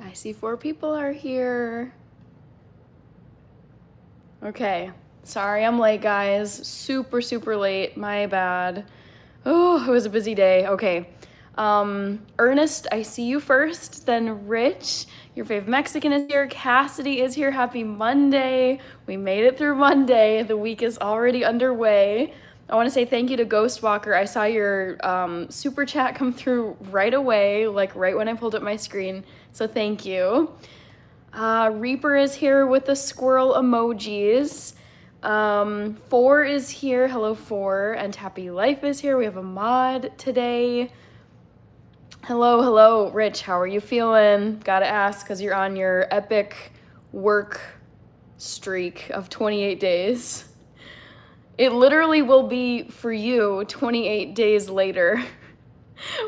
I see 4 people are here. Okay, sorry I'm late, guys. Super late, my bad. Oh, it was a busy day. Okay. Ernest, I see you first, then Rich, your fave Mexican is here, Cassidy is here, happy Monday. We made it through Monday, the week is already underway. I want to say thank you to Ghostwalker. I saw your super chat come through right away, like right when I pulled up my screen, so thank you. Reaper is here with the squirrel emojis. 4 is here, hello 4, and Happy Life is here. We have a mod today. Hello, Rich, how are you feeling? Gotta ask, because you're on your epic work streak of 28 days. It literally will be, for you, 28 days later.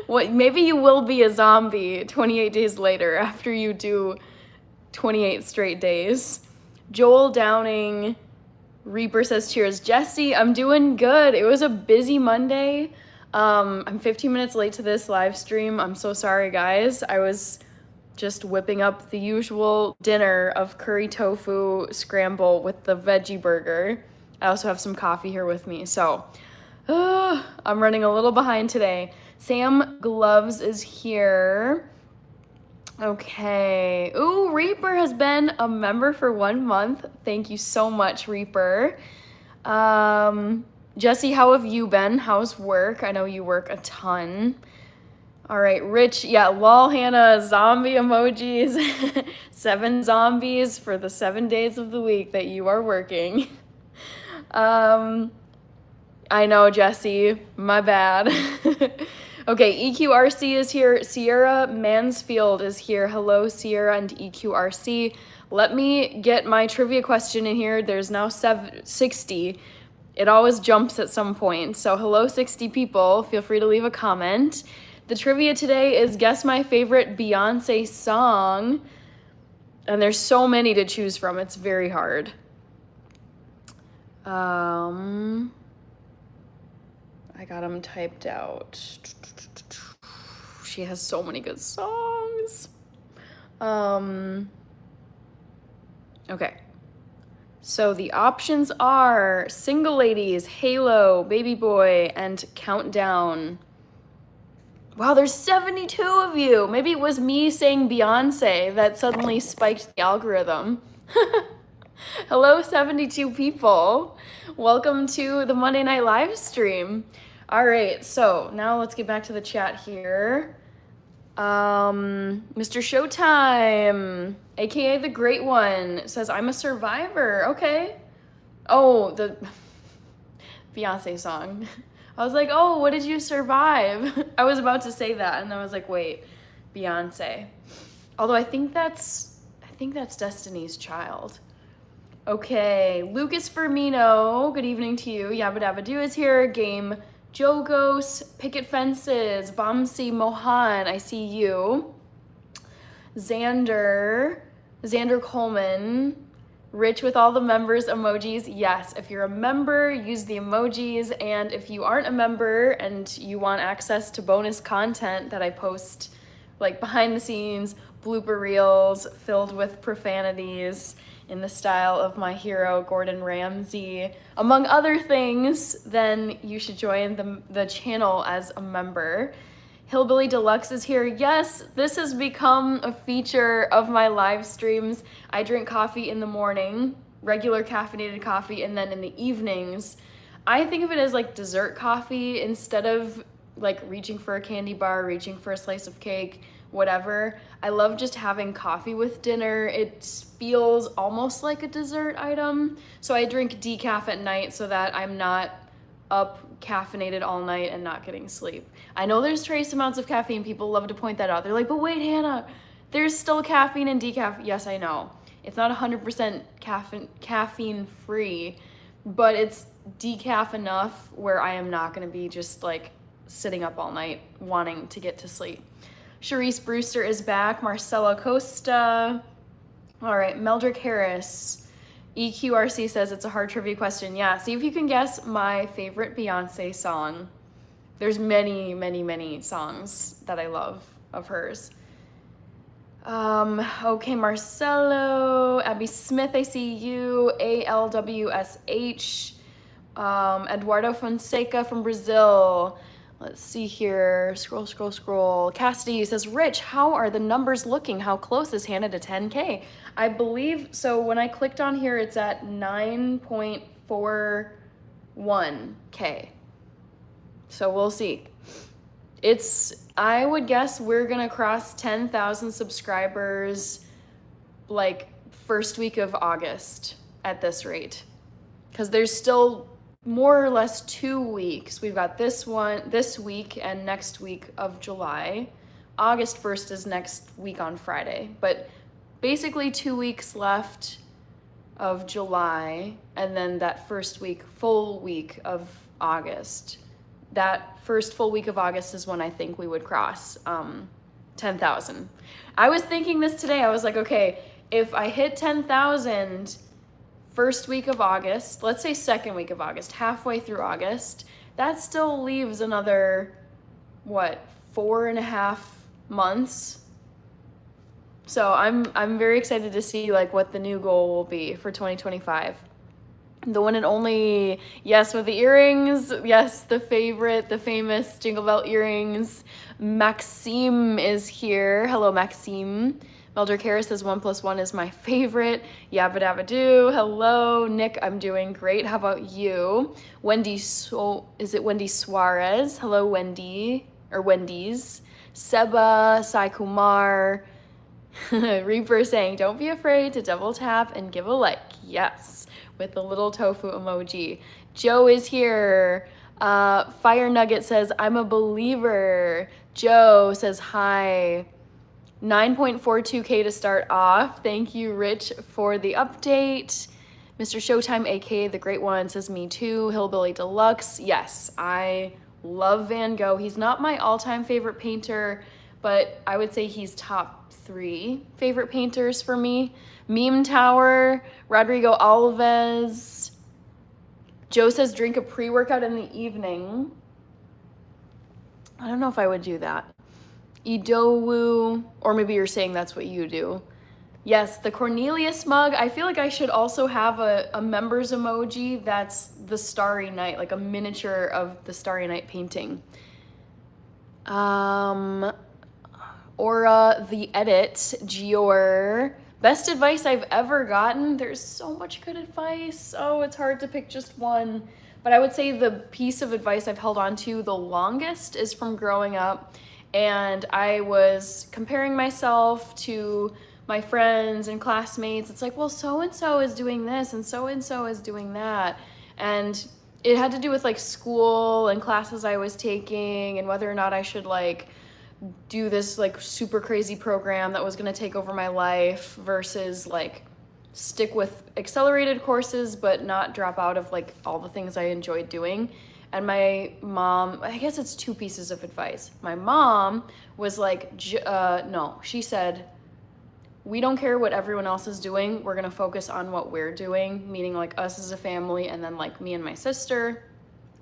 What? Maybe you will be a zombie 28 days later after you do 28 straight days. Joel Downing, Reaper says cheers. Jesse, I'm doing good. It was a busy Monday. I'm 15 minutes late to this live stream. I'm so sorry, guys. I was just whipping up the usual dinner of curry tofu scramble with the veggie burger. I also have some coffee here with me, so I'm running a little behind today. Sam Gloves is here. Okay. Ooh, Reaper has been a member for 1 month. Thank you so much, Reaper. Jesse, how have you been? How's work? I know you work a ton. All right, Rich, yeah, lol, Hannah, zombie emojis. 7 zombies for the 7 days of the week that you are working. I know, Jesse, my bad. Okay, EQRC is here. Sierra Mansfield is here. Hello, Sierra and EQRC. Let me get my trivia question in here. There's now 60. It always jumps at some point. So hello, 60 people. Feel free to leave a comment. The trivia today is guess my favorite Beyonce song. And there's so many to choose from. It's very hard. I got them typed out. She has so many good songs. Okay. So the options are Single Ladies, Halo, Baby Boy, and Countdown. Wow, there's 72 of you. Maybe it was me saying Beyonce that suddenly spiked the algorithm. Hello, 72 people. Welcome to the Monday Night live stream. All right, so now let's get back to the chat here. Mr. Showtime, aka the Great One, says, I'm a survivor. Okay. Oh, the Beyonce song. I was like, oh, what did you survive? I was about to say that, and I was like, wait, Beyonce. Although I think that's Destiny's Child. Okay, Lucas Firmino, good evening to you. Yabba Dabba Doo is here. Game Jogos, Picket Fences, Vamsi Mohan, I see you. Xander Coleman, Rich with all the members emojis. Yes, if you're a member, use the emojis. And if you aren't a member and you want access to bonus content that I post, like behind the scenes, blooper reels filled with profanities in the style of my hero, Gordon Ramsay, among other things, then you should join the channel as a member. Hillbilly Deluxe is here. Yes, this has become a feature of my live streams. I drink coffee in the morning, regular caffeinated coffee, and then in the evenings, I think of it as like dessert coffee instead of like reaching for a candy bar, reaching for a slice of cake, whatever. I love just having coffee with dinner. It feels almost like a dessert item. So I drink decaf at night so that I'm not up caffeinated all night and not getting sleep. I know there's trace amounts of caffeine. People love to point that out. They're like, but wait, Hannah, there's still caffeine in decaf. Yes, I know. It's not 100% caffeine free, but it's decaf enough where I am not gonna be just like sitting up all night wanting to get to sleep. Charisse Brewster is back. Marcella Costa. All right, Meldrick Harris. EQRC says it's a hard trivia question. Yeah, see if you can guess my favorite Beyonce song. There's many songs that I love of hers. Okay, Marcelo, Abby Smith, I see you, ALWSH, Eduardo Fonseca from Brazil. Let's see here, scroll. Cassidy says, Rich, how are the numbers looking? How close is Hannah to 10K? I believe, so when I clicked on here, it's at 9.41K. So we'll see. I would guess we're gonna cross 10,000 subscribers like first week of August at this rate. Because there's still more or less 2 weeks. We've got this week and next week of July. August 1st is next week on Friday. But basically 2 weeks left of July, and then that full week of August. That first full week of August is when I think we would cross 10,000. I was thinking this today. I was like, okay, if I hit 10,000 first week of August, let's say second week of August, halfway through August, that still leaves another, 4.5 months. So I'm very excited to see like what the new goal will be for 2025. The one and only, yes, with the earrings, yes, the famous Jingle Bell earrings. Maxime is here. Hello, Maxime. Melder Kara says 1+1 is my favorite. Yabba dabba doo. Hello, Nick. I'm doing great. How about you? Is it Wendy Suarez? Hello, Wendy, or Wendy's. Seba, Sai Kumar. Reaper saying, don't be afraid to double tap and give a like. Yes, with the little tofu emoji. Joe is here. Fire Nugget says, I'm a believer. Joe says, hi. 9.42K to start off. Thank you, Rich, for the update. Mr. Showtime, aka The Great One, says, me too. Hillbilly Deluxe. Yes, I love Van Gogh. He's not my all-time favorite painter, but I would say he's top 3 favorite painters for me. Meme Tower, Rodrigo Alves. Joe says drink a pre-workout in the evening. I don't know if I would do that. Idowu, or maybe you're saying that's what you do. Yes, the Cornelius mug. I feel like I should also have a members emoji that's the Starry Night, like a miniature of the Starry Night painting. Aura, the edit, Gior. Best advice I've ever gotten. There's so much good advice. Oh, it's hard to pick just one. But I would say the piece of advice I've held on to the longest is from growing up. And I was comparing myself to my friends and classmates. It's like, well, so-and-so is doing this and so-and-so is doing that. And it had to do with like school and classes I was taking and whether or not I should like do this like super crazy program that was going to take over my life versus like stick with accelerated courses but not drop out of like all the things I enjoyed doing. And my mom, I guess it's 2 pieces of advice. My mom was like, no, she said, we don't care what everyone else is doing. We're going to focus on what we're doing, meaning like us as a family and then like me and my sister.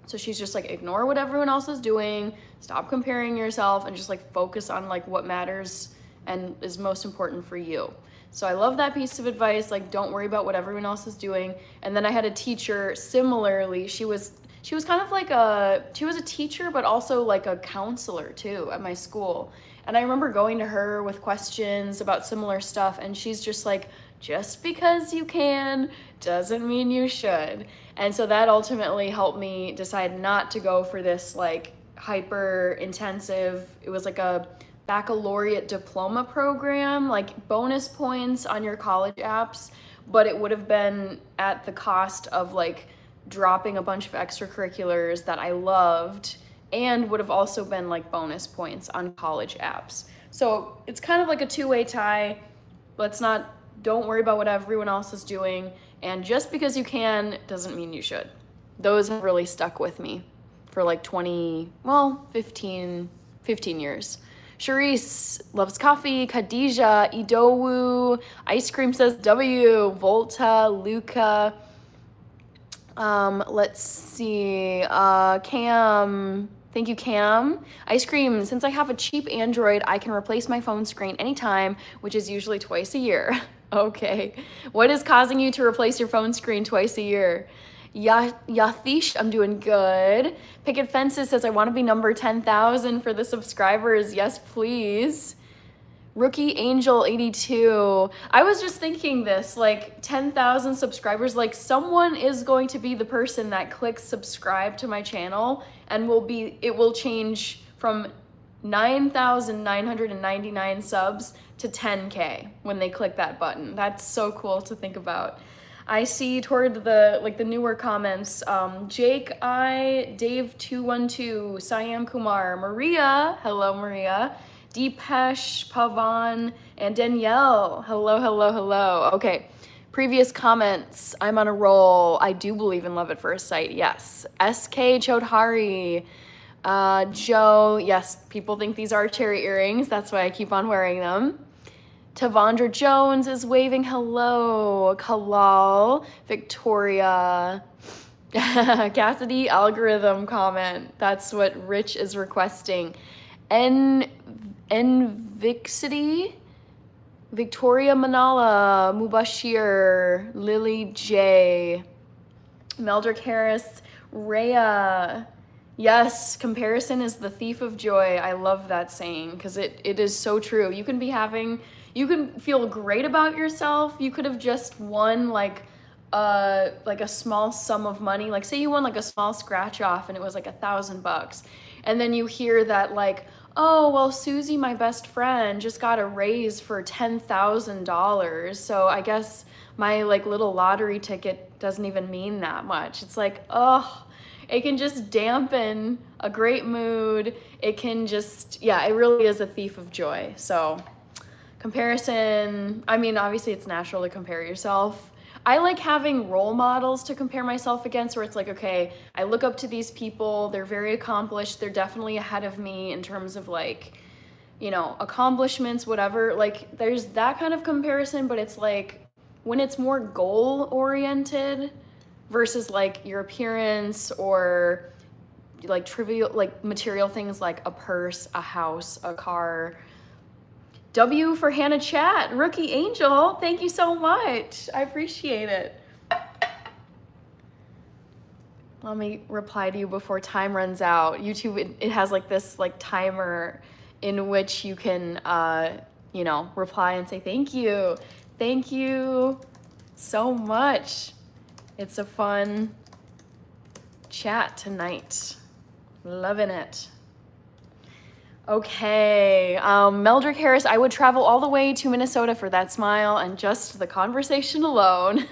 So she's just like, ignore what everyone else is doing, stop comparing yourself, and just like focus on like what matters and is most important for you. So I love that piece of advice, like don't worry about what everyone else is doing. And then I had a teacher similarly, she was kind of like she was a teacher, but also like a counselor too at my school. And I remember going to her with questions about similar stuff, and she's just like, just because you can doesn't mean you should. And so that ultimately helped me decide not to go for this like hyper intensive, it was like a baccalaureate diploma program, like bonus points on your college apps, but it would have been at the cost of like dropping a bunch of extracurriculars that I loved and would have also been like bonus points on college apps. So it's kind of like a 2-way tie. Don't worry about what everyone else is doing. And just because you can doesn't mean you should. Those have really stuck with me for like 15 years. Charisse loves coffee. Khadija, Idowu, Ice Cream says W, Volta, Luca. Let's see, Cam, Thank you, Cam. Ice cream. Since I have a cheap Android, I can replace my phone screen anytime, which is usually twice a year. Okay. What is causing you to replace your phone screen twice a year? Yathish, I'm doing good. Picket Fences says, I want to be number 10,000 for the subscribers. Yes, please. Rookie Angel 82. I was just thinking this, like 10,000 subscribers, like someone is going to be the person that clicks subscribe to my channel and it will change from 9,999 subs to 10K when they click that button. That's so cool to think about. I see toward the newer comments, Jake I, Dave212, Siam Kumar, Maria, hello Maria, Deepesh, Pavan, and Danielle, hello, hello, hello. Okay, previous comments, I'm on a roll. I do believe in love at first sight, yes. SK Chodhari, Joe, yes, people think these are cherry earrings, that's why I keep on wearing them. Tavandra Jones is waving hello. Kalal, Victoria, Cassidy algorithm comment. That's what Rich is requesting. Envixity, Victoria Manala, Mubashir, Lily J, Meldrick Harris, Rhea. Yes, comparison is the thief of joy. I love that saying because it is so true. You can feel great about yourself. You could have just won like a small sum of money. Like say you won like a small scratch off and it was like $1,000. And then you hear that like, oh, well, Susie, my best friend, just got a raise for $10,000. So I guess my like little lottery ticket doesn't even mean that much. It's like, oh, it can just dampen a great mood. It can just, yeah, it really is a thief of joy. So comparison, I mean, obviously it's natural to compare yourself. I like having role models to compare myself against where it's like, okay, I look up to these people. They're very accomplished. They're definitely ahead of me in terms of like, you know, accomplishments, whatever. Like there's that kind of comparison, but it's like when it's more goal oriented versus like your appearance or like trivial, like material things like a purse, a house, a car. W for Hannah Chat, Rookie Angel, thank you so much. I appreciate it. Let me reply to you before time runs out. YouTube, it has like this like timer in which you can, you know, reply and say thank you. Thank you so much. It's a fun chat tonight. Loving it. Okay, Meldrick Harris, I would travel all the way to Minnesota for that smile and just the conversation alone.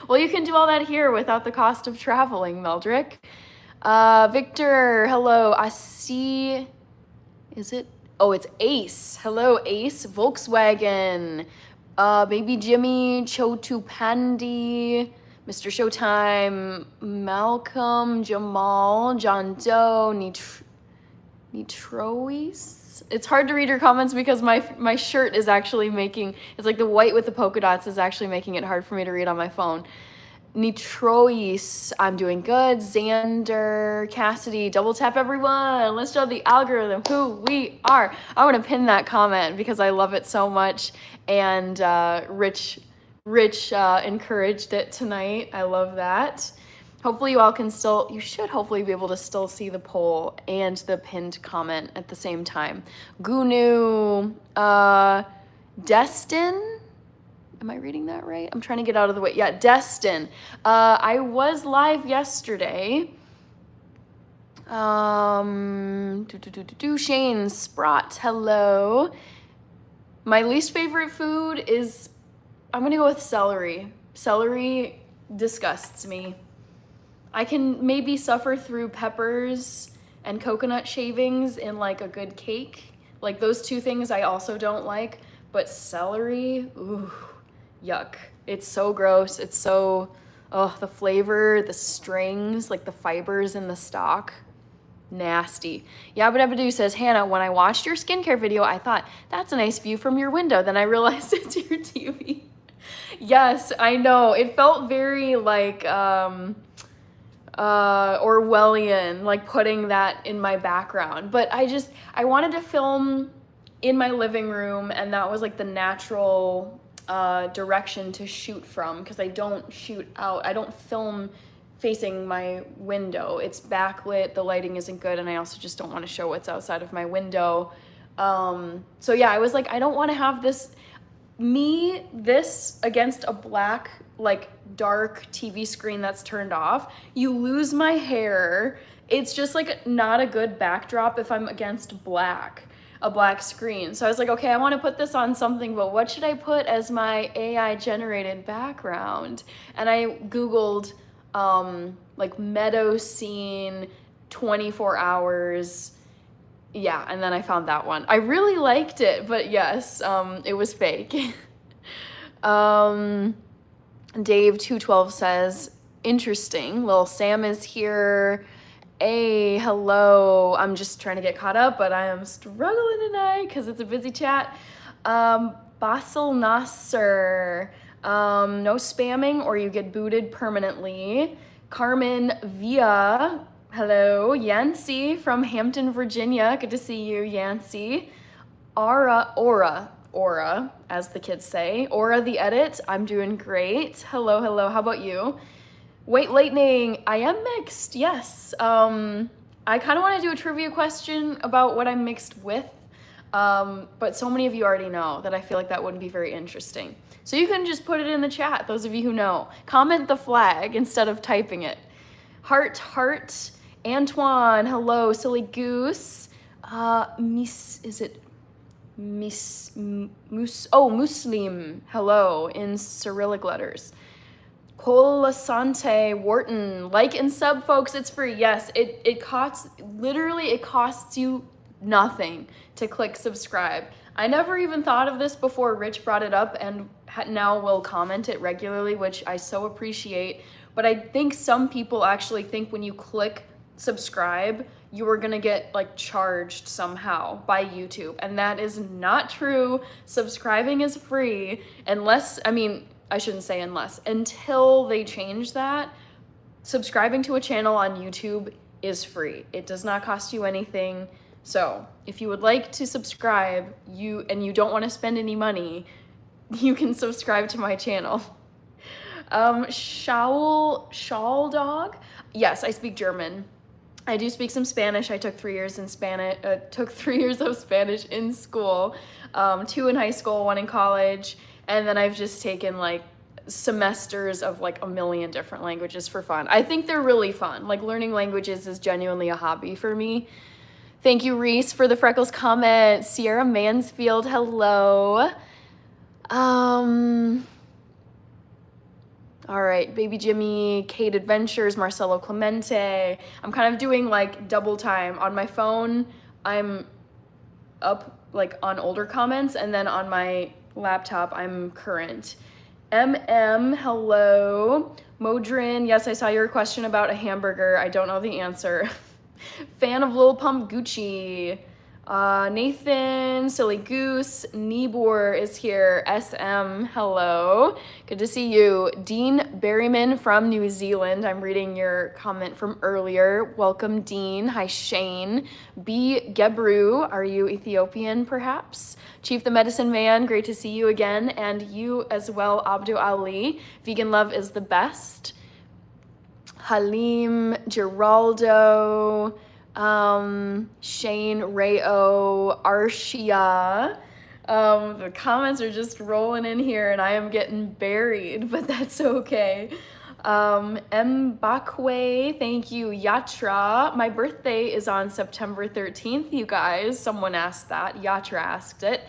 Well, you can do all that here without the cost of traveling, Meldrick. Victor, hello, I see, is it? Oh, it's Ace. Hello, Ace. Volkswagen. Baby Jimmy, Chotu Pandi, Mr. Showtime, Malcolm, Jamal, John Doe, Nitrois. It's hard to read your comments because my shirt is actually making, it's like the white with the polka dots is actually making it hard for me to read on my phone. Nitrois, I'm doing good. Xander, Cassidy, double tap everyone. Let's show the algorithm who we are. I want to pin that comment because I love it so much. And Rich encouraged it tonight. I love that. Hopefully you all can you should hopefully be able to still see the poll and the pinned comment at the same time. Gunu, Destin, am I reading that right? I'm trying to get out of the way. Yeah, Destin. I was live yesterday. Shane Sprott, hello. My least favorite food is, I'm gonna go with celery. Celery disgusts me. I can maybe suffer through peppers and coconut shavings in like a good cake. Like those two things I also don't like, but celery, ooh, yuck. It's so gross. It's so, oh, the flavor, the strings, like the fibers in the stalk, nasty. Yabba Dabba Doo says, Hannah, when I watched your skincare video, I thought, that's a nice view from your window. Then I realized it's your TV. Yes, I know. It felt very like, Orwellian, like putting that in my background. But I wanted to film in my living room, and that was like the natural direction to shoot from, because I don't film facing my window. It's backlit, the lighting isn't good, and I also just don't want to show what's outside of my window. So yeah, I was like, I don't want to have this against a black, like dark TV screen that's turned off. You lose my hair. It's just like not a good backdrop if I'm against a black screen. So I was like, okay, I want to put this on something, but what should I put as my AI generated background? And I Googled like meadow scene 24 hours. Yeah, and then I found that one. I really liked it, but yes, it was fake. Dave212 says, interesting. Lil Sam is here. Hey, hello. I'm just trying to get caught up, but I am struggling tonight because it's a busy chat. Basel Nasser. No spamming or you get booted permanently. Carmen Via. Hello. Yancy from Hampton, Virginia. Good to see you, Yancy. Aura, as the kids say. Aura the edit. I'm doing great. Hello. How about you? Wait, Lightning. I am mixed, yes. I kind of want to do a trivia question about what I'm mixed with, but so many of you already know that I feel like that wouldn't be very interesting. So you can just put it in the chat, those of you who know. Comment the flag instead of typing it. Heart. Antoine, hello. Silly Goose. Muslim, hello, in Cyrillic letters. Colasante Wharton, like and sub, folks. It's free. Yes, it costs you nothing to click subscribe. I never even thought of this before Rich brought it up, and now will comment it regularly, which I so appreciate. But I think some people actually think when you click subscribe, you are gonna get like charged somehow by YouTube, and that is not true. Subscribing is free until they change that. Subscribing to a channel on YouTube is free. It does not cost you anything. So if you would like to subscribe, you don't want to spend any money, you can subscribe to my channel. Shawl Dog. Yes, I speak German. I do speak some Spanish. I took 3 years of Spanish in school, 2 in high school, 1 in college, and then I've just taken like semesters of like a million different languages for fun. I think they're really fun. Like learning languages is genuinely a hobby for me. Thank you, Reese, for the freckles comment. Sierra Mansfield, hello. All right, Baby Jimmy, Kate Adventures, Marcelo Clemente. I'm kind of doing like double time. On my phone, I'm up like on older comments, and then on my laptop, I'm current. Hello. Modrin, yes, I saw your question about a hamburger. I don't know the answer. Fan of Lil Pump Gucci. Nathan, Silly Goose, Nibor is here. SM, hello. Good to see you. Dean Berryman from New Zealand. I'm reading your comment from earlier. Welcome, Dean. Hi, Shane. B. Gebru, are you Ethiopian, perhaps? Chief the Medicine Man, great to see you again. And you as well, Abdu Ali. Vegan love is the best. Halim, Geraldo, Shane, Rayo, Arshia. The comments are just rolling in here and I am getting buried, but that's okay. Mbakwe, thank you. Yatra, my birthday is on September 13th, you guys. Someone asked that. Yatra asked it.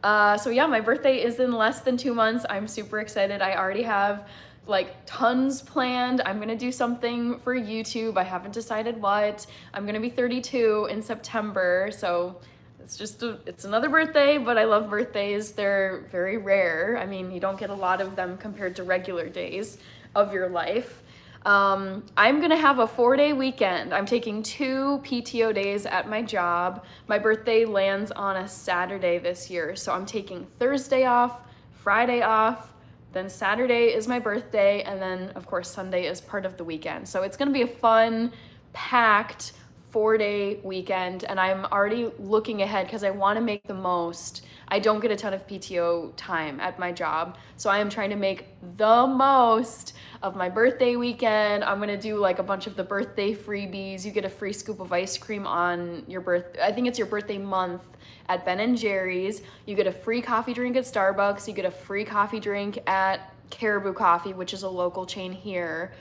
So yeah, my birthday is in less than 2 months. I'm super excited. I already have like tons planned. I'm gonna do something for YouTube. I haven't decided what. I'm gonna be 32 in September, so it's another birthday, but I love birthdays. They're very rare. I mean, you don't get a lot of them compared to regular days of your life. I'm gonna have a 4-day weekend. I'm taking 2 PTO days at my job. My birthday lands on a Saturday this year, so I'm taking Thursday off, Friday off, Then Saturday is my birthday, and then of course Sunday is part of the weekend. So it's gonna be a fun, packed 4-day weekend, and I'm already looking ahead because I want to make the most. I don't get a ton of PTO time at my job, so I am trying to make the most of my birthday weekend. I'm gonna do like a bunch of the birthday freebies. You get a free scoop of ice cream on your birthday. I think it's your birthday month at Ben & Jerry's. You get a free coffee drink at Starbucks. You get a free coffee drink at Caribou Coffee, which is a local chain here.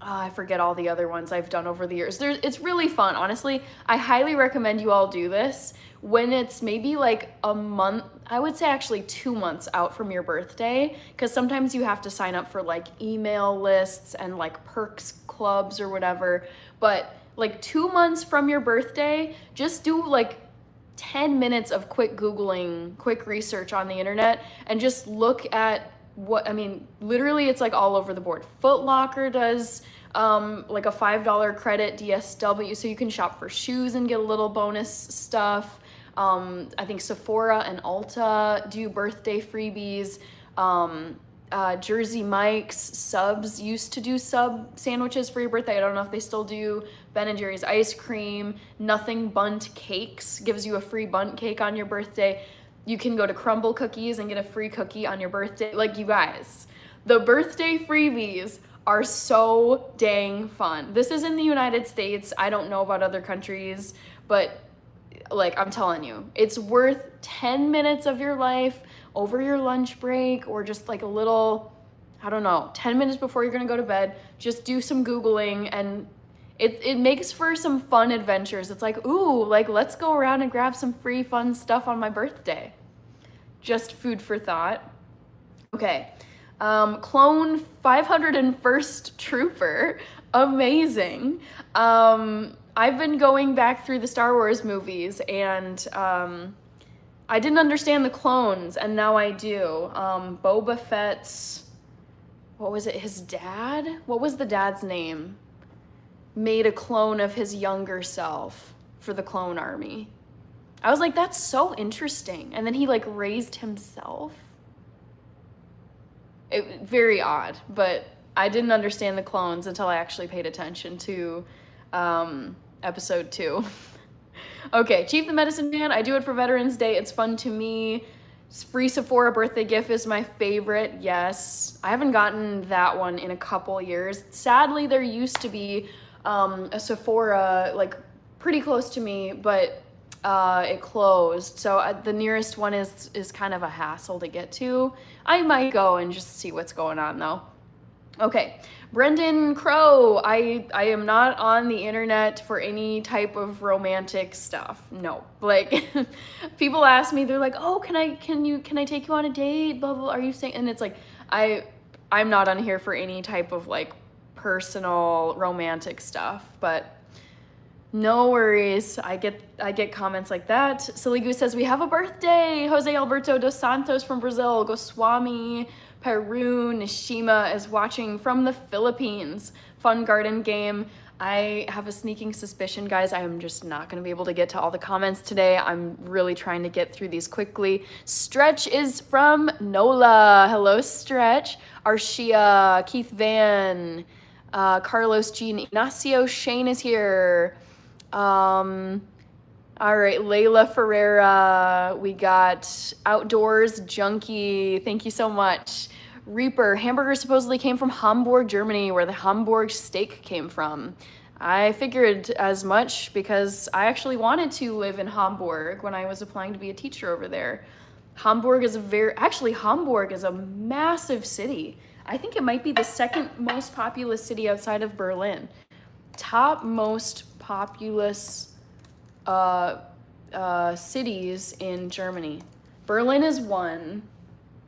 I forget all the other ones I've done over the years. It's really fun, honestly. I highly recommend you all do this when it's maybe like a month, I would say actually 2 months out from your birthday, because sometimes you have to sign up for like email lists and like perks clubs or whatever. But like 2 months from your birthday, just do like 10 minutes of quick Googling, quick research on the internet, and just look at literally it's like all over the board. Foot Locker does like a $5 credit DSW, so you can shop for shoes and get a little bonus stuff. I think Sephora and Ulta do birthday freebies. Jersey Mike's subs used to do sub sandwiches for your birthday. I don't know if they still do. Ben & Jerry's ice cream. Nothing Bundt Cakes gives you a free Bundt cake on your birthday. You can go to Crumble Cookies and get a free cookie on your birthday. Like, you guys, the birthday freebies are so dang fun. This is in the United States. I don't know about other countries, but like, I'm telling you, it's worth 10 minutes of your life over your lunch break, or just like a little, I don't know, 10 minutes before you're gonna go to bed. Just do some Googling, and it makes for some fun adventures. It's like, ooh, like, let's go around and grab some free fun stuff on my birthday. Just food for thought. Okay, Clone 501st Trooper, amazing. I've been going back through the Star Wars movies, and I didn't understand the clones, and now I do. Boba Fett's, what was it, his dad? What was the dad's name? Made a clone of his younger self for the clone army. I was like, that's so interesting. And then he like raised himself. Very odd, but I didn't understand the clones until I actually paid attention to episode 2. Okay, Chief the Medicine Man, I do it for Veterans Day. It's fun to me. Free Sephora birthday gift is my favorite, yes. I haven't gotten that one in a couple years. Sadly, there used to be a Sephora like pretty close to me, but it closed. So the nearest one is kind of a hassle to get to. I might go and just see what's going on though. Okay, Brendan Crow, I am not on the internet for any type of romantic stuff. No, like people ask me, they're like, oh, can I take you on a date? Blah, blah, are you saying? And it's like, I'm not on here for any type of like personal romantic stuff, but no worries. I get comments like that. Silly Goose says, we have a birthday. Jose Alberto dos Santos from Brazil. Goswami Peru Nishima is watching from the Philippines. Fun garden game. I have a sneaking suspicion, guys, I am just not going to be able to get to all the comments today. I'm really trying to get through these quickly. Stretch is from NOLA. Hello, Stretch. Arshia, Keith Van, Carlos Jean Ignacio, Shane is here. All right, Layla Ferreira, we got Outdoors Junkie, thank you so much. Reaper, hamburger supposedly came from Hamburg, Germany, where the Hamburg steak came from. I figured as much because I actually wanted to live in Hamburg when I was applying to be a teacher over there. Hamburg is Hamburg is a massive city. I think it might be the second most populous city outside of Berlin. Top most populous cities in Germany. Berlin is 1.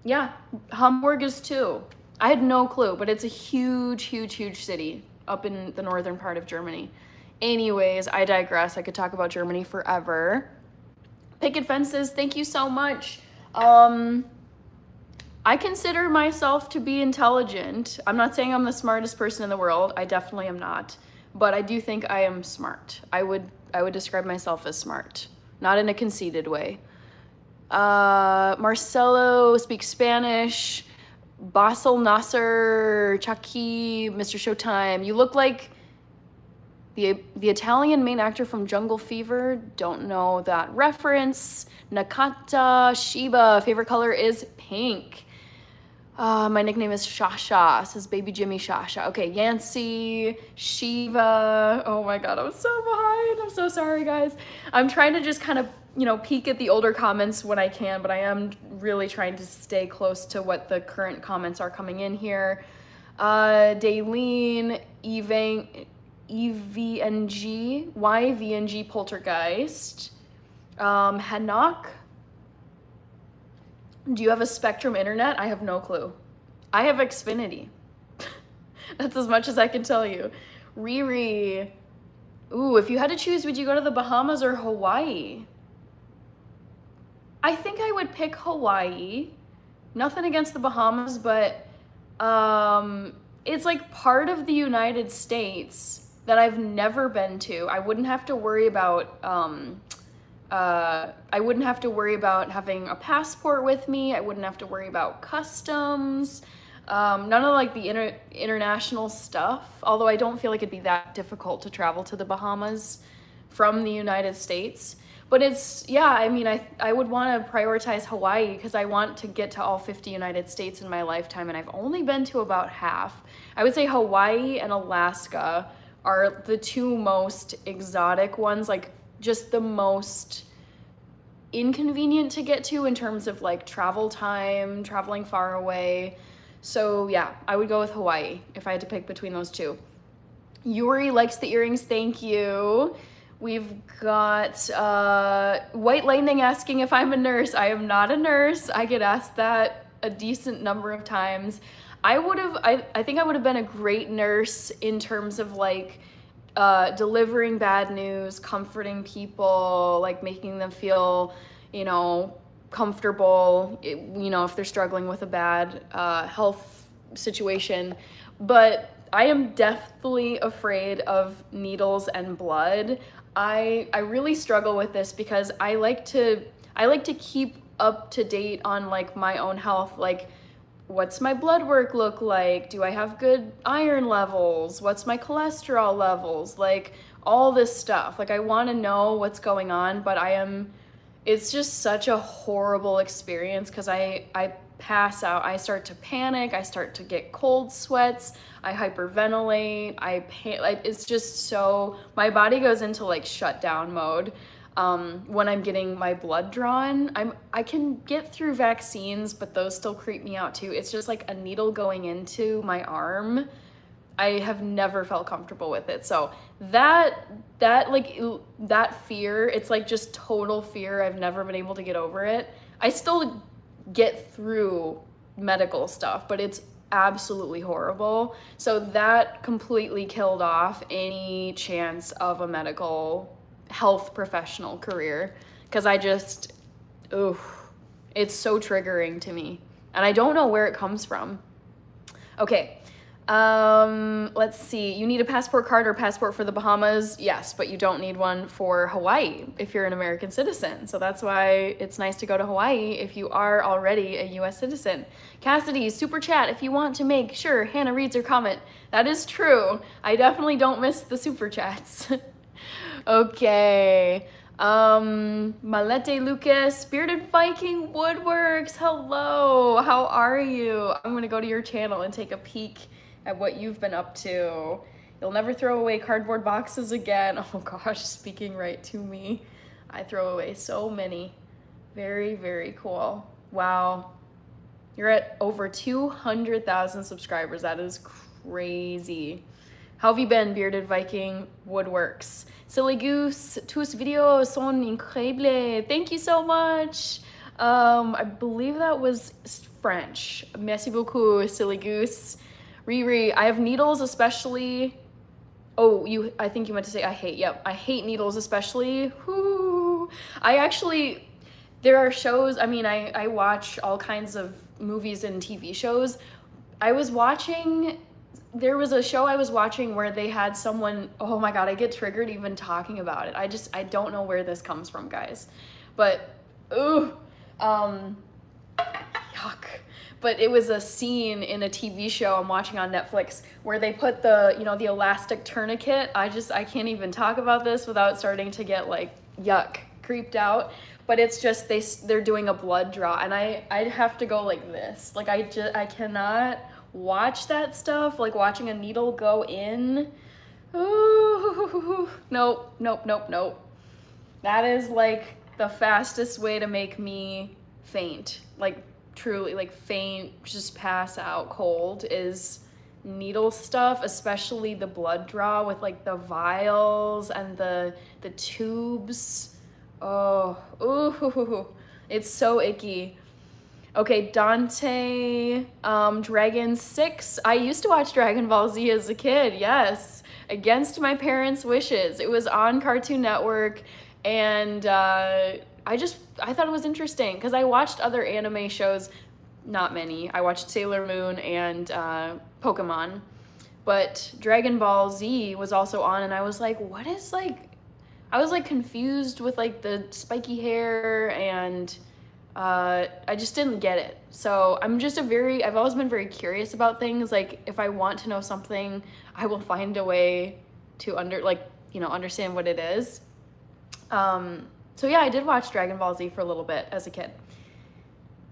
Yeah, Hamburg is 2. I had no clue, but it's a huge, huge, huge city up in the northern part of Germany. Anyways, I digress. I could talk about Germany forever. Picket Fences, thank you so much. I consider myself to be intelligent. I'm not saying I'm the smartest person in the world. I definitely am not. But I do think I am smart. I would describe myself as smart, not in a conceited way. Marcelo speaks Spanish. Basel Nasser, Chucky, Mr. Showtime. You look like the Italian main actor from Jungle Fever. Don't know that reference. Nakata Shiba. Favorite color is pink. My nickname is Shasha, says Baby Jimmy Shasha. Okay, Yancy, Shiva. Oh my God, I'm so behind. I'm so sorry, guys. I'm trying to just kind of, peek at the older comments when I can, but I am really trying to stay close to what the current comments are coming in here. Daylene, EVNG, YVNG Poltergeist. Hanok. Do you have a Spectrum internet? I have no clue. I have Xfinity. That's as much as I can tell you. Riri. Ooh, if you had to choose, would you go to the Bahamas or Hawaii? I think I would pick Hawaii. Nothing against the Bahamas, but it's like part of the United States that I've never been to. I wouldn't have to worry about having a passport with me. I wouldn't have to worry about customs. None of like the international stuff, although I don't feel like it'd be that difficult to travel to the Bahamas from the United States. But it's, I would want to prioritize Hawaii because I want to get to all 50 United States in my lifetime, and I've only been to about half. I would say Hawaii and Alaska are the two most exotic ones, like just the most inconvenient to get to in terms of like travel time, traveling far away. So yeah, I would go with Hawaii if I had to pick between those two. Yuri likes the earrings, thank you. We've got White Lightning asking if I'm a nurse. I am not a nurse. I get asked that a decent number of times. I think I would have been a great nurse in terms of like delivering bad news, comforting people, like making them feel, comfortable, if they're struggling with a bad health situation. But I am deathly afraid of needles and blood. I really struggle with this because I like to keep up to date on like my own health, like what's my blood work look like? Do I have good iron levels? What's my cholesterol levels? Like all this stuff. Like I want to know what's going on, but it's just such a horrible experience because I pass out. I start to panic. I start to get cold sweats. I hyperventilate. It's just so, my body goes into like shutdown mode. When I'm getting my blood drawn, I can get through vaccines, but those still creep me out too. It's just like a needle going into my arm. I have never felt comfortable with it. So that fear, it's like just total fear. I've never been able to get over it. I still get through medical stuff, but it's absolutely horrible. So that completely killed off any chance of a medical health professional career because it's so triggering to me and I don't know where it comes from. Okay, let's see. You need a passport card or passport for the Bahamas? Yes, but you don't need one for Hawaii if you're an American citizen. So that's why it's nice to go to Hawaii if you are already a US citizen. Cassidy, super chat if you want to make sure Hannah reads her comment. That is true. I definitely don't miss the super chats. Okay. Malete Lucas, Bearded Viking Woodworks. Hello. How are you? I'm going to go to your channel and take a peek at what you've been up to. You'll never throw away cardboard boxes again. Oh gosh, speaking right to me. I throw away so many. Very, very cool. Wow. You're at over 200,000 subscribers. That is crazy. How have you been, Bearded Viking Woodworks? Silly Goose, tus videos son increíbles. Thank you so much. I believe that was French. Merci beaucoup, Silly Goose. Riri, I have needles especially. Oh, I think you meant to say I hate. Yep, I hate needles especially. Whoo. There are shows, I watch all kinds of movies and TV shows. There was a show I was watching where they had someone, oh my God, I get triggered even talking about it. I don't know where this comes from, guys. But, Yuck. But it was a scene in a TV show I'm watching on Netflix where they put the, the elastic tourniquet. I can't even talk about this without starting to get like, yuck, creeped out. But it's just, they're doing a blood draw and I'd have to go like this. Like I cannot watch that stuff, like watching a needle go in. Ooh, nope. That is like the fastest way to make me faint. Like truly, like faint, just pass out cold is needle stuff, especially the blood draw with like the vials and the tubes. Oh, ooh, it's so icky. Okay, Dante, Dragon 6. I used to watch Dragon Ball Z as a kid, yes, against my parents' wishes. It was on Cartoon Network, and I thought it was interesting because I watched other anime shows, not many. I watched Sailor Moon and Pokemon, but Dragon Ball Z was also on, and I was like, what is like, I was like confused with like the spiky hair and I just didn't get it. So I've always been very curious about things. Like if I want to know something, I will find a way to understand what it is. So yeah, I did watch Dragon Ball Z for a little bit as a kid.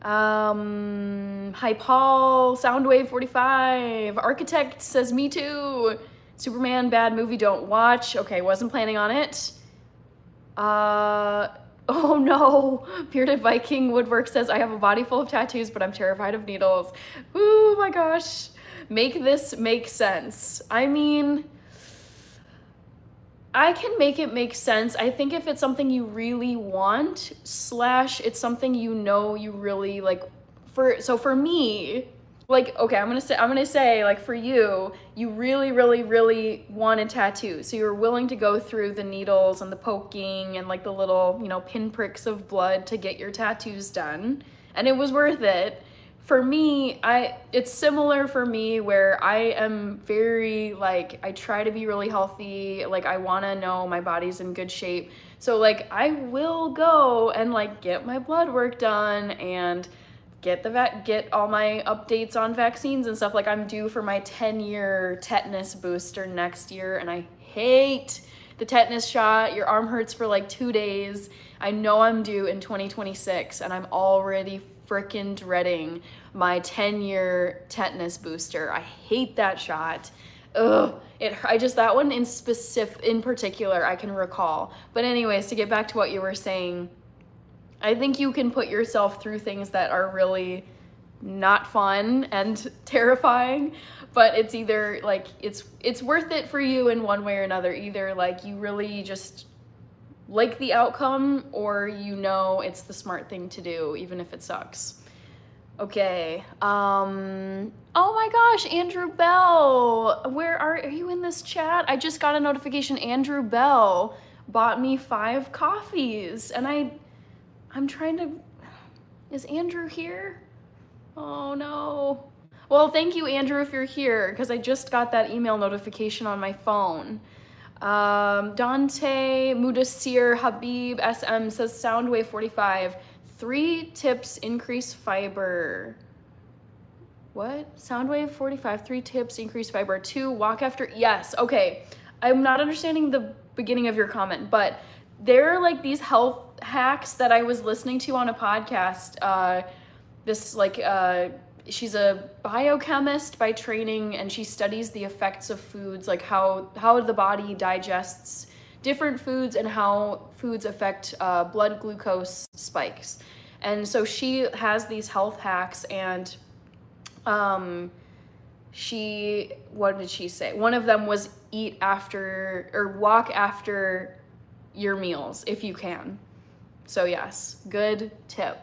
Hi Paul, Soundwave 45, Architect says me too. Superman, bad movie, don't watch. Okay, wasn't planning on it. Oh no, Bearded Viking Woodwork says, I have a body full of tattoos, but I'm terrified of needles. Oh my gosh. Make this make sense. I mean, I can make it make sense. I think if it's something you really want, / it's something you really like, for me, like, okay, I'm gonna say like for you really, really, really want a tattoo. So you're willing to go through the needles and the poking and like the little, pinpricks of blood to get your tattoos done. And it was worth it. For me, it's similar for me where I am very like, I try to be really healthy. Like I wanna know my body's in good shape. So like I will go and like get my blood work done and get all my updates on vaccines and stuff. Like I'm due for my 10-year tetanus booster next year and I hate the tetanus shot. Your arm hurts for like 2 days. I know I'm due in 2026 and I'm already freaking dreading my 10-year tetanus booster. I hate that shot. Ugh, that one in particular I can recall. But anyways, to get back to what you were saying, I think you can put yourself through things that are really not fun and terrifying, but it's either like it's worth it for you in one way or another. Either like you really just like the outcome or it's the smart thing to do even if it sucks. Okay. Oh my gosh, Andrew Bell. Where are you in this chat? I just got a notification Andrew Bell bought me 5 coffees and I'm trying to, is Andrew here? Oh no. Well, thank you, Andrew, if you're here, because I just got that email notification on my phone. Dante, Mudassir, Habib, SM says Soundwave 45, 3 tips increase fiber. What? Soundwave 45, 3 tips increase fiber. 2, walk after, yes, okay. I'm not understanding the beginning of your comment, but there are like these health hacks that I was listening to on a podcast. She's a biochemist by training and she studies the effects of foods, like how the body digests different foods and how foods affect blood glucose spikes. And so she has these health hacks and what did she say? One of them was walk after your meals if you can. So yes, good tip.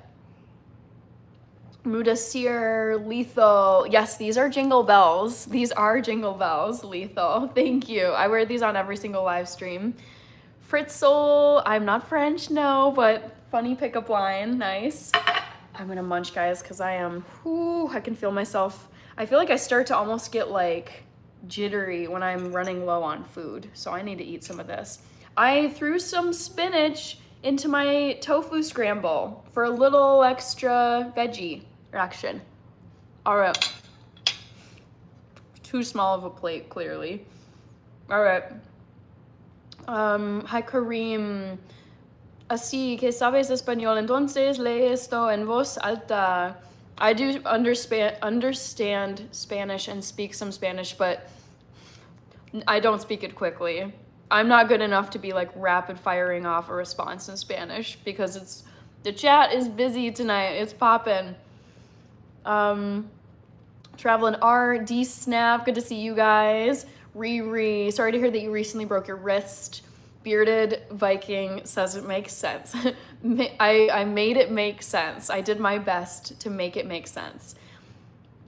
Mudassir, Lethal. Yes, these are jingle bells. These are jingle bells, Lethal. Thank you. I wear these on every single live stream. Fritzl, I'm not French, no, but funny pickup line, nice. I'm gonna munch, guys, because I can feel myself. I feel like I start to almost get like jittery when I'm running low on food, so I need to eat some of this. I threw some spinach into my tofu scramble for a little extra veggie action. All right. Too small of a plate, clearly. All right. Hi, Kareem. Así que sabes español, entonces lee esto en voz alta. I do understand Spanish and speak some Spanish, but I don't speak it quickly. I'm not good enough to be like rapid firing off a response in Spanish because the chat is busy tonight. It's poppin'. Travelin' R, D Snap, good to see you guys. Riri, sorry to hear that you recently broke your wrist. Bearded Viking says it makes sense. I made it make sense. I did my best to make it make sense.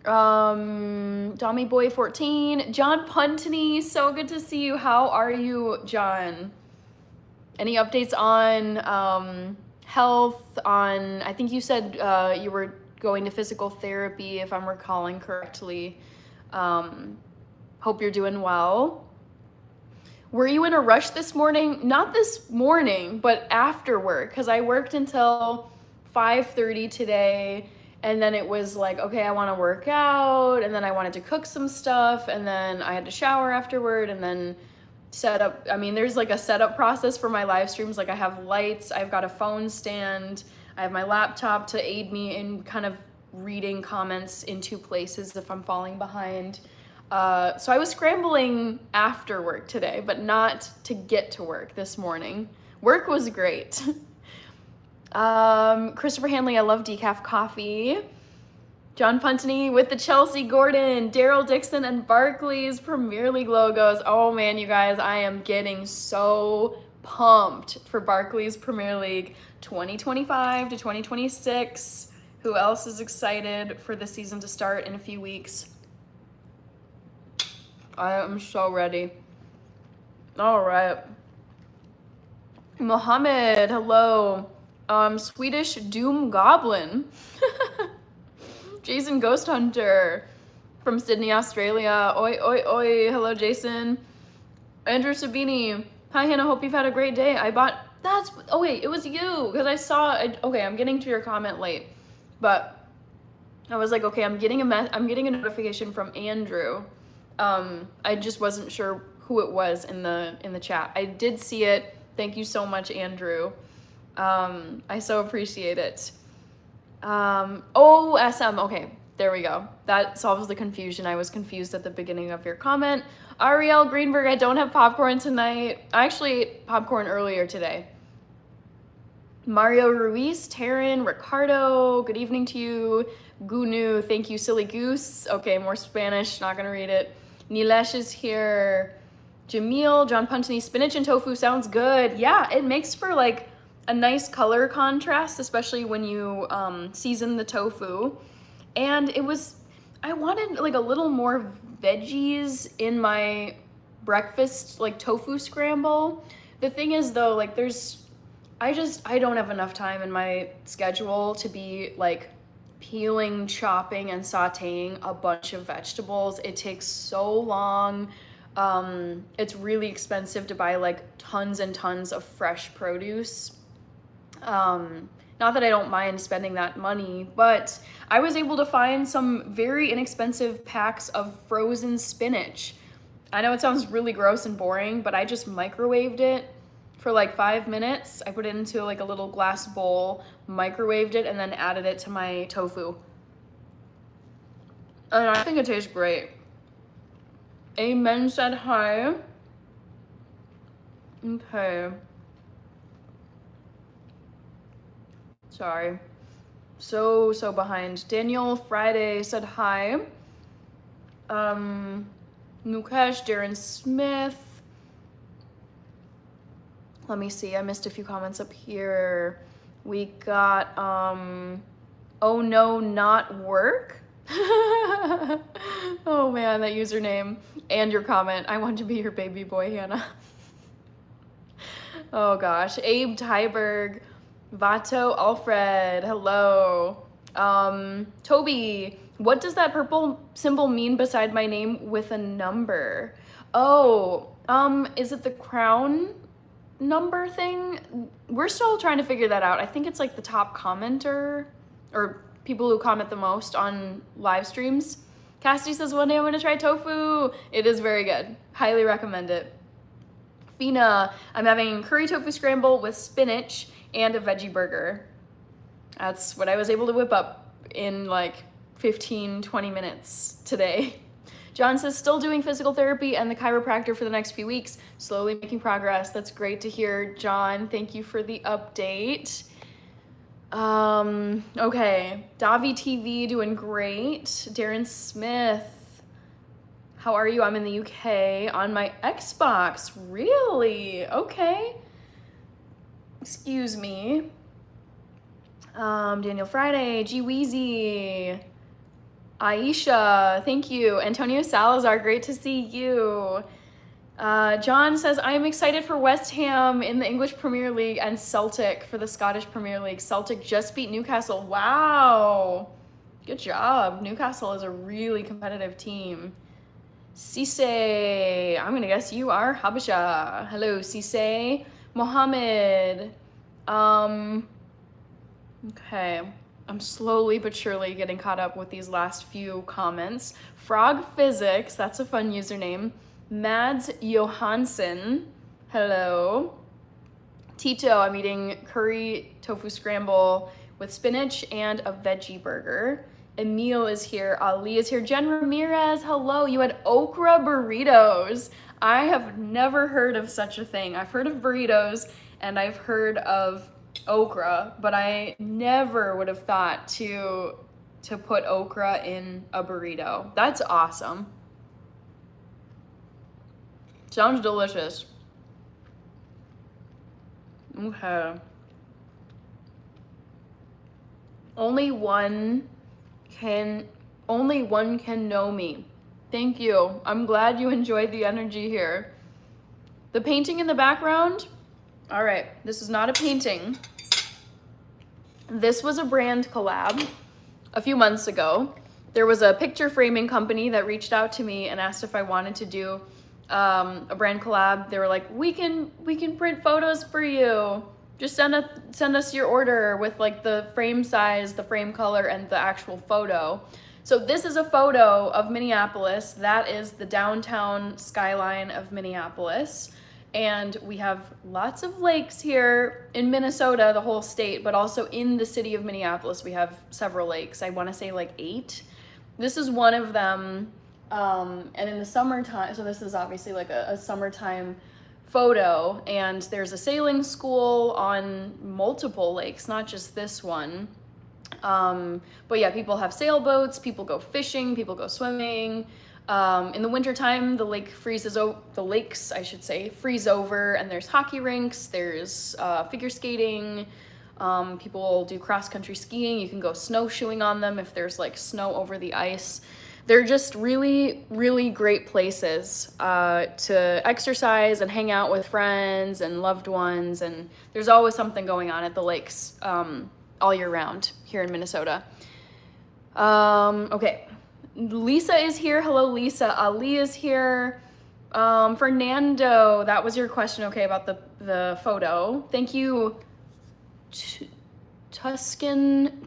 Dommy Boy 14, John Puntney, so good to see you. How are you, John? Any updates on health? I think you said you were going to physical therapy, if I'm recalling correctly. Hope you're doing well. Were you in a rush this morning? Not this morning, but after work, because I worked until 5:30 today, and then it was like, okay, I want to work out, and then I wanted to cook some stuff, and then I had to shower afterward, and then set up. I mean, there's like a setup process for my live streams. Like I have lights, I've got a phone stand, I have my laptop to aid me in kind of reading comments in two places if I'm falling behind. So I was scrambling after work today, but not to get to work this morning. Work was great. Christopher Hanley, I love decaf coffee. John Puntney with the Chelsea Gordon, Daryl Dixon, and Barclays Premier League logos. Oh man, you guys, I am getting so pumped for Barclays Premier League 2025 to 2026. Who else is excited for the season to start in a few weeks? I am so ready. All right. Mohammed, hello. Swedish Doom Goblin. Jason Ghost Hunter from Sydney, Australia. Oi, oi, oi. Hello, Jason. Andrew Sabini. Hi, Hannah. Hope you've had a great day. Oh wait, it was you. Because I saw, okay, I'm getting to your comment late. But I was like, okay, I'm getting a notification from Andrew. I just wasn't sure who it was in the chat. I did see it. Thank you so much, Andrew. I so appreciate it. SM. Okay, there we go. That solves the confusion. I was confused at the beginning of your comment. Ariel Greenberg, I don't have popcorn tonight. I actually ate popcorn earlier today. Mario Ruiz, Taryn, Ricardo, good evening to you. Gunu, thank you, Silly Goose. Okay, more Spanish, not gonna read it. Nilesh is here. Jamil, John Puntney, spinach and tofu sounds good. Yeah, it makes for like a nice color contrast, especially when you season the tofu. And I wanted like a little more veggies in my breakfast, like tofu scramble. The thing is though, like I don't have enough time in my schedule to be like peeling, chopping, and sauteing a bunch of vegetables. It takes so long. It's really expensive to buy like tons and tons of fresh produce. Not that I don't mind spending that money, but I was able to find some very inexpensive packs of frozen spinach. I know it sounds really gross and boring, but I just microwaved it for like 5 minutes. I put it into like a little glass bowl, microwaved it, and then added it to my tofu. And I think it tastes great. Amen said hi. Okay. Sorry. So behind. Daniel Friday said hi. Mukesh, Darren Smith. Let me see. I missed a few comments up here. We got, oh no, not work. Oh man, that username and your comment. I want to be your baby boy, Hannah. Oh gosh. Abe Tyberg, Vato Alfred, hello. Toby, what does that purple symbol mean beside my name with a number? Oh, is it the crown number thing, we're still trying to figure that out. I think it's like the top commenter or people who comment the most on live streams. Cassidy says, one day I'm gonna try tofu. It is very good. Highly recommend it. Fina, I'm having curry tofu scramble with spinach and a veggie burger. That's what I was able to whip up in like 15, 20 minutes today. John says, still doing physical therapy and the chiropractor for the next few weeks, slowly making progress. That's great to hear, John. Thank you for the update. Okay, Davi TV doing great. Darren Smith, how are you? I'm in the UK on my Xbox. Really? Okay. Excuse me. Daniel Friday, G Weezy, Aisha, thank you. Antonio Salazar, great to see you. John says, I am excited for West Ham in the English Premier League and Celtic for the Scottish Premier League. Celtic just beat Newcastle. Wow. Good job. Newcastle is a really competitive team. Sise, I'm gonna guess you are Habasha. Hello, Sise. Mohammed. Okay, I'm slowly but surely getting caught up with these last few comments. Frog Physics, that's a fun username. Mads Johansson, hello. Tito, I'm eating curry tofu scramble with spinach and a veggie burger. Emil is here, Ali is here. Jen Ramirez, hello. You had okra burritos. I have never heard of such a thing. I've heard of burritos and I've heard of okra, but I never would have thought to put okra in a burrito. That's awesome. Sounds delicious. Okay. Only one can know me. Thank you. I'm glad you enjoyed the energy here. The painting in the background, all right, this is not a painting. This was a brand collab a few months ago. There was a picture framing company that reached out to me and asked if I wanted to do a brand collab. They were like, we can print photos for you. Just send us your order with like the frame size, the frame color, and the actual photo. So this is a photo of Minneapolis. That is the downtown skyline of Minneapolis. And we have lots of lakes here in Minnesota, the whole state, but also in the city of Minneapolis, we have several lakes. I want to say like 8. This is one of them. And in the summertime, so this is obviously like a summertime photo, and there's a sailing school on multiple lakes, not just this one. But yeah, people have sailboats, people go fishing, people go swimming. In the wintertime, the lakes, freeze over, and there's hockey rinks, there's figure skating, people do cross-country skiing, you can go snowshoeing on them if there's like snow over the ice. They're just really, really great places to exercise and hang out with friends and loved ones, and there's always something going on at the lakes all year round here in Minnesota. Okay. Lisa is here. Hello, Lisa. Ali is here. Fernando, that was your question, okay, about the photo. Thank you, Tuscan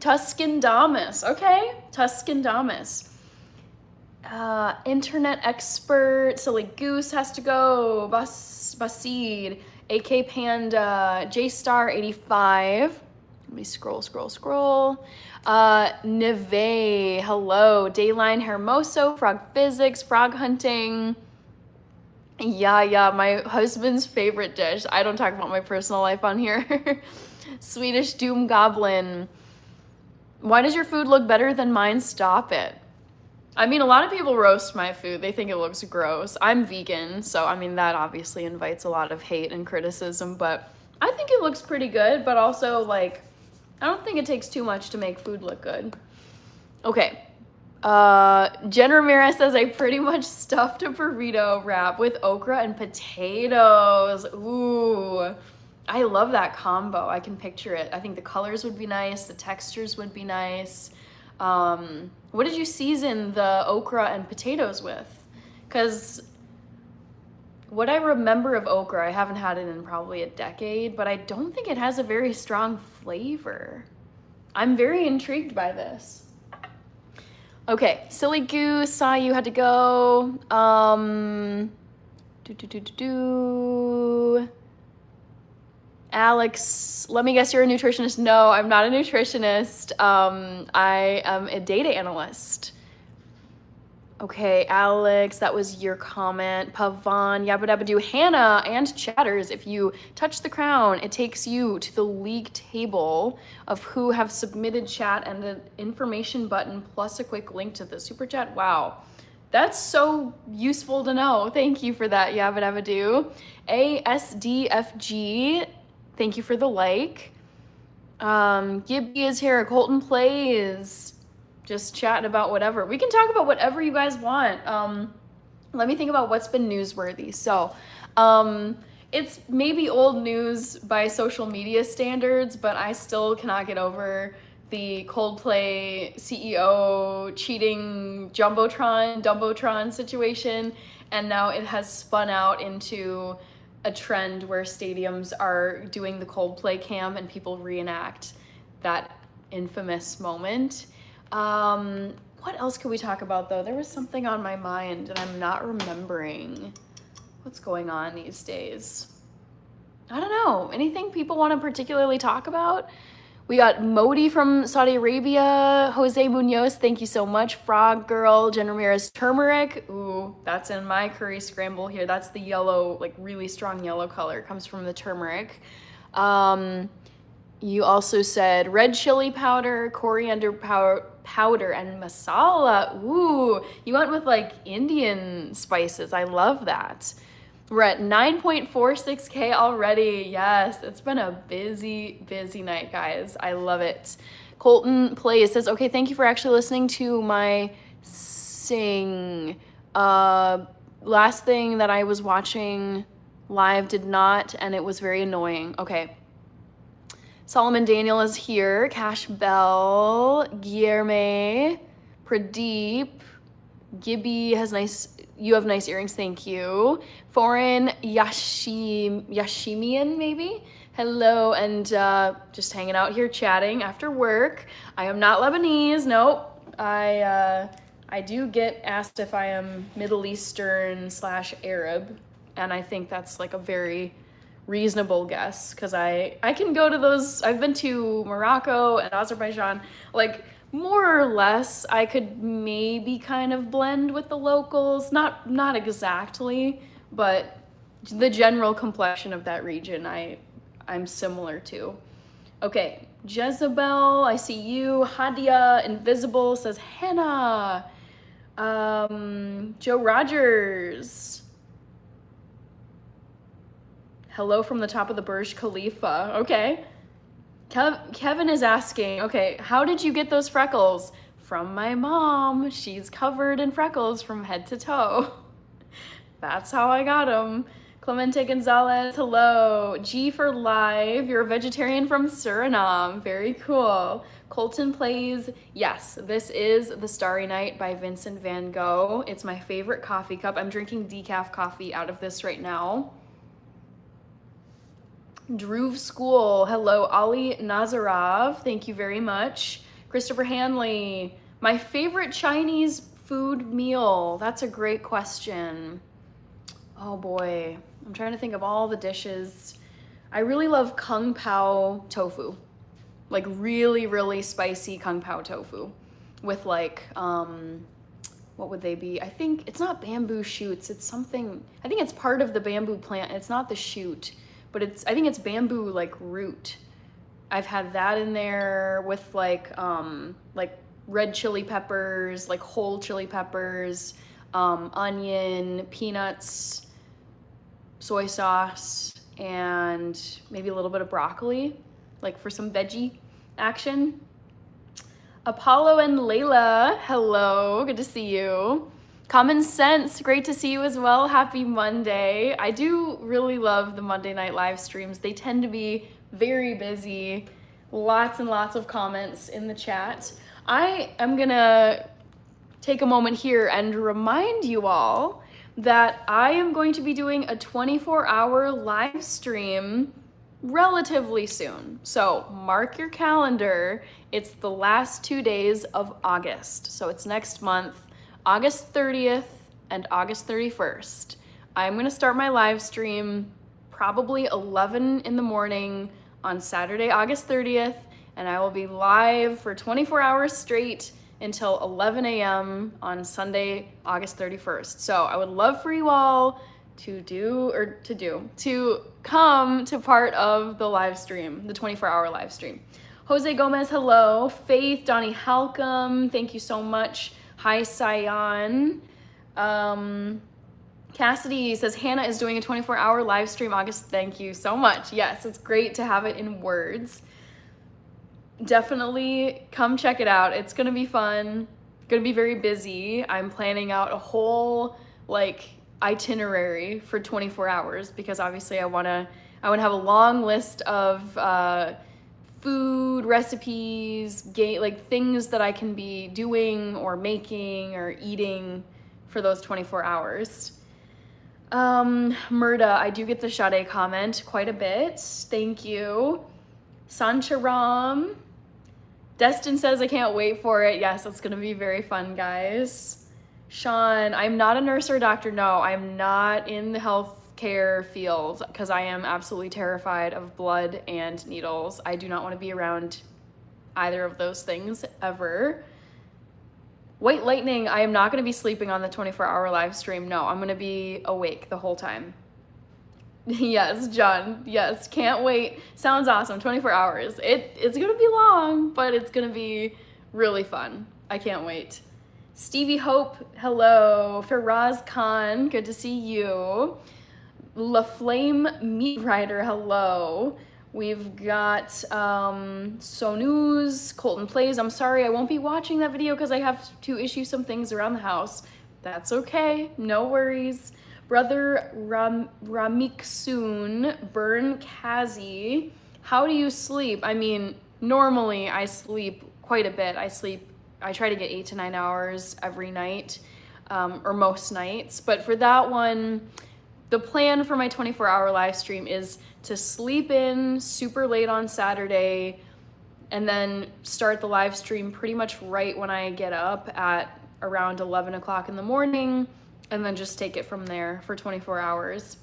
Damas. Okay, Tuscan Damas. Internet expert, Silly Goose has to go. Basid, AK Panda, JStar85. Let me scroll. Neve, hello. Dayline Hermoso, Frog Physics, Frog Hunting. Yeah, my husband's favorite dish. I don't talk about my personal life on here. Swedish Doom Goblin. Why does your food look better than mine? Stop it. I mean, a lot of people roast my food. They think it looks gross. I'm vegan, so I mean, that obviously invites a lot of hate and criticism, but I think it looks pretty good, but also like, I don't think it takes too much to make food look good. Okay. Jen Ramirez says, I pretty much stuffed a burrito wrap with okra and potatoes. Ooh, I love that combo. I can picture it. I think the colors would be nice. The textures would be nice. What did you season the okra and potatoes with? Because what I remember of okra, I haven't had it in probably a decade, but I don't think it has a very strong flavor. I'm very intrigued by this. Okay, Silly Goose, saw you had to go. Alex, let me guess you're a nutritionist. No, I'm not a nutritionist. I am a data analyst. Okay, Alex, that was your comment. Pavan, Yabba Dabba Doo, Hannah, and Chatters. If you touch the crown, it takes you to the league table of who have submitted chat and an information button plus a quick link to the super chat. Wow, that's so useful to know. Thank you for that, Yabba Dabba Doo. ASDFG, thank you for the like. Gibby is here. Colton Plays. Just chatting about whatever. We can talk about whatever you guys want. Let me think about what's been newsworthy. So, it's maybe old news by social media standards, but I still cannot get over the Coldplay CEO cheating Jumbotron situation, and now it has spun out into a trend where stadiums are doing the Coldplay cam and people reenact that infamous moment. What else could we talk about though? There was something on my mind and I'm not remembering what's going on these days. I don't know. Anything people want to particularly talk about? We got Modi from Saudi Arabia, Jose Munoz, thank you so much. Frog Girl, Jen Ramirez, turmeric. Ooh, that's in my curry scramble here. That's the yellow, like really strong yellow color. It comes from the turmeric. You also said red chili powder, coriander powder, and masala. Ooh, you went with like Indian spices. I love that. We're at 9.46K already. Yes, it's been a busy, busy night, guys. I love it. Colton Plays says, okay, thank you for actually listening to my sing. Last thing that I was watching live did not, and it was very annoying. Okay. Solomon Daniel is here. Cash Bell, Guillerme, Pradeep, Gibby has you have nice earrings, thank you. Foreign Yashimian, maybe? Hello, and just hanging out here chatting after work. I am not Lebanese, nope. I do get asked if I am Middle Eastern / Arab, and I think that's like a very reasonable guess, because I can go to those. I've been to Morocco and Azerbaijan, like more or less I could maybe kind of blend with the locals, not exactly, but the general complexion of that region I'm similar to. Okay, Jezebel, I see you. Hadia Invisible says Hannah. Joe Rogers, hello from the top of the Burj Khalifa. Okay. Kevin is asking, okay, how did you get those freckles? From my mom. She's covered in freckles from head to toe. That's how I got them. Clemente Gonzalez, hello. G for live. You're a vegetarian from Suriname. Very cool. Colton Plays, yes, this is The Starry Night by Vincent van Gogh. It's my favorite coffee cup. I'm drinking decaf coffee out of this right now. Dhruv School, hello. Ali Nazarov, thank you very much. Christopher Hanley, my favorite Chinese food meal. That's a great question. Oh boy, I'm trying to think of all the dishes. I really love Kung Pao tofu, like really, really spicy Kung Pao tofu with like, what would they be? I think it's not bamboo shoots. It's something, I think it's part of the bamboo plant. It's not the shoot, but I think it's bamboo like root. I've had that in there with like red chili peppers, like whole chili peppers, onion, peanuts, soy sauce, and maybe a little bit of broccoli, like for some veggie action. Apollo and Layla, hello, good to see you. Common Sense, great to see you as well. Happy Monday. I do really love the Monday night live streams. They tend to be very busy, lots and lots of comments in the chat. I am gonna take a moment here and remind you all that I am going to be doing a 24-hour live stream relatively soon. So mark your calendar. It's the last 2 days of August. So it's next month, August 30th and August 31st. I'm gonna start my live stream probably 11 in the morning on Saturday, August 30th, and I will be live for 24 hours straight until 11 a.m. on Sunday, August 31st. So I would love for you all to come to part of the live stream, the 24-hour live stream. Jose Gomez, hello. Faith, Donnie Halcom, thank you so much. Hi, Sion. Cassidy says, Hannah is doing a 24-hour live stream August. Thank you so much. Yes, it's great to have it in words. Definitely come check it out. It's gonna be fun. Gonna be very busy. I'm planning out a whole itinerary for 24 hours because obviously I wanna have a long list of food recipes, things that I can be doing or making or eating for those 24 hours. Murda, I do get the Sade comment quite a bit. Thank you. Sancharam. Destin says, I can't wait for it. Yes, it's gonna be very fun, guys. Sean, I'm not a nurse or a doctor. No, I'm not in the healthcare field because I am absolutely terrified of blood and needles. I do not want to be around either of those things ever. White Lightning, I am not gonna be sleeping on the 24-hour live stream. No, I'm gonna be awake the whole time. Yes, John. Yes, can't wait. Sounds awesome. 24 hours. It's gonna be long, but it's gonna be really fun. I can't wait. Stevie Hope, hello. Faraz Khan, good to see you. La Flame Meat Rider, hello. We've got Sonuz, Colton Plays. I'm sorry, I won't be watching that video because I have to issue some things around the house. That's okay, no worries. Brother Ramiksoon, Burn Kazi, how do you sleep? I mean, normally I sleep quite a bit. I try to get 8 to 9 hours every night, or most nights. But for that one, the plan for my 24-hour live stream is to sleep in super late on Saturday and then start the live stream pretty much right when I get up at around 11 o'clock in the morning, and then just take it from there for 24 hours.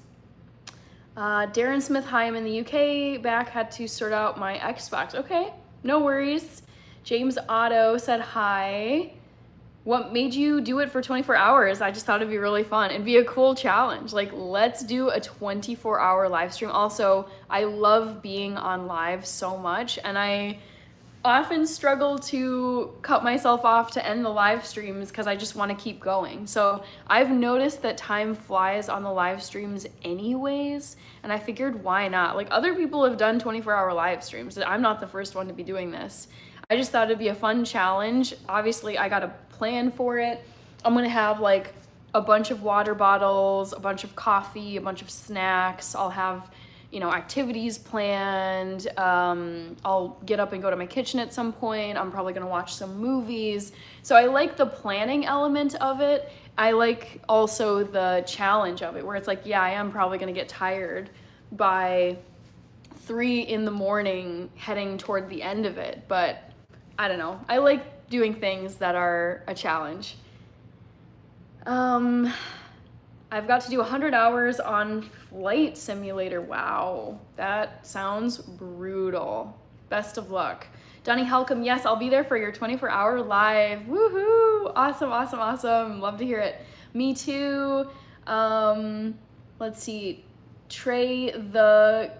Darren Smith, hi, I'm in the UK, back, had to sort out my Xbox. Okay, no worries. James Otto said hi. What made you do it for 24 hours? I just thought it'd be really fun. It'd be a cool challenge. Let's do a 24-hour live stream. Also, I love being on live so much, and I often struggle to cut myself off to end the live streams because I just want to keep going. So I've noticed that time flies on the live streams anyways, and I figured why not? Other people have done 24-hour live streams. I'm not the first one to be doing this. I just thought it'd be a fun challenge. Obviously, I got a plan for it. I'm gonna have a bunch of water bottles, a bunch of coffee, a bunch of snacks. I'll have activities planned. I'll get up and go to my kitchen at some point. I'm probably gonna watch some movies. So I like the planning element of it. I like also the challenge of it, where it's yeah, I am probably gonna get tired by 3 in the morning heading toward the end of it, but I don't know. I like doing things that are a challenge. I've got to do 100 hours on Flight Simulator. Wow, that sounds brutal. Best of luck. Donnie Halcom, yes, I'll be there for your 24-hour live. Woohoo! Awesome, awesome, awesome. Love to hear it. Me too. Let's see. Trev the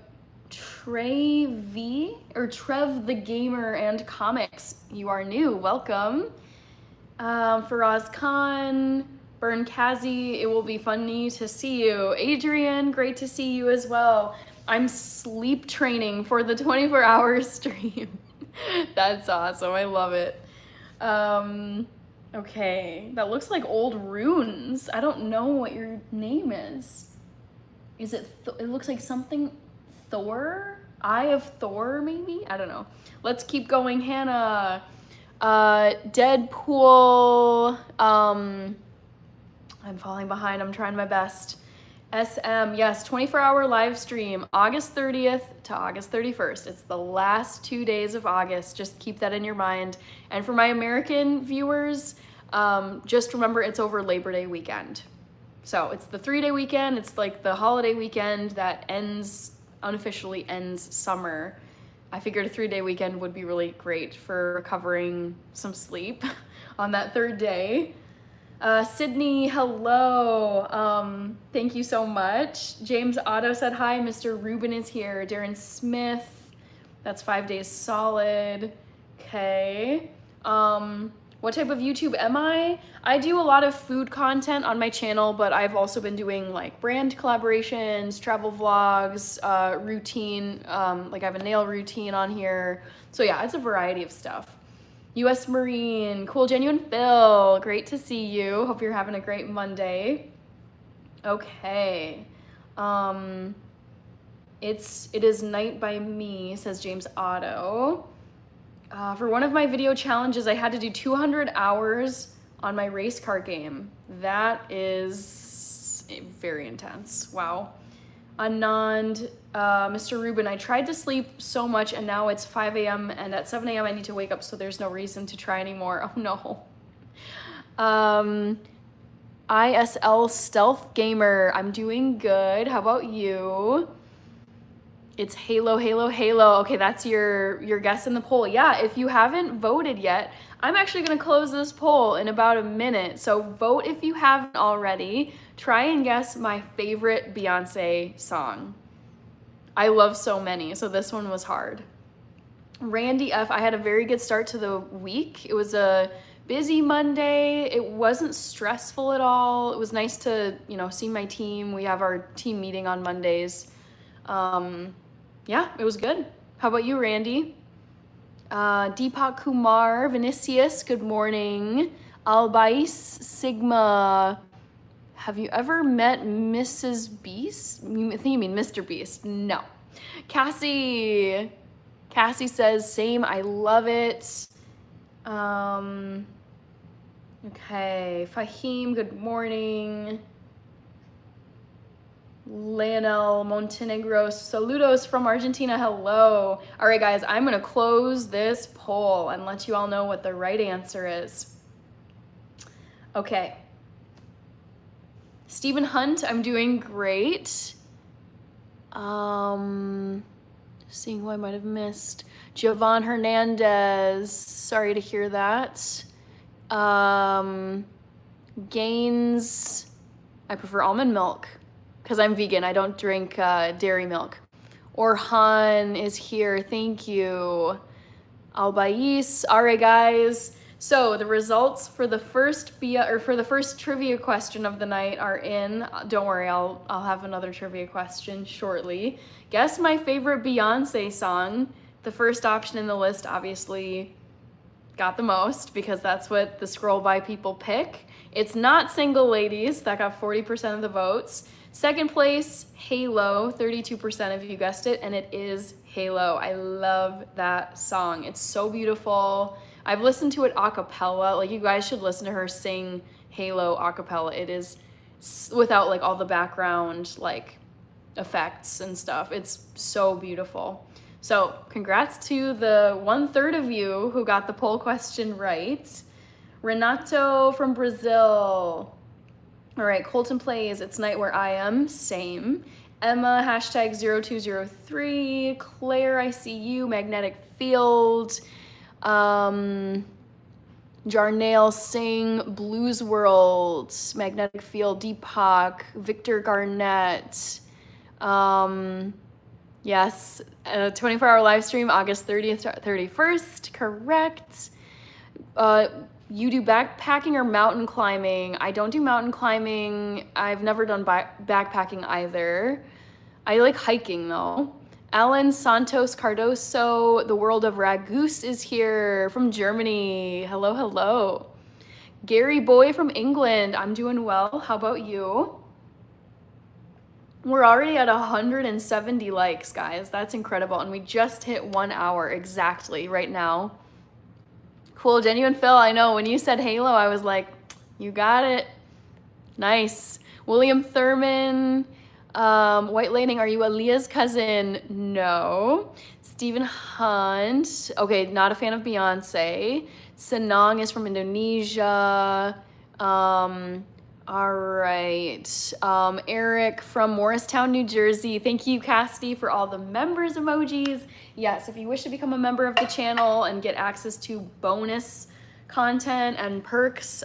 Gamer and Comics. You are new. Welcome. Faraz Khan, Burn Kazi, it will be funny to see you. Adrian, great to see you as well. I'm sleep training for the 24-hour stream. That's awesome. I love it. Okay, that looks like old runes. I don't know what your name is. Is it, it looks like something Thor? Eye of Thor, maybe? I don't know. Let's keep going, Hannah. Deadpool, I'm falling behind. I'm trying my best. SM, yes, 24-hour live stream, August 30th to August 31st. It's the last 2 days of August. Just keep that in your mind. And for my American viewers, just remember it's over Labor Day weekend. So it's the 3-day weekend. It's like the holiday weekend that unofficially ends summer. I figured a 3-day weekend would be really great for recovering some sleep on that 3rd day. Sydney, hello. Thank you so much. James Otto said hi. Mr. Rubin is here. Darren Smith, that's 5 days solid. Okay. What type of YouTube am I? I do a lot of food content on my channel, but I've also been doing like brand collaborations, travel vlogs, routine, like I have a nail routine on here. So yeah, it's a variety of stuff. US Marine, cool, genuine Phil, great to see you. Hope you're having a great Monday. Okay. It is night by me, says James Otto. For one of my video challenges, I had to do 200 hours on my race car game. That is very intense. Wow. Anand, Mr. Rubin, I tried to sleep so much and now it's 5 a.m. and at 7 a.m. I need to wake up, so there's no reason to try anymore. Oh no. ISL Stealth Gamer, I'm doing good. How about you? It's Halo, Halo, Halo. Okay, that's your guess in the poll. Yeah, if you haven't voted yet, I'm actually gonna close this poll in about a minute. So vote if you haven't already. Try and guess my favorite Beyonce song. I love so many, so this one was hard. Randy F, I had a very good start to the week. It was a busy Monday. It wasn't stressful at all. It was nice to, see my team. We have our team meeting on Mondays. Yeah, it was good. How about you, Randy? Deepak Kumar, Vinicius, good morning. Albais, Sigma. Have you ever met Mrs. Beast? I think you mean Mr. Beast. No. Cassie says, same, I love it. Okay, Fahim, good morning. Leonel Montenegro, saludos from Argentina, hello. All right, guys, I'm gonna close this poll and let you all know what the right answer is. Okay. Stephen Hunt, I'm doing great. Seeing who I might have missed. Jovan Hernandez, sorry to hear that. Gaines, I prefer almond milk because I'm vegan. I don't drink dairy milk. Orhan is here, thank you. Albais, all right, guys. So the results for the first trivia question of the night are in. Don't worry, I'll have another trivia question shortly. Guess my favorite Beyonce song. The first option in the list obviously got the most because that's what the scroll by people pick. It's not Single Ladies, that got 40% of the votes. Second place, Halo, 32% of you guessed it, and it is Halo. I love that song. It's so beautiful. I've listened to it a cappella. Like, you guys should listen to her sing Halo a cappella. It is without like all the background like effects and stuff. It's so beautiful. So congrats to the 1/3 of you who got the poll question right. Renato from Brazil. All right, Colton plays It's Night Where I Am, same. Emma, hashtag 0203. Claire, I see you, Magnetic Field. Jarnail Singh, Blues World, Magnetic Field, Deepak, Victor Garnett. Yes, a 24-hour live stream, August 30th to 31st, correct. You do backpacking or mountain climbing? I don't do mountain climbing. I've never done backpacking either. I like hiking though. Alan Santos Cardoso, the world of Ragoose is here from Germany. Hello, hello. Gary Boy from England, I'm doing well. How about you? We're already at 170 likes, guys. That's incredible. And we just hit 1 hour exactly right now. Cool, Genuine Phil, I know when you said Halo, I was like, you got it. Nice. William Thurman. White Laning, are you Aaliyah's cousin? No. Stephen Hunt. Okay, not a fan of Beyonce. Senang is from Indonesia. All right. Eric from Morristown, New Jersey. Thank you, Cassidy, for all the members emojis. Yes, if you wish to become a member of the channel and get access to bonus content and perks,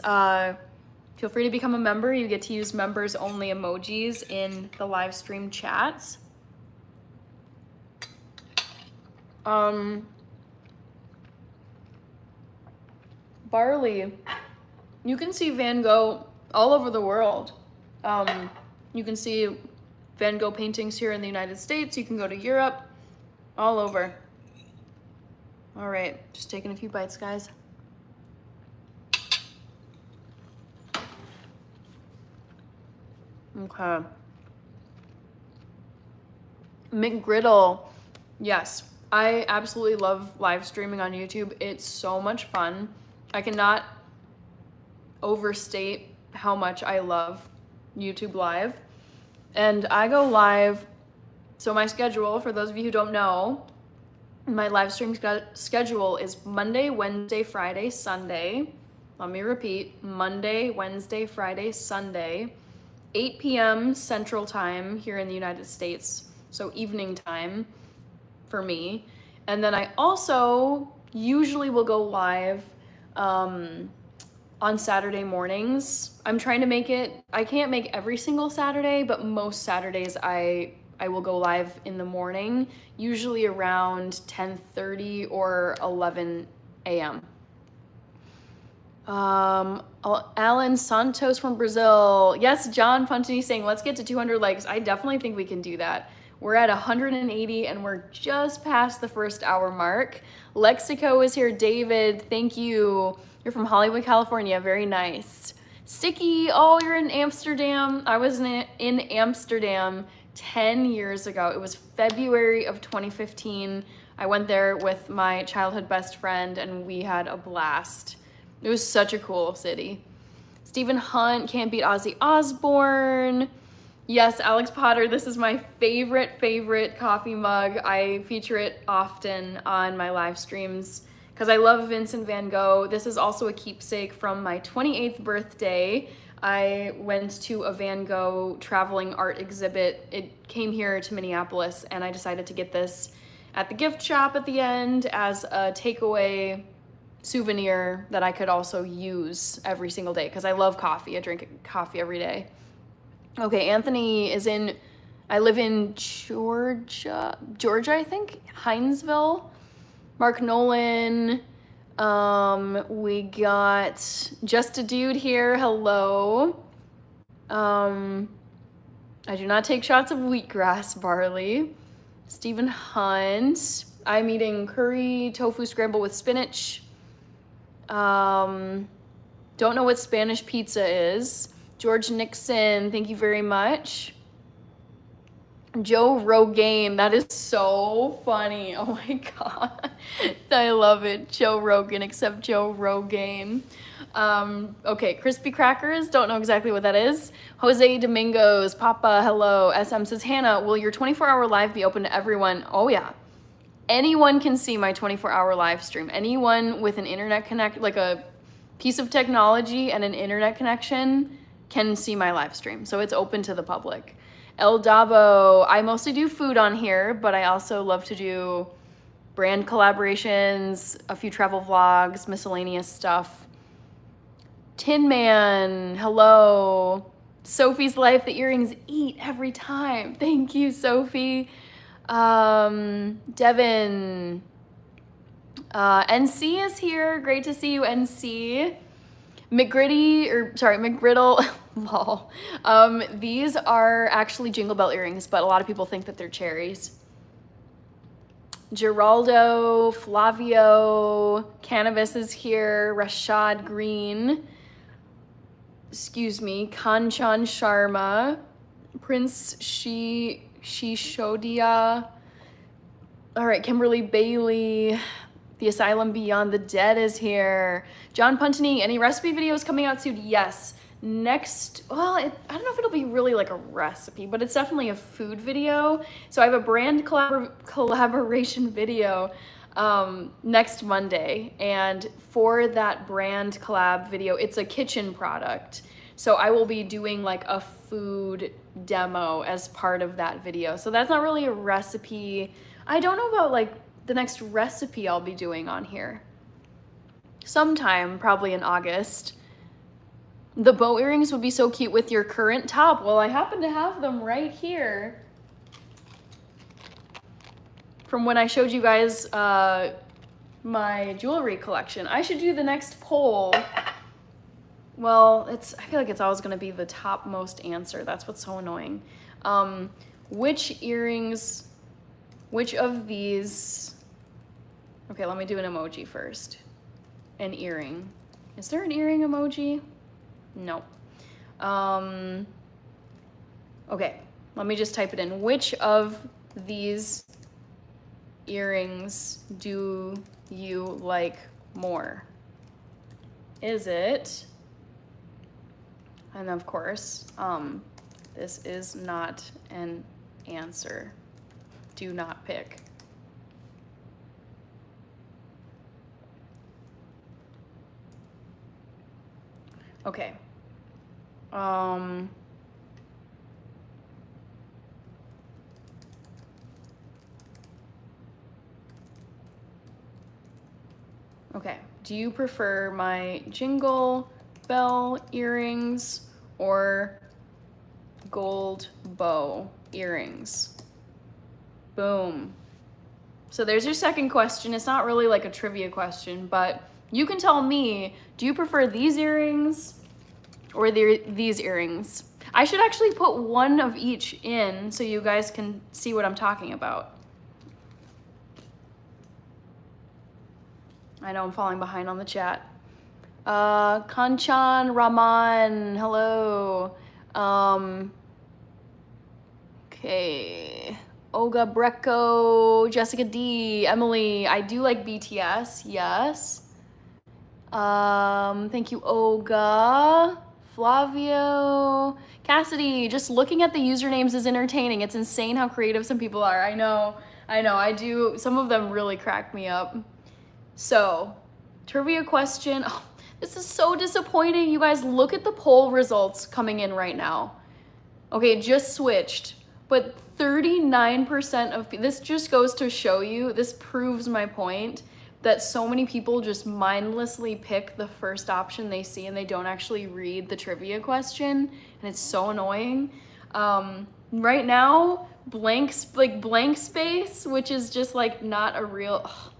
feel free to become a member. You get to use members only emojis in the live stream chats. Barley. You can see Van Gogh all over the world. You can see Van Gogh paintings here in the United States. You can go to Europe, all over. All right, just taking a few bites, guys. Okay. McGriddle. Yes, I absolutely love live streaming on YouTube. It's so much fun. I cannot overstate how much I love YouTube Live. And I go live, so my schedule, for those of you who don't know, my live stream schedule is Monday, Wednesday, Friday, Sunday. Let me repeat, Monday, Wednesday, Friday, Sunday, 8 p.m. Central Time here in the United States, so evening time for me. And then I also usually will go live on Saturday mornings. I'm trying to make it, I can't make every single Saturday, but most Saturdays I will go live in the morning, usually around 10:30 or 11 a.m. Alan Santos from Brazil. Yes, John Puntini saying, let's get to 200 likes. I definitely think we can do that. We're at 180 and we're just past the first hour mark. Lexico is here. David, thank you. You're from Hollywood, California. Very nice. Sticky, oh, you're in Amsterdam. I was in Amsterdam 10 years ago. It was February of 2015. I went there with my childhood best friend and we had a blast. It was such a cool city. Stephen Hunt, can't beat Ozzy Osbourne. Yes, Alex Potter, this is my favorite coffee mug. I feature it often on my live streams because I love Vincent van Gogh. This is also a keepsake from my 28th birthday. I went to a Van Gogh traveling art exhibit. It came here to Minneapolis and I decided to get this at the gift shop at the end as a takeaway souvenir that I could also use every single day because I love coffee. I drink coffee every day. Okay, Anthony is in, I live in Georgia, I think, Hinesville. Mark Nolan, we got Just a Dude here, hello. I do not take shots of wheatgrass barley. Stephen Hunt, I'm eating curry tofu scramble with spinach. Don't know what Spanish pizza is. George Nixon, thank you very much. Joe Rogan, that is so funny. Oh my God. I love it. Joe Rogan, except Joe Rogan. Okay, crispy crackers, don't know exactly what that is. Jose Domingos, Papa, hello. SM says, Hannah, will your 24-hour live be open to everyone? Oh yeah. Anyone can see my 24-hour live stream. Anyone with an internet connect, like a piece of technology and an internet connection can see my live stream. So it's open to the public. El Dabo, I mostly do food on here, but I also love to do brand collaborations, a few travel vlogs, miscellaneous stuff. Tin Man, hello. Sophie's Life, the earrings eat every time. Thank you, Sophie. Devin, NC is here. Great to see you, NC. McGriddle, lol. These are actually Jingle Bell earrings, but a lot of people think that they're cherries. Geraldo, Flavio, Cannabis is here. Rashad Green, excuse me, Kanchan Sharma, Prince Shishodia. All right, Kimberly Bailey. The Asylum Beyond the Dead is here. John Puntini, any recipe videos coming out soon? Yes. next, well, I don't know if it'll be really like a recipe, but it's definitely a food video. So I have a brand collaboration video next Monday, and for that brand collab video, it's a kitchen product. So I will be doing like a food demo as part of that video. So that's not really a recipe. I don't know about like the next recipe I'll be doing on here. Sometime, probably in August. The bow earrings would be so cute with your current top. Well, I happen to have them right here from when I showed you guys my jewelry collection. I should do the next poll. Well, I feel like it's always gonna be the topmost answer. That's what's so annoying. Which of these, okay, let me do an emoji first. An earring. Is there an earring emoji? No. Okay, let me just type it in. Which of these earrings do you like more? Is it, and of course, this is not an answer. Do not pick. Okay. Okay. Do you prefer my jingle bell earrings or gold bow earrings? Boom. So there's your second question. It's not really like a trivia question, but you can tell me, do you prefer these earrings or these earrings? I should actually put one of each in so you guys can see what I'm talking about. I know I'm falling behind on the chat. Kanchan Raman, hello. Okay. Olga Brecco, Jessica D, Emily. I do like BTS, yes. Thank you, Olga. Flavio. Cassidy, just looking at the usernames is entertaining. It's insane how creative some people are. I know, I do. Some of them really crack me up. So, trivia question. Oh, this is so disappointing. You guys, look at the poll results coming in right now. Okay, it just switched, but 39% of, this just goes to show you, this proves my point, that so many people just mindlessly pick the first option they see and they don't actually read the trivia question, and it's so annoying. Right now, blank space, which is just like not a real, ugh.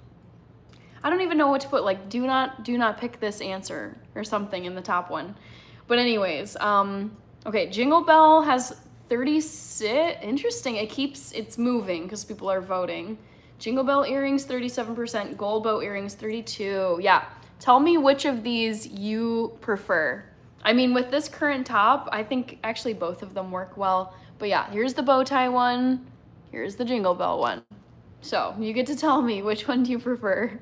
I don't even know what to put, like do not pick this answer or something in the top one. But anyways, okay, Jingle Bell has 36, interesting, it's moving because people are voting. Jingle Bell earrings, 37%, gold bow earrings, 32. Yeah, tell me which of these you prefer. I mean, with this current top, I think actually both of them work well. But yeah, here's the bow tie one, here's the Jingle Bell one. So you get to tell me which one do you prefer.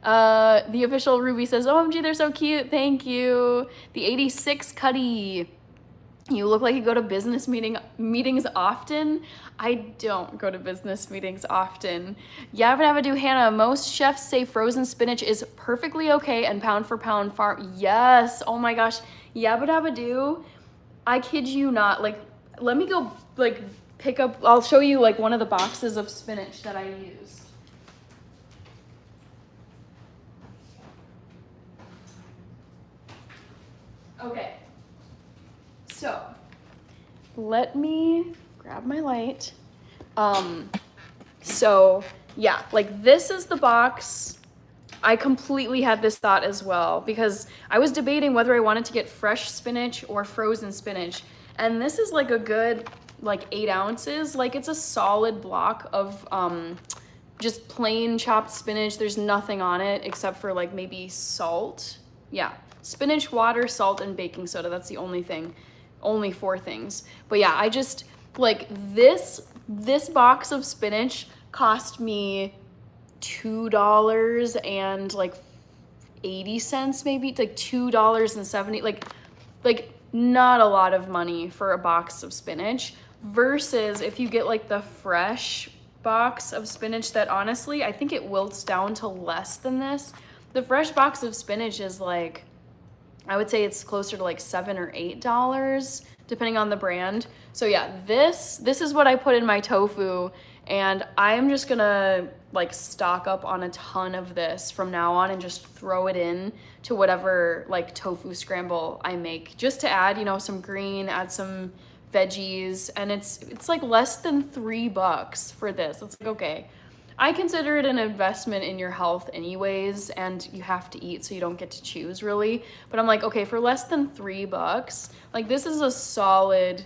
The official Ruby says, OMG, they're so cute, thank you. The 86 Cuddy. You look like you go to business meetings often. I don't go to business meetings often. Yabba dabba do Hannah. Most chefs say frozen spinach is perfectly okay and pound for pound farm. Yes. Oh my gosh. Yabba dabba do. I kid you not. Like, let me go like pick up. I'll show you like one of the boxes of spinach that I use. Okay. So, let me grab my light. So yeah, like this is the box. I completely had this thought as well because I was debating whether I wanted to get fresh spinach or frozen spinach. And this is like a good, like 8 ounces. Like it's a solid block of just plain chopped spinach. There's nothing on it except for like maybe salt. Yeah, spinach, water, salt, and baking soda. That's the only thing. Only 4 things. But yeah, I just like this box of spinach cost me $2 and like 80 cents, maybe like $2.70. Like like not a lot of money for a box of spinach, versus if you get like the fresh box of spinach that honestly, I think it wilts down to less than this. The fresh box of spinach is like, I would say it's closer to like $7 or $8, depending on the brand. So yeah, this is what I put in my tofu, and I'm just gonna like stock up on a ton of this from now on and just throw it in to whatever like tofu scramble I make, just to add, you know, some green, add some veggies, and it's like less than $3 for this. It's like, okay, I consider it an investment in your health anyways, and you have to eat, so you don't get to choose really. But I'm like, okay, for less than $3, like this is a solid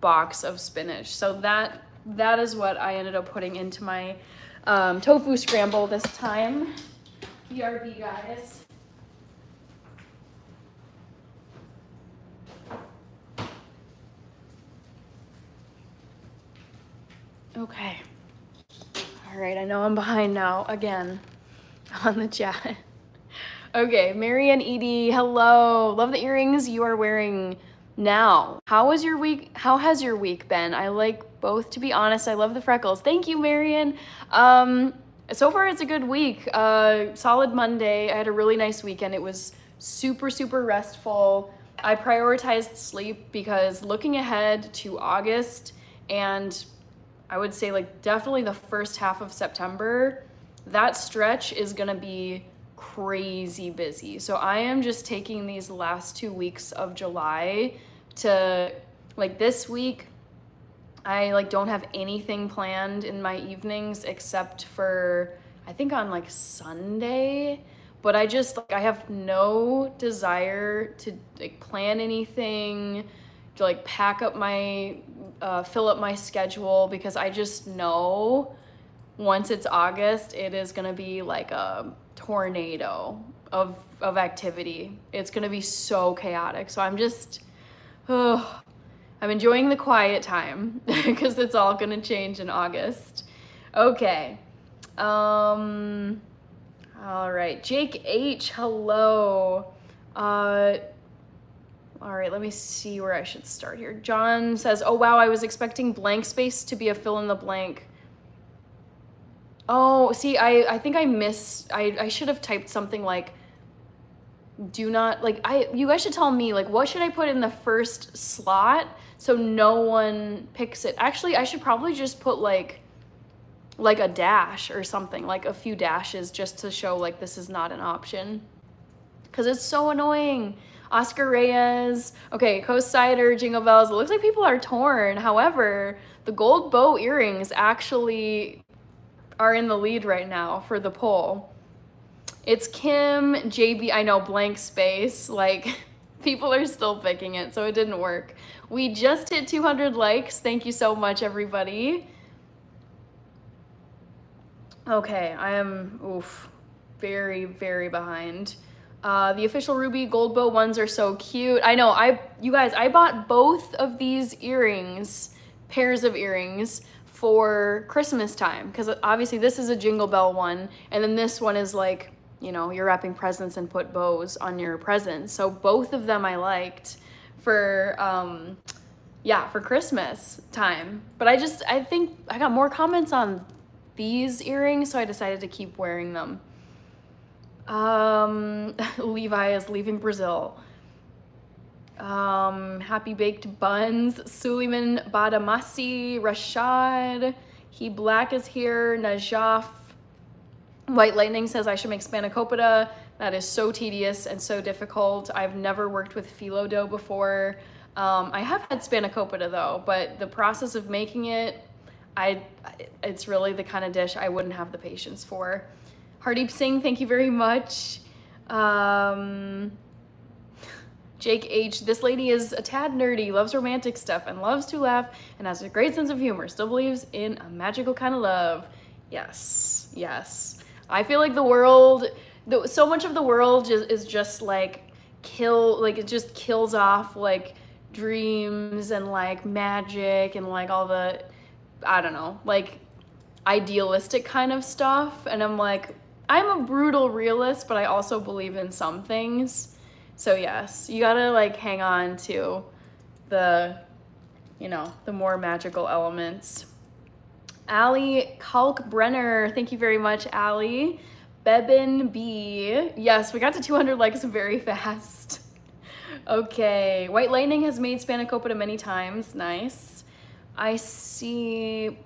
box of spinach. So that is what I ended up putting into my tofu scramble this time. BRB, guys. Okay. All right, I know I'm behind now again on the chat. Okay, Marianne Edie, hello. Love the earrings you are wearing now. How has your week been? I like both, to be honest. I love the freckles. Thank you, Marianne. So far it's a good week. Solid Monday. I had a really nice weekend. It was super, super restful. I prioritized sleep because looking ahead to August, and I would say like definitely the first half of September, that stretch is gonna be crazy busy. So I am just taking these last 2 weeks of July to, like this week, I like don't have anything planned in my evenings except for, I think on like Sunday, but I just like, I have no desire to like plan anything, to like pack up my, fill up my schedule, because I just know once it's August, it is gonna be like a tornado of activity. It's gonna be so chaotic. So I'm just, I'm enjoying the quiet time because it's all gonna change in August. Okay. All right, Jake H, hello. All right, let me see where I should start here. John says, oh wow, I was expecting blank space to be a fill in the blank. Oh, see, I think I should have typed something like, do not, like, you guys should tell me, like, what should I put in the first slot so no one picks it? Actually, I should probably just put like a dash or something, like a few dashes, just to show like this is not an option, because it's so annoying. Oscar Reyes, okay, Coast Cider, Jingle Bells. It looks like people are torn. However, the gold bow earrings actually are in the lead right now for the poll. It's Kim, JB, I know, blank space, like people are still picking it, so it didn't work. We just hit 200 likes. Thank you so much, everybody. Okay, I am, very, very behind. The official Ruby gold bow ones are so cute. I know, you guys, I bought both of these earrings, pairs of earrings, for Christmas time, because obviously this is a Jingle Bell one, and then this one is like, you know, you're wrapping presents and put bows on your presents. So both of them I liked for, for Christmas time. But I think I got more comments on these earrings, so I decided to keep wearing them. Levi is leaving Brazil. Happy Baked Buns, Suleiman Badamasi, Rashad, He Black is here, Najaf. White Lightning says I should make spanakopita. That is so tedious and so difficult. I've never worked with phyllo dough before. I have had spanakopita though, but the process of making it, it's really the kind of dish I wouldn't have the patience for. Hardeep Singh, thank you very much. Jake H, this lady is a tad nerdy, loves romantic stuff, and loves to laugh, and has a great sense of humor. Still believes in a magical kind of love. Yes, yes. I feel like the world, so much of the world is just like it just kills off like dreams and like magic and like all the, I don't know, like idealistic kind of stuff. And I'm like, I'm a brutal realist, but I also believe in some things. So yes, you gotta like hang on to the, you know, the more magical elements. Allie Kalkbrenner, thank you very much, Allie. Bebin B, yes, we got to 200 likes very fast. Okay, White Lightning has made Spanakopita many times, nice. I see,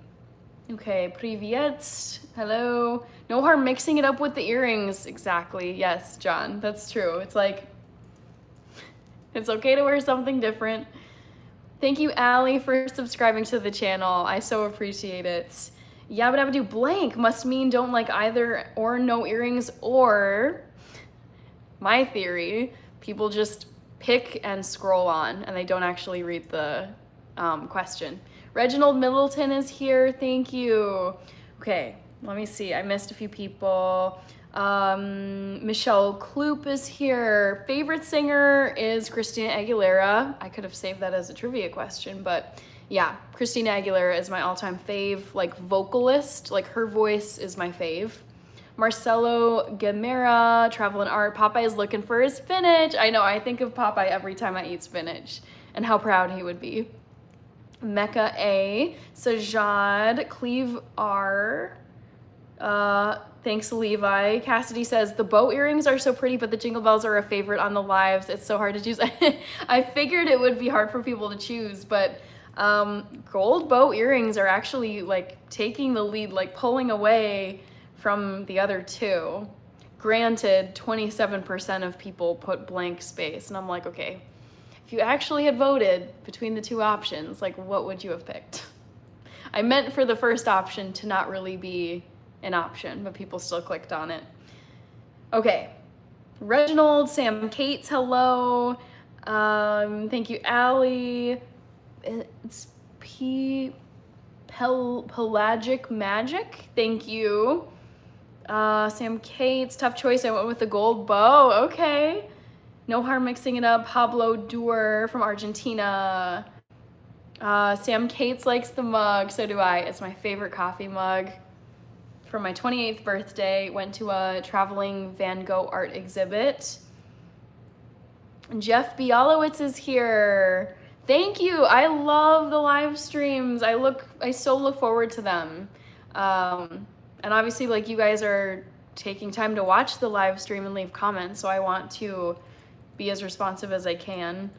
okay, Privyet, hello. No harm mixing it up with the earrings, exactly, yes, John, that's true. It's like, it's okay to wear something different. Thank you, Allie, for subscribing to the channel. I so appreciate it. Yabba dabba do blank must mean don't like either or no earrings, or my theory, people just pick and scroll on and they don't actually read the question. Reginald Middleton is here. Thank you. Okay, let me see. I missed a few people. Michelle Kloop is here. Favorite singer is Christina Aguilera. I could have saved that as a trivia question, but yeah, Christina Aguilera is my all-time fave, like vocalist, like her voice is my fave. Marcelo Gamera, Travel and Art. Popeye is looking for his spinach. I know, I think of Popeye every time I eat spinach and how proud he would be. Mecca A, Sajad, Cleve R, thanks Levi. Cassidy says, the bow earrings are so pretty, but the jingle bells are a favorite on the lives. It's so hard to choose. I figured it would be hard for people to choose, but gold bow earrings are actually like taking the lead, like pulling away from the other two. Granted, 27% of people put blank space, and I'm like, okay, if you actually had voted between the two options, like what would you have picked? I meant for the first option to not really be an option, but people still clicked on it. Okay, Reginald, Sam Cates, hello. Thank you, Allie. It's Pelagic Magic, thank you. Sam Cates, tough choice, I went with the gold bow, okay. No harm mixing it up. Pablo Dur from Argentina. Sam Cates likes the mug, so do I. It's my favorite coffee mug. For my 28th birthday, went to a traveling Van Gogh art exhibit. Jeff Bialowitz is here. Thank you. I love the live streams. I so look forward to them. And obviously, like, you guys are taking time to watch the live stream and leave comments, so I want to be as responsive as I can.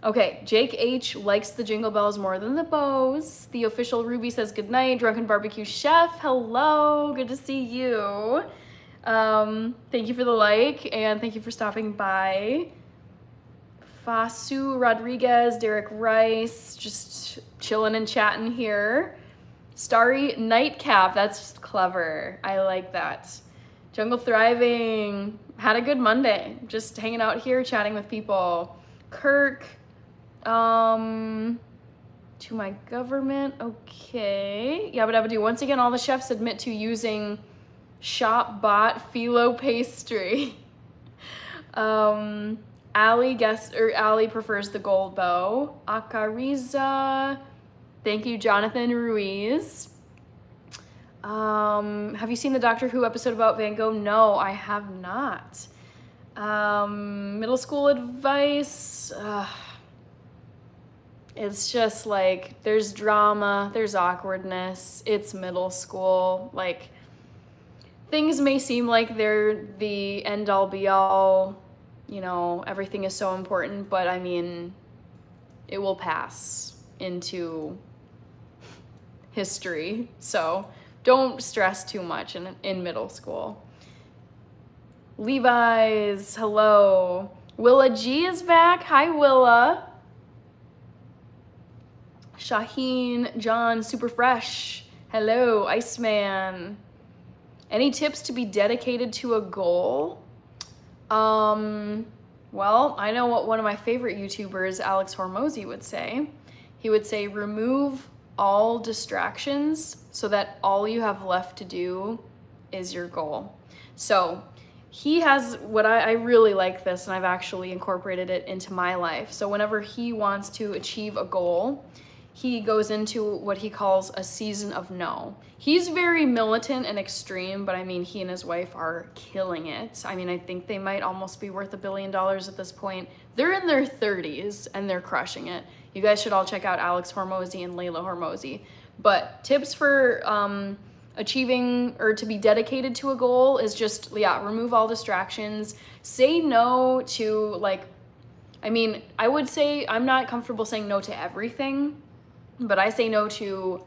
Okay, Jake H likes the jingle bells more than the bows. The official Ruby says goodnight. Drunken Barbecue Chef, hello, good to see you. Thank you for the like, and thank you for stopping by. Fasu Rodriguez, Derek Rice, just chilling and chatting here. Starry Nightcap, that's clever, I like that. Jungle Thriving, had a good Monday, just hanging out here, chatting with people. Kirk, to my government, okay. Yabba dabba do. Once again, all the chefs admit to using shop bought phyllo pastry. Allie prefers the gold bow. Akariza, thank you, Jonathan Ruiz. Have you seen the Doctor Who episode about Van Gogh? No, I have not. Middle school advice, it's just like, there's drama, there's awkwardness, it's middle school, like, things may seem like they're the end-all be-all, you know, everything is so important, but I mean, it will pass into history, so don't stress too much in middle school. Levi's, hello. Willa G is back. Hi, Willa. Shaheen, John, super fresh. Hello, Iceman. Any tips to be dedicated to a goal? Well, I know what one of my favorite YouTubers, Alex Hormozy, would say. He would say, remove all distractions so that all you have left to do is your goal. So he has what I really like this, and I've actually incorporated it into my life. So whenever he wants to achieve a goal, he goes into what he calls a season of no. He's very militant and extreme, but I mean, he and his wife are killing it. I mean, I think they might almost be worth $1 billion at this point. They're in their 30s and they're crushing it. You guys should all check out Alex Hormozy and Layla Hormozy. But tips for achieving or to be dedicated to a goal is just, remove all distractions. Say no to, like, I mean, I would say I'm not comfortable saying no to everything, but I say no to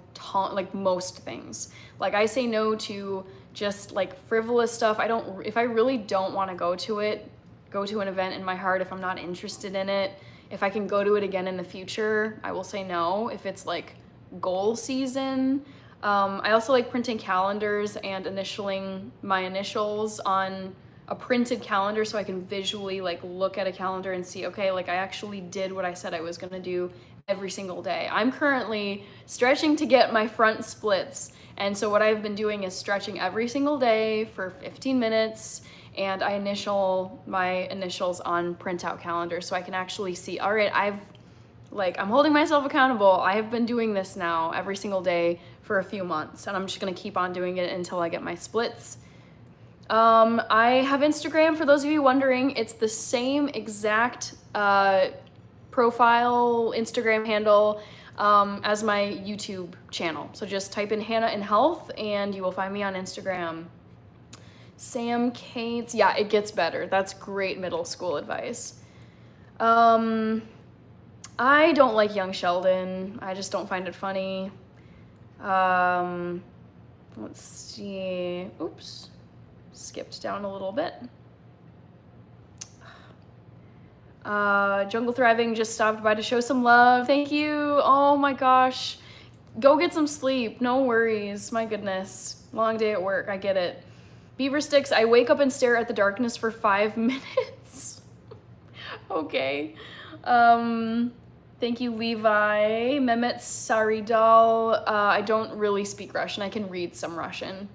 like most things. Like I say no to just like frivolous stuff. If I really don't want to go to an event in my heart, if I'm not interested in it, if I can go to it again in the future, I will say no. If it's like goal season, I also like printing calendars and initialing my initials on a printed calendar so I can visually like look at a calendar and see, okay, like I actually did what I said I was gonna do every single day. I'm currently stretching to get my front splits. And so what I've been doing is stretching every single day for 15 minutes, and I initial my initials on printout calendar so I can actually see, all right, I'm holding myself accountable. I have been doing this now every single day for a few months, and I'm just gonna keep on doing it until I get my splits. I have Instagram, for those of you wondering. It's the same exact profile Instagram handle as my YouTube channel. So just type in Hannah in Health and you will find me on Instagram. Sam Cates, yeah, it gets better. That's great middle school advice. I don't like Young Sheldon. I just don't find it funny. Let's see. Oops. Skipped down a little bit. Jungle Thriving just stopped by to show some love. Thank you. Oh my gosh. Go get some sleep. No worries. My goodness. Long day at work. I get it. Beaver Sticks, I wake up and stare at the darkness for 5 minutes. Okay. Thank you, Levi. Mehmet Saridal. I don't really speak Russian. I can read some Russian.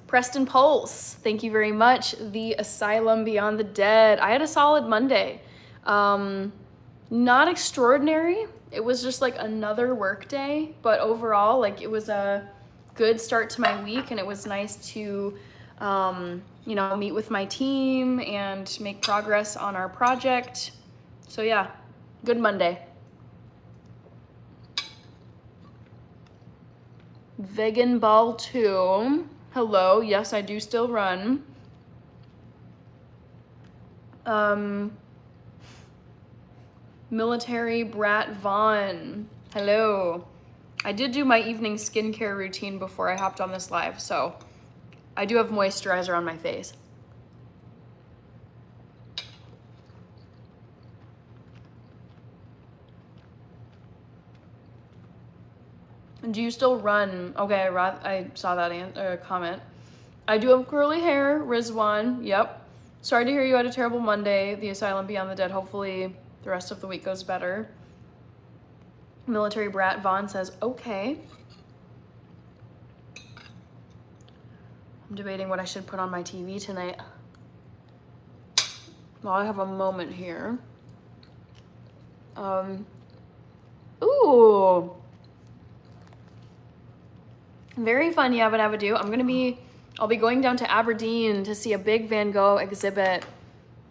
Preston Pulse, thank you very much. The Asylum Beyond the Dead. I had a solid Monday. Not extraordinary. It was just like another work day, but overall, like it was a good start to my week, and it was nice to, meet with my team and make progress on our project. So yeah, good Monday. Vegan Ball 2. Hello, yes, I do still run. Military Brat Vaughn. Hello. I did do my evening skincare routine before I hopped on this live, so I do have moisturizer on my face. Do you still run? Okay, I saw that comment. I do have curly hair, Rizwan. Yep. Sorry to hear you had a terrible Monday. The Asylum Beyond the Dead. Hopefully the rest of the week goes better. Military Brat Vaughn says, okay. I'm debating what I should put on my TV tonight. Well, I have a moment here. Ooh. Very fun, Yabba Dabba Doo. I'll be going down to Aberdeen to see a big Van Gogh exhibit.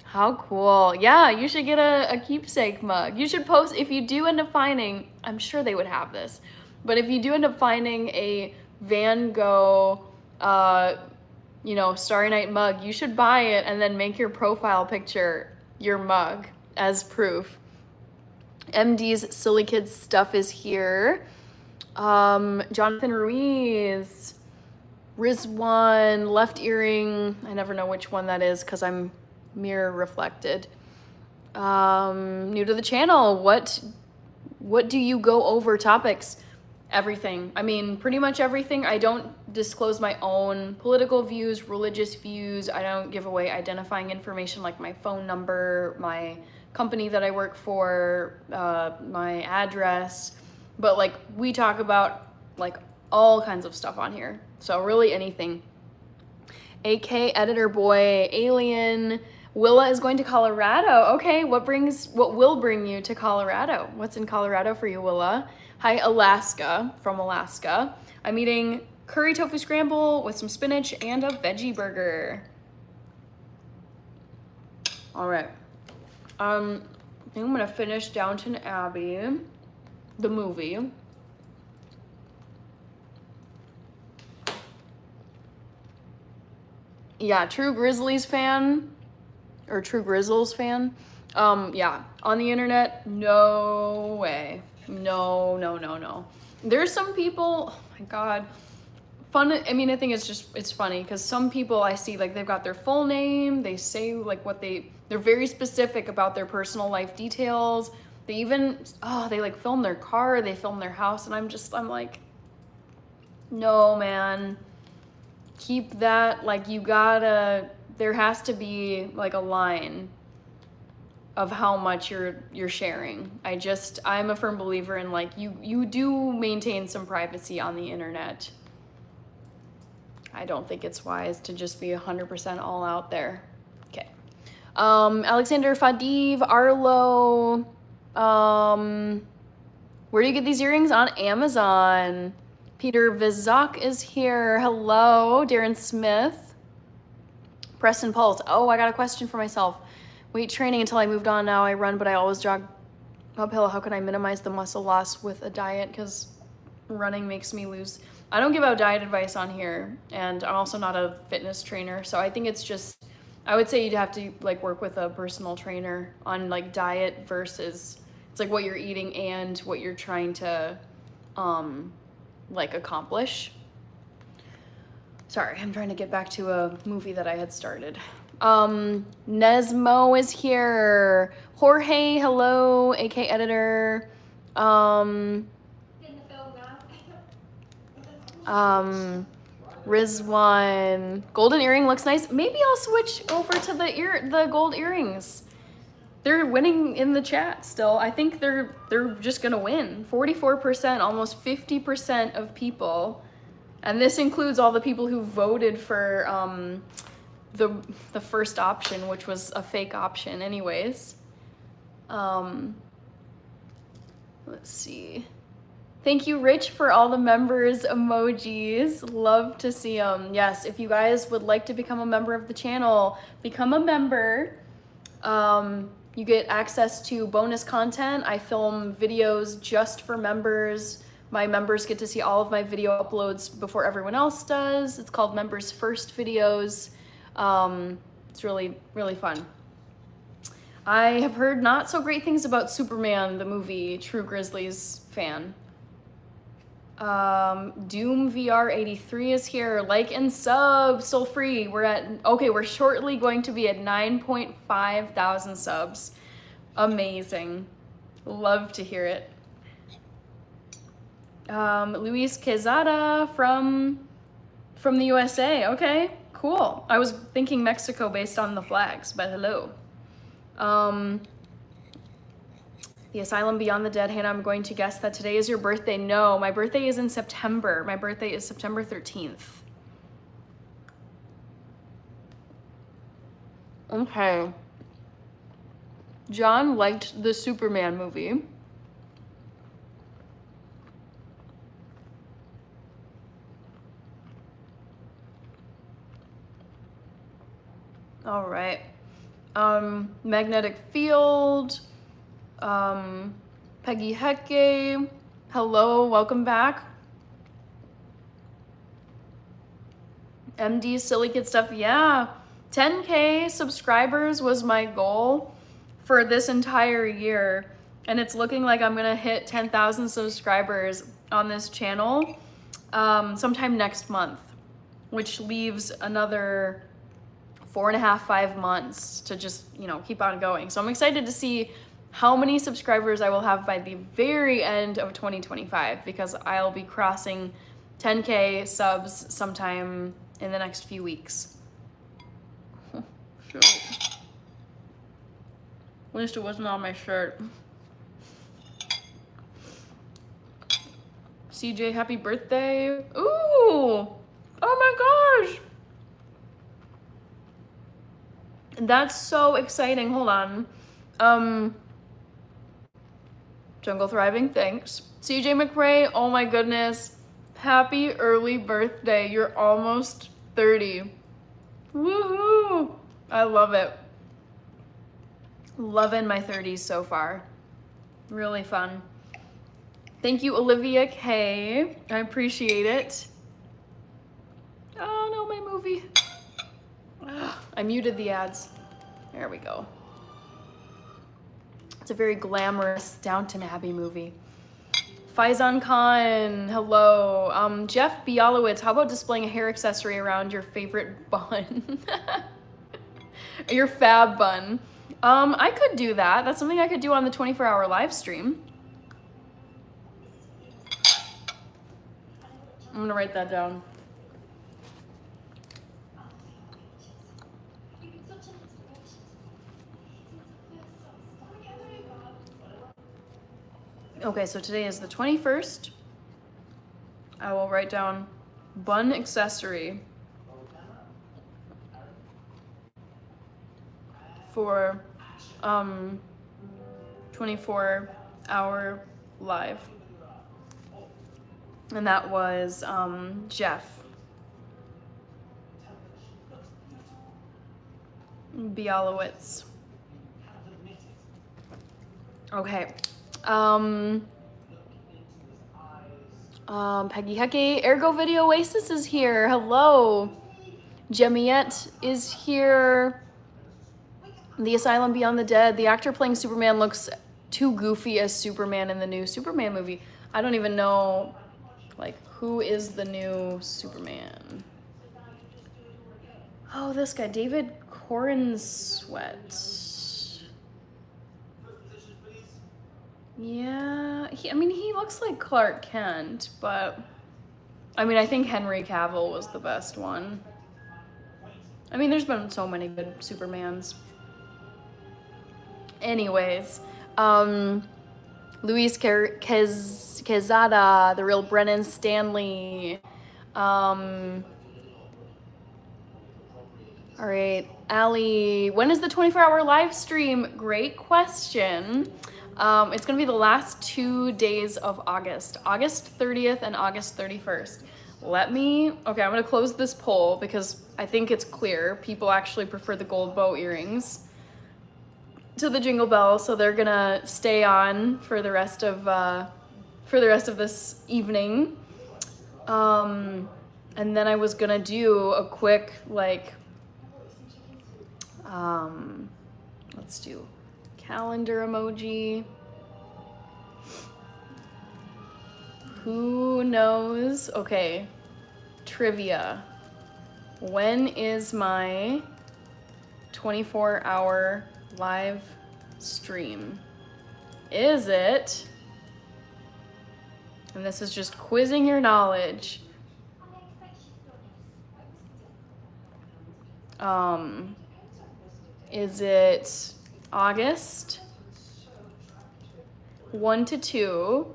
How cool. Yeah, you should get a keepsake mug. You should post, if you do end up finding, I'm sure they would have this, but if you do end up finding a Van Gogh, Starry Night mug, you should buy it and then make your profile picture your mug as proof. MD's Silly Kids stuff is here. Jonathan Ruiz, Rizwan, Left Earring. I never know which one that is because I'm mirror reflected. New to the channel. What do you go over topics? Everything. I mean, pretty much everything. I don't disclose my own political views, religious views. I don't give away identifying information like my phone number, my company that I work for, my address. But like we talk about like all kinds of stuff on here. So really anything. AK Editor Boy, Alien, Willa is going to Colorado. Okay, what will bring you to Colorado? What's in Colorado for you, Willa? Hi, Alaska, from Alaska. I'm eating curry tofu scramble with some spinach and a veggie burger. All right. I think I'm gonna finish Downton Abbey, the movie. Yeah, True Grizzlies fan, or True Grizzles fan. Yeah, on the internet, no way. No. There's some people, oh my God. I mean, I think it's funny because some people I see, like, they've got their full name, they say like they're very specific about their personal life details. They even, they like film their car, they film their house, and I'm like, no, man. Keep that, like, there has to be like a line of how much you're sharing. I'm a firm believer in, like, you do maintain some privacy on the internet. I don't think it's wise to just be 100% all out there. Okay. Alexander Fadiv, Arlo, where do you get these earrings? On Amazon. Peter Vizak is here. Hello. Darren Smith. Preston Pulse. Oh, I got a question for myself. Weight training until I moved on. Now I run, but I always jog uphill. How can I minimize the muscle loss with a diet? Because running makes me lose. I don't give out diet advice on here, and I'm also not a fitness trainer. So I think it's just, I would say you'd have to like work with a personal trainer on like diet versus, it's like what you're eating and what you're trying to like accomplish. Sorry, I'm trying to get back to a movie that I had started. Nesmo is here. Jorge, hello, AK editor. Rizwan, golden earring looks nice. Maybe I'll switch over to the gold earrings. They're winning in the chat still. I think they're just gonna win. 44%, almost 50% of people, and this includes all the people who voted for the first option, which was a fake option anyways. Let's see. Thank you, Rich, for all the members emojis. Love to see them. Yes, if you guys would like to become a member of the channel, become a member. You get access to bonus content. I film videos just for members. My members get to see all of my video uploads before everyone else does. It's called Members First Videos. It's really, really fun. I have heard not so great things about Superman, the movie. True Grizzlies fan. Doom VR 83 is here. Like and sub, still free. We're shortly going to be at 9.5 thousand subs. Amazing. Love to hear it. Luis Quezada from the USA. Okay, cool. I was thinking Mexico based on the flags, but hello. The Asylum Beyond the Dead. Hannah, I'm going to guess that today is your birthday. No, my birthday is in September. My birthday is September 13th. Okay. John liked the Superman movie. All right. Magnetic Field. Peggy Hecke, hello, welcome back. MD Silly Kid Stuff, yeah. 10K subscribers was my goal for this entire year, and it's looking like I'm gonna hit 10,000 subscribers on this channel sometime next month, which leaves another 4.5, 5 months to just, keep on going. So I'm excited to see how many subscribers I will have by the very end of 2025, because I'll be crossing 10K subs sometime in the next few weeks. Wish it wasn't on my shirt. CJ, happy birthday. Ooh, oh my gosh. That's so exciting. Hold on. Jungle Thriving, thanks. CJ McRae, oh my goodness. Happy early birthday. You're almost 30. Woohoo! I love it. Loving my 30s so far. Really fun. Thank you, Olivia K. I appreciate it. Oh no, my movie. I muted the ads. There we go. It's a very glamorous Downton Abbey movie. Faizan Khan, hello. Jeff Bialowitz, how about displaying a hair accessory around your favorite bun? Your fab bun. I could do that. That's something I could do on the 24-hour live stream. I'm gonna write that down. Okay, so today is the 21st. I will write down bun accessory for 24-hour live. And that was Jeff Bialowitz. Okay. Peggy Hecke, Ergo Video Oasis is here. Hello. Jemiette is here. The Asylum Beyond the Dead. The actor playing Superman looks too goofy as Superman in the new Superman movie. I don't even know, like, who is the new Superman? Oh, this guy, David Cornsweet. Yeah, I mean, he looks like Clark Kent, but I mean, I think Henry Cavill was the best one. I mean, there's been so many good Supermans. Anyways, Luis Quezada, the real Brennan Stanley. All right, Allie, when is the 24-hour live stream? Great question. It's gonna be the last 2 days of August, August 30th and August 31st. Okay, I'm gonna close this poll because I think it's clear. People actually prefer the gold bow earrings to the jingle bell, so they're gonna stay on for the rest of this evening. And then I was gonna do a quick, like, let's do calendar emoji. Who knows? Okay, trivia. When is my 24-hour live stream? Is it, and this is just quizzing your knowledge, is it August 1 to 2?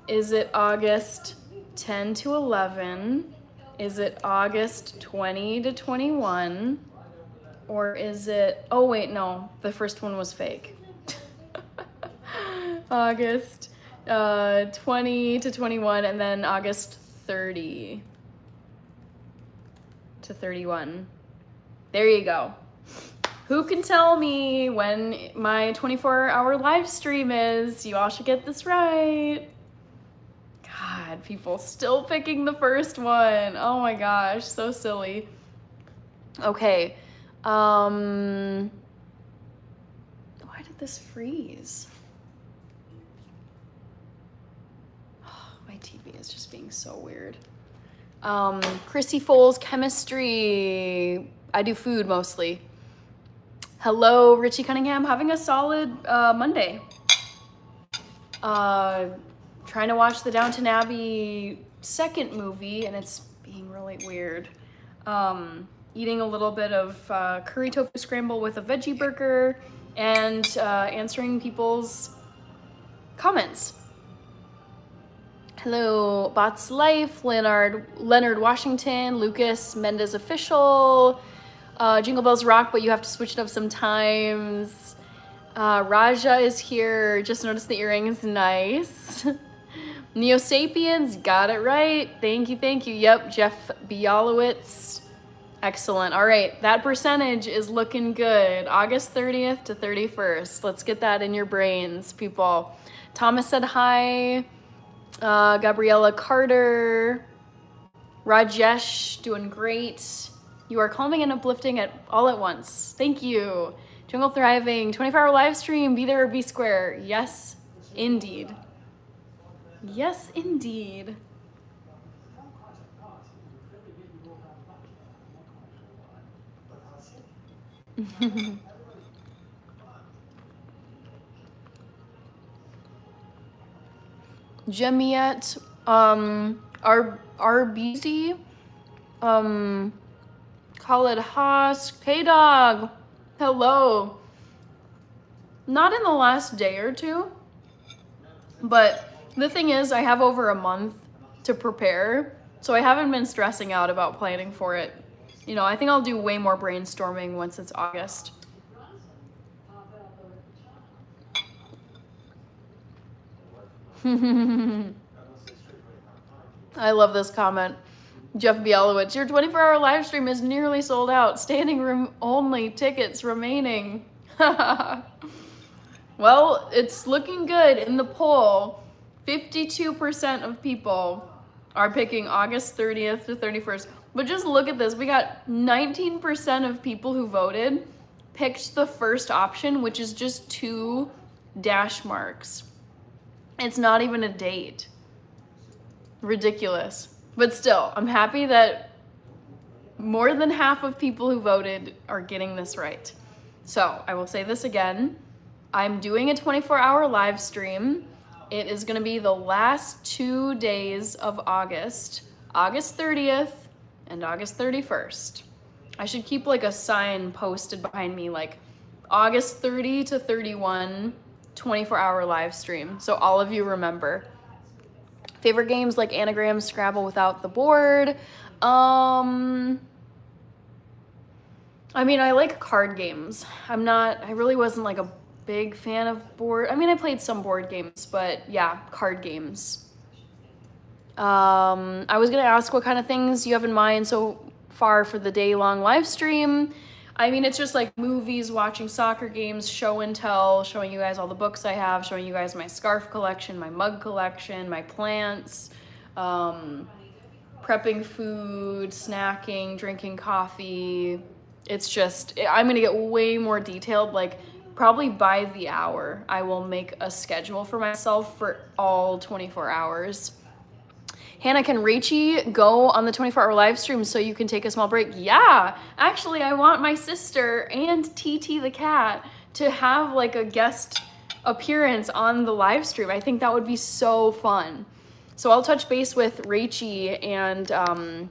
Is it August 10 to 11? Is it August 20 to 21? Or is it, oh wait, no, the first one was fake. August 20 to 21, and then August 30 to 31. There you go. Who can tell me when my 24-hour live stream is? You all should get this right. God, people still picking the first one. Oh my gosh, so silly. Okay. Why did this freeze? Oh, my TV is just being so weird. Chrissy Foles, chemistry. I do food mostly. Hello, Richie Cunningham, having a solid Monday. Trying to watch the Downton Abbey second movie, and it's being really weird. Eating a little bit of curry tofu scramble with a veggie burger, and answering people's comments. Hello, Bots Life, Leonard Washington, Lucas Mendez Official, Jingle Bells rock, but you have to switch it up sometimes. Raja is here. Just noticed the earrings. Nice. Neo Sapiens, got it right. Thank you, thank you. Yep, Jeff Bialowitz. Excellent. All right, that percentage is looking good. August 30th to 31st. Let's get that in your brains, people. Thomas said hi. Gabriella Carter. Rajesh, doing great. You are calming and uplifting all at once. Thank you. Jungle Thriving, 24-hour live stream. Be there or be square. Yes, indeed. Yes, indeed. Jemiet, RBZ, Khaled Haas, K-Dog, hello. Not in the last day or two, but the thing is I have over a month to prepare, so I haven't been stressing out about planning for it. You know, I think I'll do way more brainstorming once it's August. I love this comment. Jeff Bialowitz, your 24-hour live stream is nearly sold out. Standing room only tickets remaining. Well, it's looking good in the poll. 52% of people are picking August 30th to 31st. But just look at this. We got 19% of people who voted picked the first option, which is just 2 dash marks. It's not even a date. Ridiculous. But still, I'm happy that more than half of people who voted are getting this right. So I will say this again. I'm doing a 24-hour live stream. It is going to be the last 2 days of August, August 30th and August 31st. I should keep like a sign posted behind me like August 30 to 31, 24-hour live stream. So all of you remember. Favorite games like Anagram, Scrabble without the board. I mean, I like card games. I really wasn't like a big fan of board. I mean, I played some board games, but yeah, card games. I was gonna ask what kind of things you have in mind so far for the day-long live stream. I mean, it's just like movies, watching soccer games, show and tell, showing you guys all the books I have, showing you guys my scarf collection, my mug collection, my plants, prepping food, snacking, drinking coffee. It's just, I'm gonna get way more detailed, like probably by the hour. I will make a schedule for myself for all 24 hours. Hannah, can Rachie go on the 24-hour live stream so you can take a small break? Yeah, actually, I want my sister and TT the cat to have like a guest appearance on the live stream. I think that would be so fun. So I'll touch base with Rachie and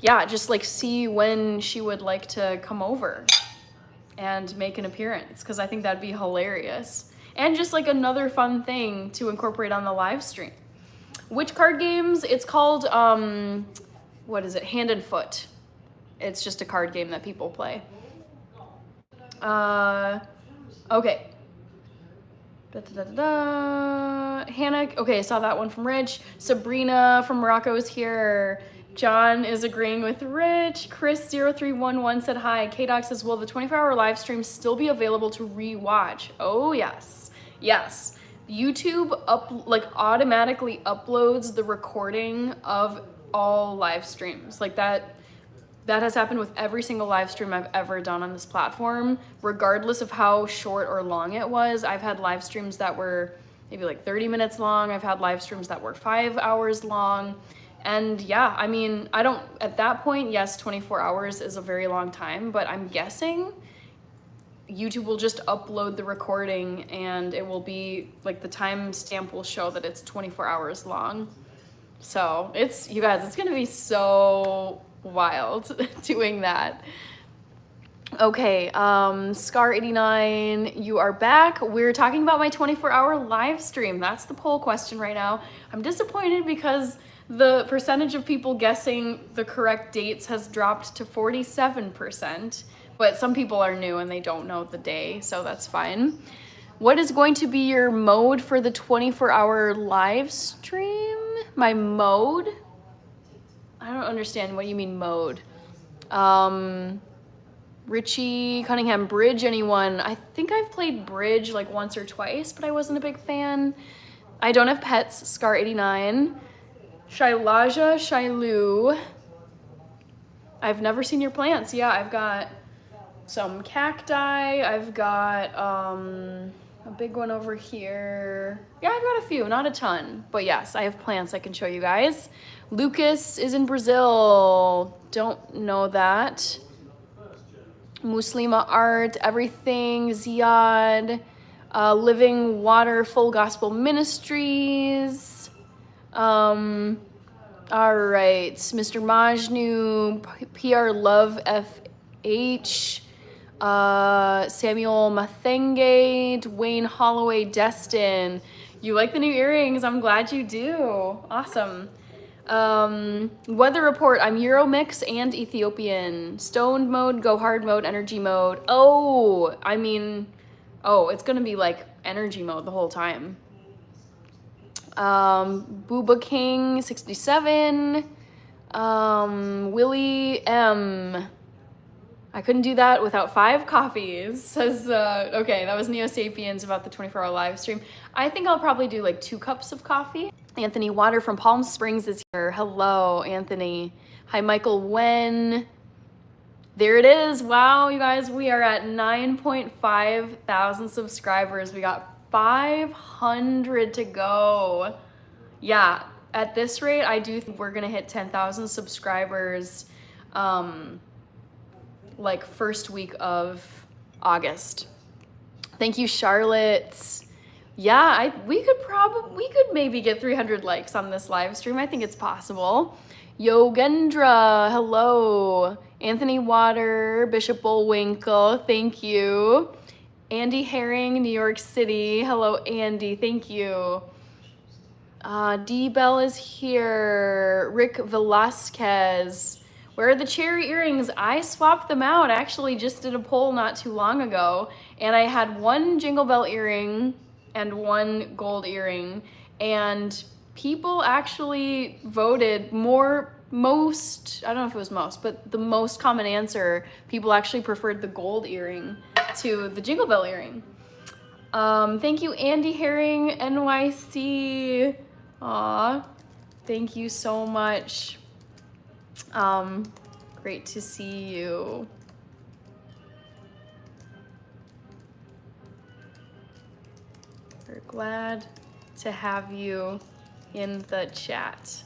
yeah, just like see when she would like to come over and make an appearance, because I think that'd be hilarious. And just like another fun thing to incorporate on the live stream. Which card games? It's called, what is it? Hand and Foot. It's just a card game that people play. Okay. Hannah, okay, I saw that one from Rich. Sabrina from Morocco is here. John is agreeing with Rich. Chris0311 said hi. K-Doc says, will the 24-hour live stream still be available to re-watch? Oh, yes. Yes. YouTube automatically uploads the recording of all live streams. Like that has happened with every single live stream I've ever done on this platform, regardless of how short or long it was. I've had live streams that were maybe like 30 minutes long. I've had live streams that were 5 hours long. And yeah, I mean, at that point, yes, 24 hours is a very long time, but I'm guessing YouTube will just upload the recording and it will be like the timestamp will show that it's 24 hours long. So you guys, it's gonna be so wild doing that. Okay, Scar89, you are back. We're talking about my 24-hour live stream. That's the poll question right now. I'm disappointed because the percentage of people guessing the correct dates has dropped to 47%. but some people are new and they don't know the day, so that's fine. What is going to be your mode for the 24-hour live stream? My mode? I don't understand what you mean mode. Richie Cunningham, bridge, anyone? I think I've played bridge like once or twice, but I wasn't a big fan. I don't have pets, Scar89. Shailaja, Shailu. I've never seen your plants. Yeah, I've got some cacti. I've got a big one over here. Yeah, I've got a few, not a ton. But yes, I have plants I can show you guys. Lucas is in Brazil. Don't know that. Muslima Art, everything. Ziad. Living Water, Full Gospel Ministries. All right, Mr. Majnu, PR Love FH, Samuel Mathenge, Dwayne Holloway, Destin. You like the new earrings? I'm glad you do. Awesome. Weather report, I'm Euromix and Ethiopian. Stoned mode, go hard mode, energy mode. Oh, I mean, oh, it's gonna be like energy mode the whole time. Booba King 67, Willie M. I couldn't do that without 5 coffees, says, okay, that was Neo Sapiens about the 24-hour live stream. I think I'll probably do like 2 cups of coffee. Anthony Water from Palm Springs is here. Hello, Anthony. Hi, Michael Wen. There it is. Wow, you guys, we are at 9.5 thousand subscribers. We got 500 to go. Yeah, at this rate, I do think we're gonna hit 10,000 subscribers like first week of August. Thank you, Charlotte. Yeah, we could maybe get 300 likes on this live stream. I think it's possible. Yogendra, hello. Anthony Water, Bishop Bullwinkle, thank you. Andy Herring, New York City. Hello, Andy. Thank you. D Bell is here. Rick Velasquez. Where are the cherry earrings? I swapped them out. I actually just did a poll not too long ago, and I had 1 Jingle Bell earring and 1 gold earring, and people actually voted most, I don't know if it was most, but the most common answer, people actually preferred the gold earring to the Jingle Bell earring. Thank you, Andy Herring, NYC. Aw, thank you so much. Great to see you. We're glad to have you in the chat.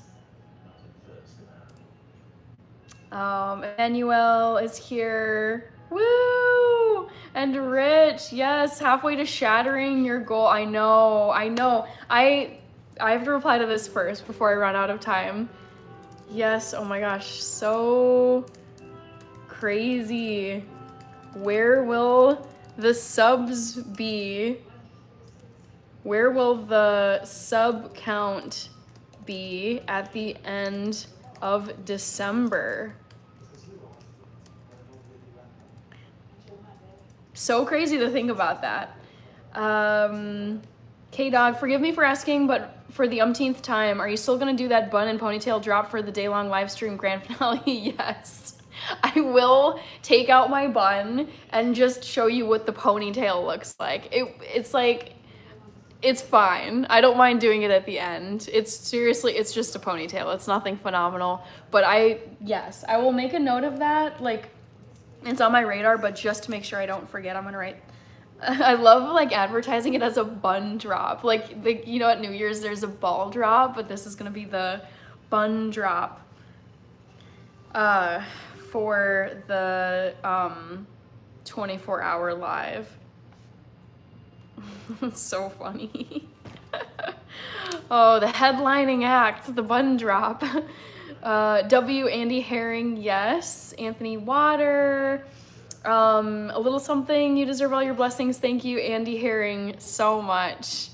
Emmanuel is here. Woo! And Rich, yes, halfway to shattering your goal. I know. I have to reply to this first before I run out of time. Yes, oh my gosh, so crazy. Where will the subs be? Where will the sub count be at the end of December? So crazy to think about that. K-Dog, forgive me for asking, but for the umpteenth time, are you still gonna do that bun and ponytail drop for the day-long live stream grand finale? Yes. I will take out my bun and just show you what the ponytail looks like. It's like, it's fine. I don't mind doing it at the end. It's seriously, it's just a ponytail. It's nothing phenomenal. But yes, I will make a note of that. Like, it's on my radar, but just to make sure I don't forget, I'm gonna write. I love like advertising it as a bun drop. Like you know, at New Year's there's a ball drop, but this is gonna be the bun drop for the 24-hour live. It's so funny. Oh, the headlining act, the bun drop. W. Andy Herring, yes. Anthony Water. A little something, you deserve all your blessings. Thank you, Andy Herring, so much.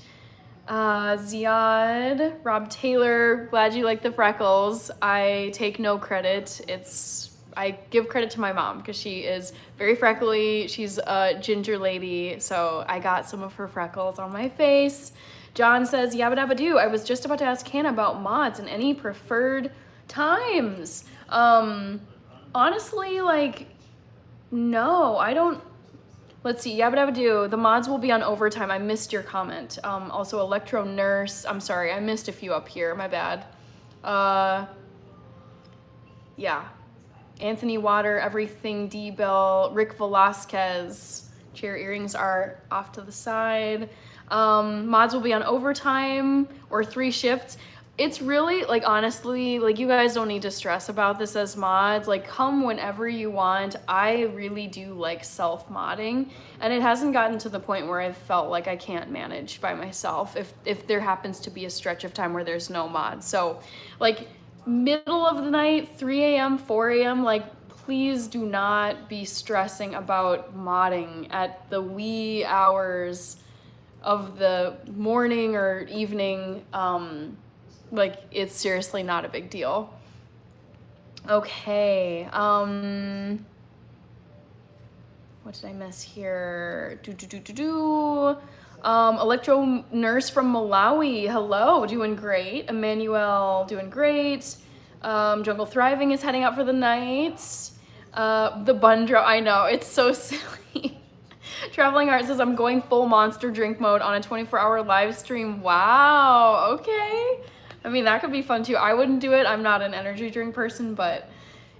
Ziad, Rob Taylor, glad you like the freckles. I take no credit. It's I give credit to my mom because she is very freckly. She's a ginger lady, so I got some of her freckles on my face. John says, yabba dabba doo. I was just about to ask Hannah about mods and any preferred times. Honestly, like, no, I don't. Let's see, yabba dabba doo. The mods will be on overtime. I missed your comment. Also, Electro Nurse. I'm sorry, I missed a few up here. My bad. Yeah. Anthony Water, Everything D-Bell, Rick Velasquez. Chair earrings are off to the side. Mods will be on overtime or 3 shifts. It's really, like, honestly, like, you guys don't need to stress about this as mods. Like, come whenever you want. I really do like self-modding, and it hasn't gotten to the point where I've felt like I can't manage by myself if there happens to be a stretch of time where there's no mods. So, like, middle of the night, 3 a.m., 4 a.m., like, please do not be stressing about modding at the wee hours of the morning or evening. Like, it's seriously not a big deal. Okay, what did I miss here? Electro Nurse from Malawi, hello, doing great. Emmanuel, doing great. Jungle Thriving is heading out for the night. The bun drop, I know, it's so silly. Traveling Art says, I'm going full monster drink mode on a 24-hour live stream. Wow, okay. I mean, that could be fun too. I wouldn't do it. I'm not an energy drink person, but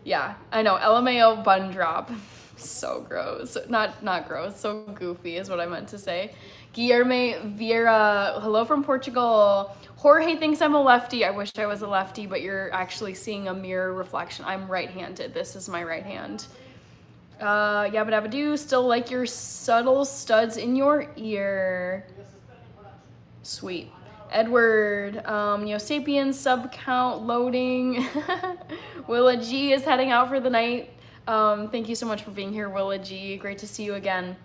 yeah, I know. LMAO bun drop. So gross. Not gross. So goofy is what I meant to say. Guilherme Vieira, hello from Portugal. Jorge thinks I'm a lefty. I wish I was a lefty, but you're actually seeing a mirror reflection. I'm right-handed. This is my right hand. Yabba dabba doo, still like your subtle studs in your ear. Sweet. Edward, Sapiens sub count loading. Willa G is heading out for the night. Thank you so much for being here, Willa G. Great to see you again.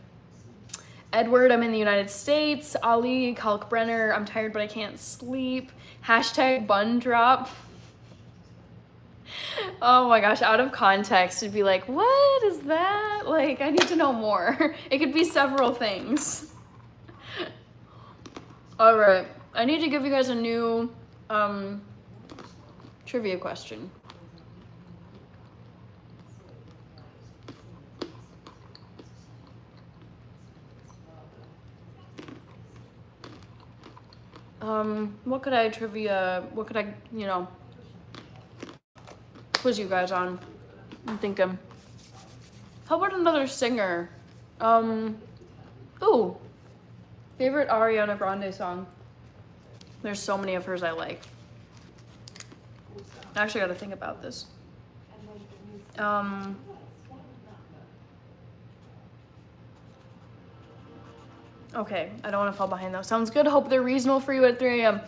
Edward, I'm in the United States. Ali Kalkbrenner, I'm tired but I can't sleep. Hashtag bun drop. Oh my gosh, out of context, it'd be like, what is that? Like, I need to know more. It could be several things. All right, I need to give you guys a new trivia question. What could I quiz you guys on? I'm thinking. How about another singer? Ooh. Favorite Ariana Grande song? There's so many of hers I like. I actually gotta think about this. Okay, I don't want to fall behind though. Sounds good. Hope they're reasonable for you at 3 a.m.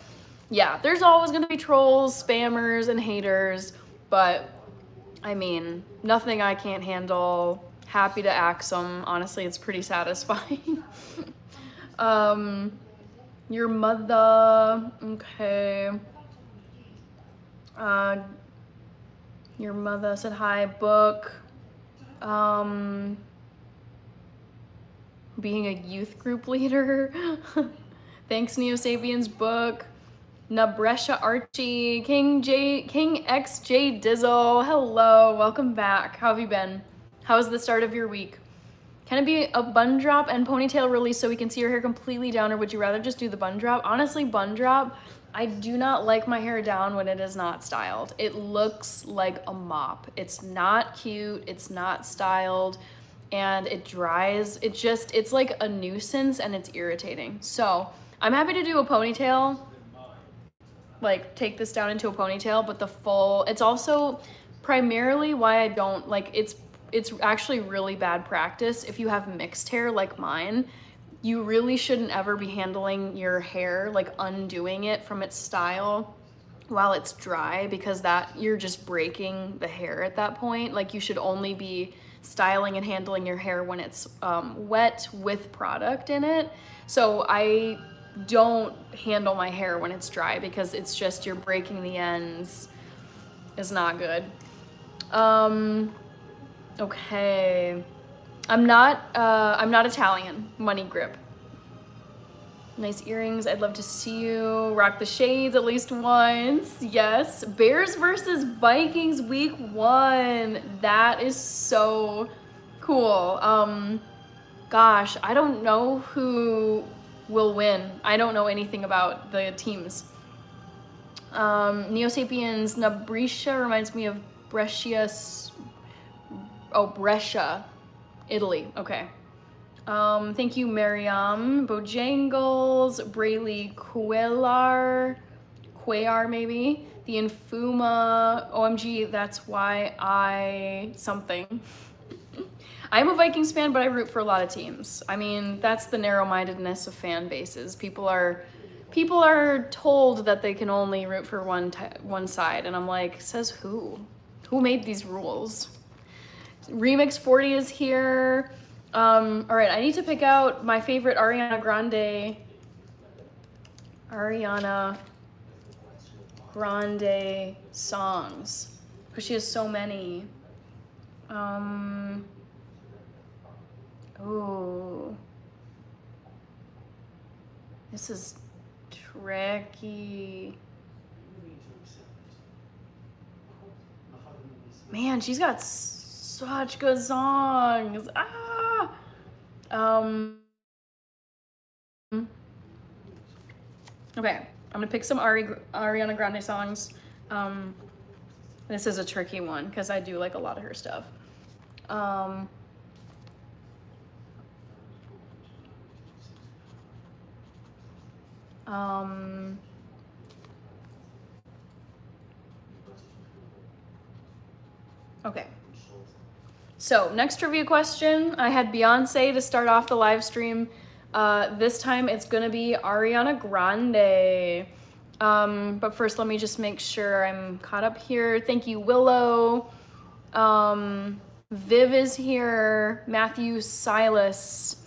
Yeah, there's always gonna be trolls, spammers, and haters, but I mean, nothing I can't handle. Happy to axe them. Honestly, it's pretty satisfying. Your mother, okay. Your mother said hi, book. Being a youth group leader. Thanks, Neo Sapiens book. Nabresha Archie, King XJ Dizzle, hello, welcome back. How have you been? How's the start of your week? Can it be a bun drop and ponytail release so we can see your hair completely down, or would you rather just do the bun drop? Honestly, bun drop. I do not like my hair down when it is not styled. It looks like a mop. It's not cute, it's not styled, and it dries. It's like a nuisance and it's irritating. So I'm happy to do a ponytail, like take this down into a ponytail, but it's also primarily why I don't like, it's actually really bad practice. If you have mixed hair like mine, you really shouldn't ever be handling your hair, like undoing it from its style while it's dry, because you're just breaking the hair at that point. Like, you should only be styling and handling your hair when it's wet with product in it. So I don't handle my hair when it's dry, because it's just, you're breaking the ends. Is not good. Okay. I'm not Italian. Money grip. Nice earrings. I'd love to see you rock the shades at least once. Yes. Bears versus Vikings week 1. That is so cool. Gosh, I don't know who will win. I don't know anything about the teams. Neo Sapiens Nabrisha reminds me of Brescia. Oh, Brescia, Italy. Okay. Thank you, Mariam. Bojangles, Braylee Cuellar maybe. The Infuma, OMG, that's why I something. I'm a Vikings fan, but I root for a lot of teams. I mean, that's the narrow-mindedness of fan bases. People are told that they can only root for one side, and I'm like, says who? Who made these rules? Remix 40 is here. All right, I need to pick out my favorite Ariana Grande songs, because she has so many. Ooh. This is tricky. Man, she's got such good songs. Okay, I'm gonna pick some Ariana Grande songs. This is a tricky one because I do like a lot of her stuff. Okay. So next trivia question, I had Beyonce to start off the live stream. This time it's gonna be Ariana Grande. But first let me just make sure I'm caught up here. Thank you, Willow. Viv is here. Matthew Silas.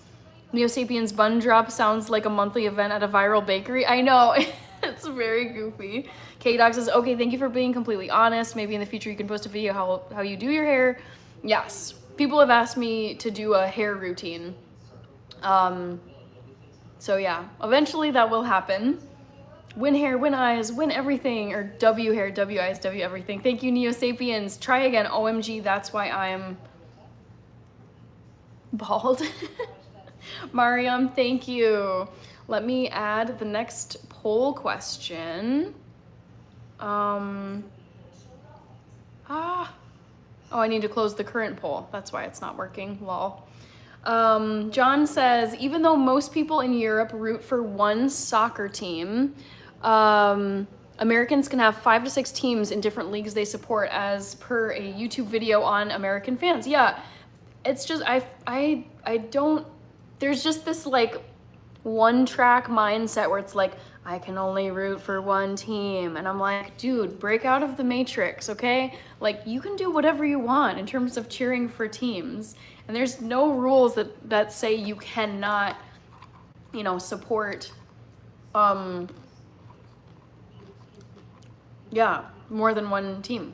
Neo Sapiens Bun Drop sounds like a monthly event at a viral bakery. I know, it's very goofy. K-Dog says, okay, thank you for being completely honest. Maybe in the future you can post a video how you do your hair. Yes, people have asked me to do a hair routine. So yeah, eventually that will happen. Win hair, win eyes, win everything, or W hair, W eyes, W everything. Thank you, Neo Sapiens. Try again, OMG, that's why I'm bald. Mariam, thank you. Let me add the next poll question. Oh, I need to close the current poll. That's why it's not working, lol. John says, even though most people in Europe root for one soccer team, Americans can have 5 to 6 teams in different leagues they support as per a YouTube video on American fans. Yeah, it's just, I don't, there's just this like one track mindset where it's like, I can only root for one team. And I'm like, dude, break out of the matrix, okay? Like, you can do whatever you want in terms of cheering for teams. And there's no rules that say you cannot, you know, support, yeah, more than one team.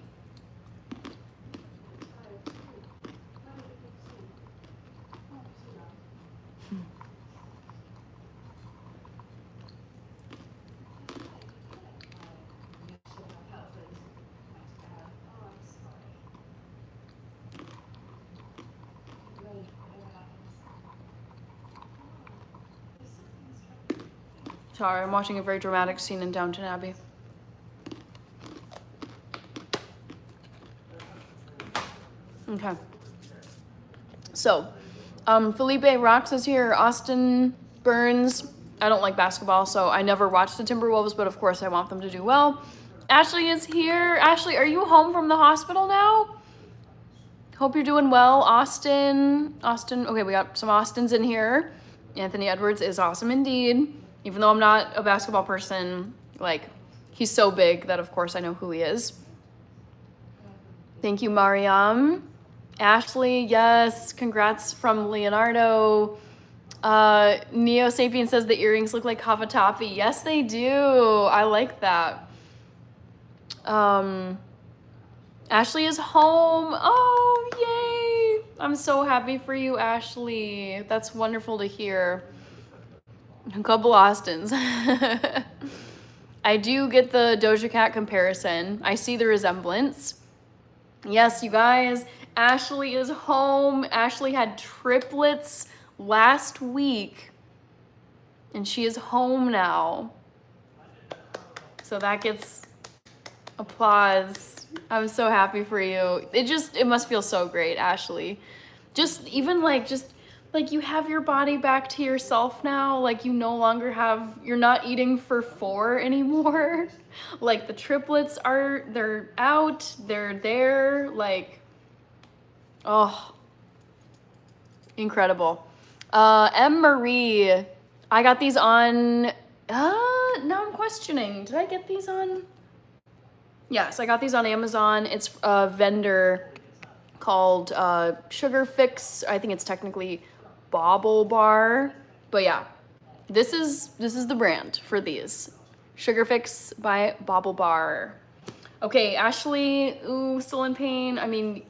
Sorry, I'm watching a very dramatic scene in Downton Abbey. Okay. So, Felipe Rocks is here. Austin Burns. I don't like basketball, so I never watched the Timberwolves, but of course I want them to do well. Ashley is here. Ashley, are you home from the hospital now? Hope you're doing well. Austin, okay, we got some Austins in here. Anthony Edwards is awesome indeed. Even though I'm not a basketball person, like, he's so big that of course I know who he is. Thank you, Mariam. Ashley, yes, congrats from Leonardo. Neo Sapien says the earrings look like Havatapi. Yes, they do. I like that. Ashley is home. Oh, I'm so happy for you, Ashley. That's wonderful to hear. A couple Austins. I do get the Doja Cat comparison. I see the resemblance. Yes, you guys, Ashley is home. Ashley had triplets last week, and she is home now. So that gets applause. I'm so happy for you. It must feel so great, Ashley. Just you have your body back to yourself now. Like you no longer you're not eating for 4 anymore. Like the triplets they're out, they're there. Like, oh, incredible. M. Marie, I got these on, now I'm questioning, did I get these on? Yes, I got these on Amazon. It's a vendor called Sugar Fix. I think it's technically Bobble Bar, but yeah, this is the brand for these. Sugar Fix by Bobble Bar. Okay, Ashley, still in pain. I mean,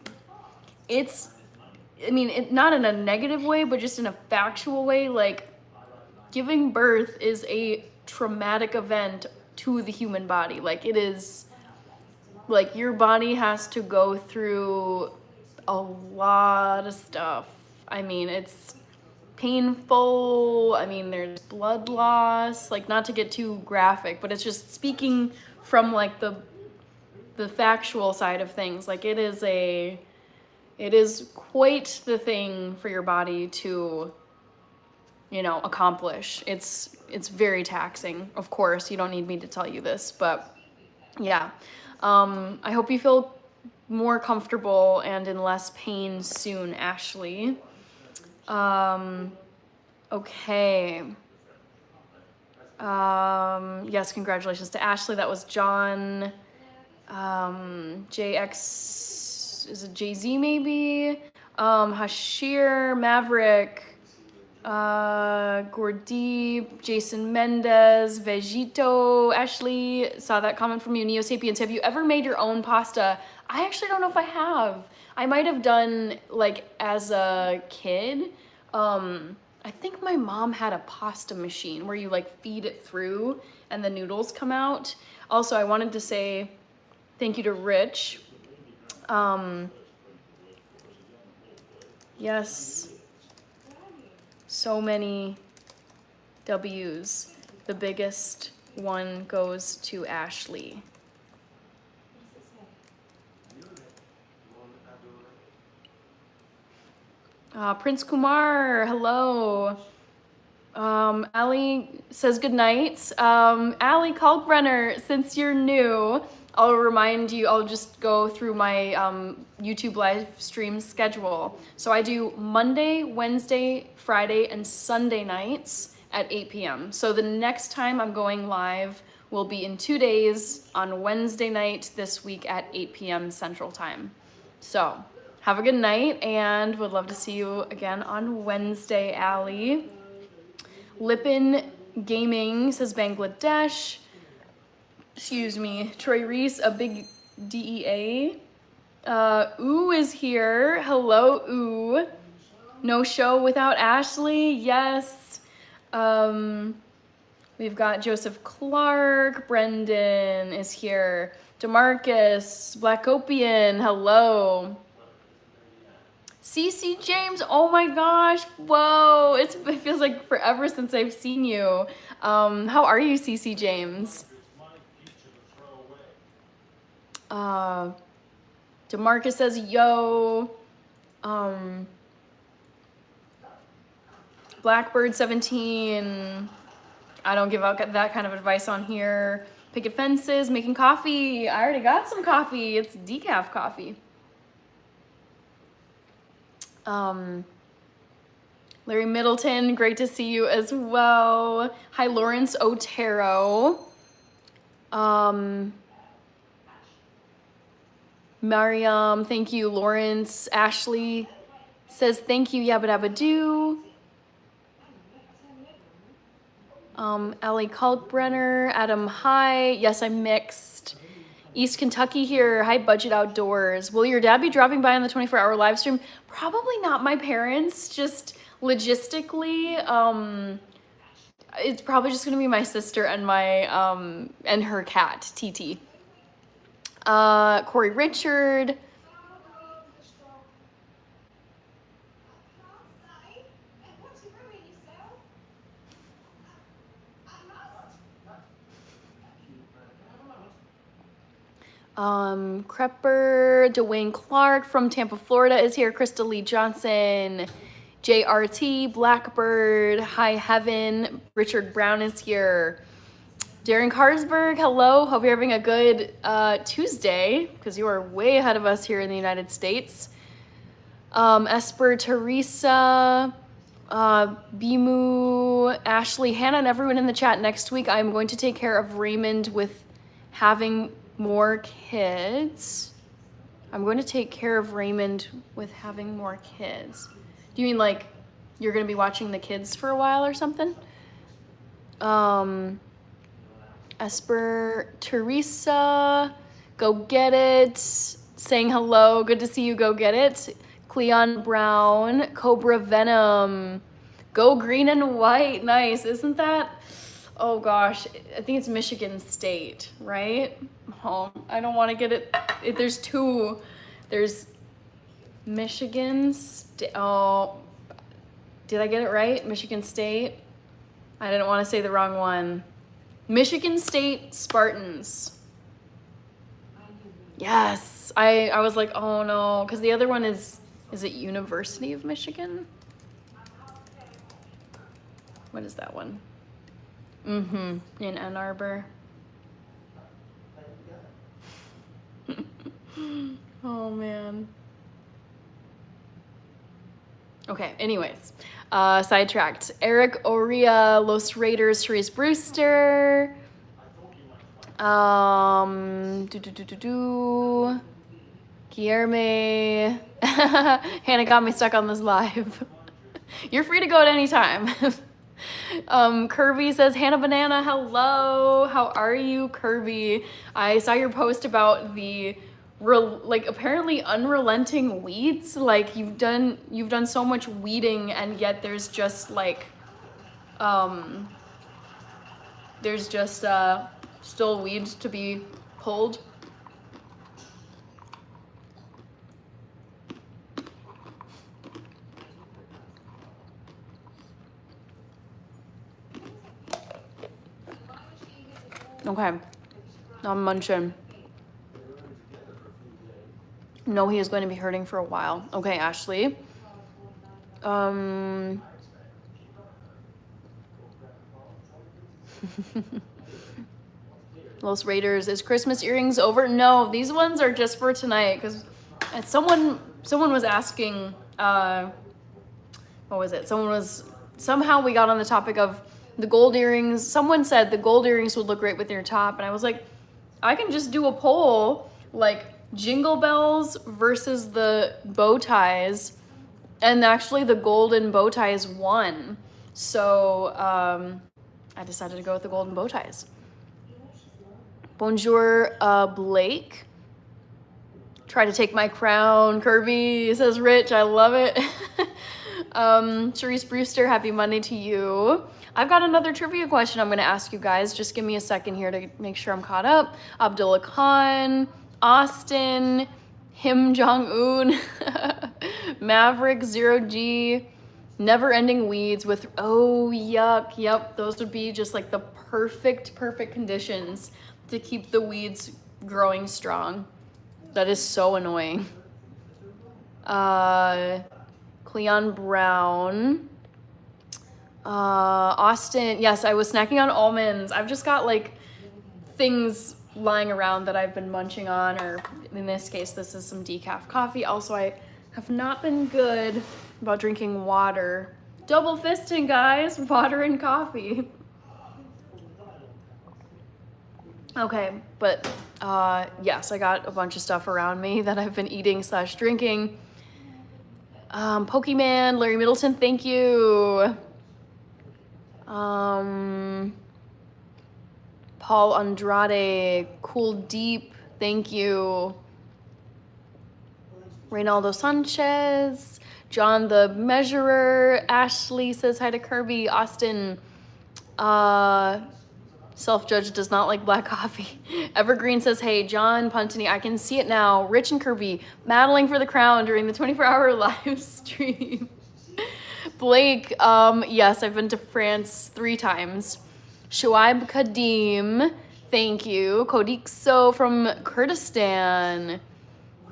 not in a negative way, but just in a factual way. Like, giving birth is a traumatic event to the human body. Like, it is, like, your body has to go through a lot of stuff. I mean, it's painful. I mean, there's blood loss. Like, not to get too graphic, but it's just speaking from, like, the factual side of things. Like, it is quite the thing for your body to, accomplish. It's very taxing. Of course, you don't need me to tell you this, but yeah. I hope you feel more comfortable and in less pain soon, Ashley. Okay. Yes, congratulations to Ashley. That was John. JX, is it JZ maybe? Hashir, Maverick, Gordeep, Jason Mendez, Vegito. Ashley, saw that comment from you. Neo Sapiens, have you ever made your own pasta? I actually don't know if I have. I might have done, like, as a kid. I think my mom had a pasta machine where you, like, feed it through and the noodles come out. Also, I wanted to say thank you to Rich. Yes. So many W's. The biggest one goes to Ashley. Prince Kumar, hello. Ali says good night. Ali Kalkbrenner, since you're new, I'll remind you, I'll just go through my YouTube live stream schedule. So I do Monday, Wednesday, Friday, and Sunday nights at 8 p.m. So the next time I'm going live will be in 2 days on Wednesday night this week at 8 p.m. Central Time. So have a good night and would love to see you again on Wednesday, Ali. Lipin Gaming says Bangladesh. Excuse me. Troy Reese, a big DEA. Ooh is here. Hello, Ooh. No show without Ashley. Yes. We've got Joseph Clark. Brendan is here. DeMarcus. Blackopian. Hello. CC James, oh my gosh, whoa, it feels like forever since I've seen you. How are you, CC James? DeMarcus says, yo. Blackbird 17, I don't give out that kind of advice on here. Picket fences, making coffee. I already got some coffee, it's decaf coffee. Larry Middleton, great to see you as well. Hi, Lawrence Otero. Mariam, thank you, Lawrence. Ashley says thank you, Yabba Dabba Doo. Ali Kalkbrenner, Adam, hi. Yes, I'm mixed. East Kentucky here. Hi, Budget Outdoors. Will your dad be dropping by on the 24-hour live stream? Probably not my parents, just logistically. It's probably just gonna be my sister and my and her cat, TT. Corey Richard. Crepper, Dwayne Clark from Tampa, Florida is here. Krista Lee Johnson, JRT, Blackbird, High Heaven, Richard Brown is here. Darren Carsberg, hello. Hope you're having a good Tuesday, because you are way ahead of us here in the United States. Esper, Teresa, Bimu, Ashley, Hannah, and everyone in the chat. Next week, I'm going to take care of Raymond with having more kids. I'm going to take care of Raymond with having more kids. Do you mean like you're going to be watching the kids for a while or something? Esper, Teresa, go get it. Saying hello. Good to see you. Go get it. Cleon Brown, Cobra Venom, go green and white. Nice, isn't that? Oh gosh, I think it's Michigan State, right? Oh, I don't want to get it. There's two. There's Michigan State. Oh, did I get it right? Michigan State? I didn't want to say the wrong one. Michigan State Spartans. Yes, I was like, oh no, because the other one is it University of Michigan? What is that one? In Ann Arbor. Oh man. Okay, anyways, sidetracked. Eric Oria, Los Raiders, Therese Brewster. Guillerme. Hannah got me stuck on this live. You're free to go at any time. Kirby says, Hannah Banana, hello. How are you, Kirby? I saw your post about the apparently unrelenting weeds. Like you've done so much weeding, and yet there's just like still weeds to be pulled. Okay, I'm munching. No, he is going to be hurting for a while. Okay, Ashley. Los Raiders, is Christmas earrings over? No, these ones are just for tonight, because someone was asking, what was it? Somehow we got on the topic of the gold earrings. Someone said the gold earrings would look great with your top, and I was like, I can just do a poll, like jingle bells versus the bow ties, and actually the golden bow ties won. So I decided to go with the golden bow ties. Bonjour, Blake. Try to take my crown, Kirby, says Rich. I love it. Therese Brewster, happy Monday to you. I've got another trivia question I'm going to ask you guys. Just give me a second here to make sure I'm caught up. Abdullah Khan, Austin, Kim Jong-un, Maverick, Zero G, Never Ending Weeds with, oh, yuck. Yep, those would be just like the perfect conditions to keep the weeds growing strong. That is so annoying. Cleon Brown. Austin, yes, I was snacking on almonds. I've just got like things lying around that I've been munching on, or in this case, this is some decaf coffee. Also, I have not been good about drinking water. Double fisting, guys, water and coffee. Okay, but yes, I got a bunch of stuff around me that I've been eating / drinking. Pokemon, Larry Middleton, thank you. Paul Andrade, Cool Deep, Thank you. Reynaldo Sanchez. John the Measurer. Ashley says hi to Kirby. Austin. Self-judge does not like black coffee. Evergreen says, hey, John Puntany, I can see it now. Rich and Kirby battling for the crown during the 24-hour live stream. Blake, yes, I've been to France 3 times. Shuaib Kadim, thank you. Kodikso from Kurdistan.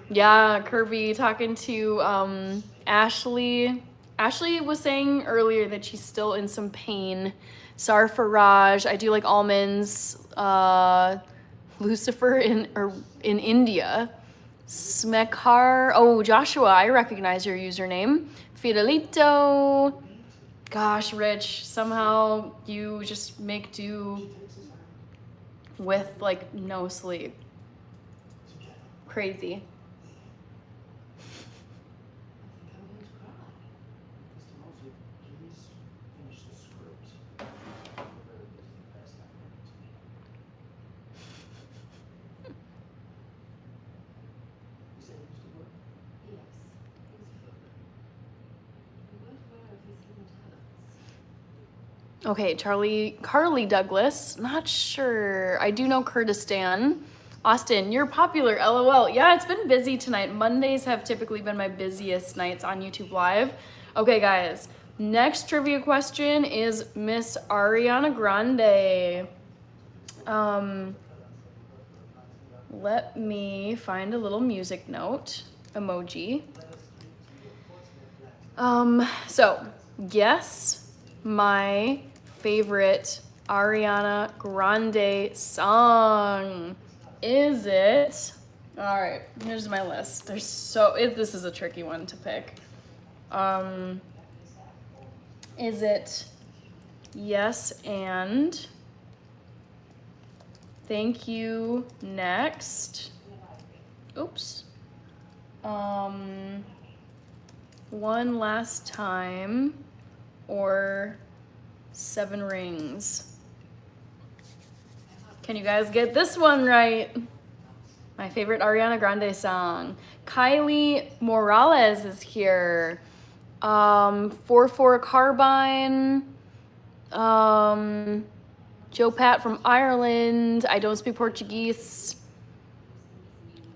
Yeah, Kirby talking to Ashley. Ashley was saying earlier that she's still in some pain. Sarfaraj, I do like almonds. Lucifer in India. Smekhar, oh, Joshua, I recognize your username. Fidelito. Gosh, Rich, somehow you just make do with like no sleep. Crazy. Okay, Carly Douglas, not sure. I do know Kurdistan. Austin, you're popular, LOL. Yeah, it's been busy tonight. Mondays have typically been my busiest nights on YouTube Live. Okay, guys, next trivia question is Miss Ariana Grande. Let me find a little music note emoji. So, guess my favorite Ariana Grande song. Is it? All right, here's my list. This is a tricky one to pick. Is it Yes and Thank You Next? Oops. One Last Time or 7 Rings? Can you guys get this one right? My favorite Ariana Grande song. Kylie Morales is here. 4-4 Carbine. Joe Pat from Ireland. I don't speak Portuguese.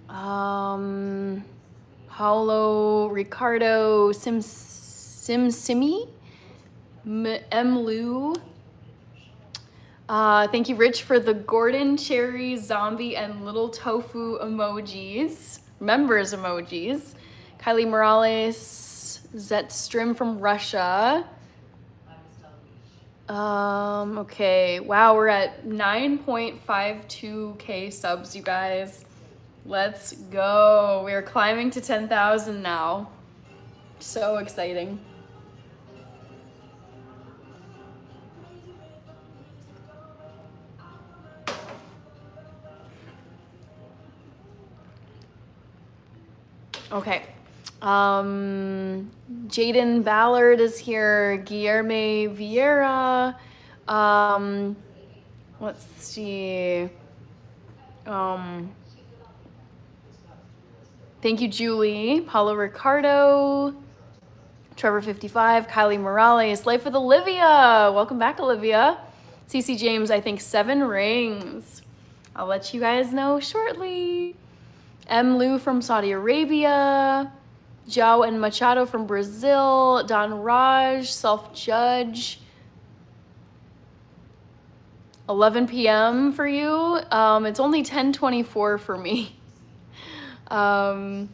Paulo Ricardo Simsimi. Mlu. Thank you, Rich, for the Gordon, Cherry, Zombie, and Little Tofu emojis. Members emojis. Kylie Morales, Zetstrim from Russia. Okay, wow, we're at 9.52K subs, you guys. Let's go. We are climbing to 10,000 now. So exciting. Okay. Jaden Ballard is here. Guillermo Vieira. Let's see. Thank you, Julie. Paulo Ricardo. Trevor 55. Kylie Morales. Life with Olivia. Welcome back, Olivia. CC James, I think 7 Rings. I'll let you guys know shortly. M. Lou from Saudi Arabia. Jao and Machado from Brazil. Don Raj, Self-Judge. 11 p.m. for you. It's only 10:24 for me. All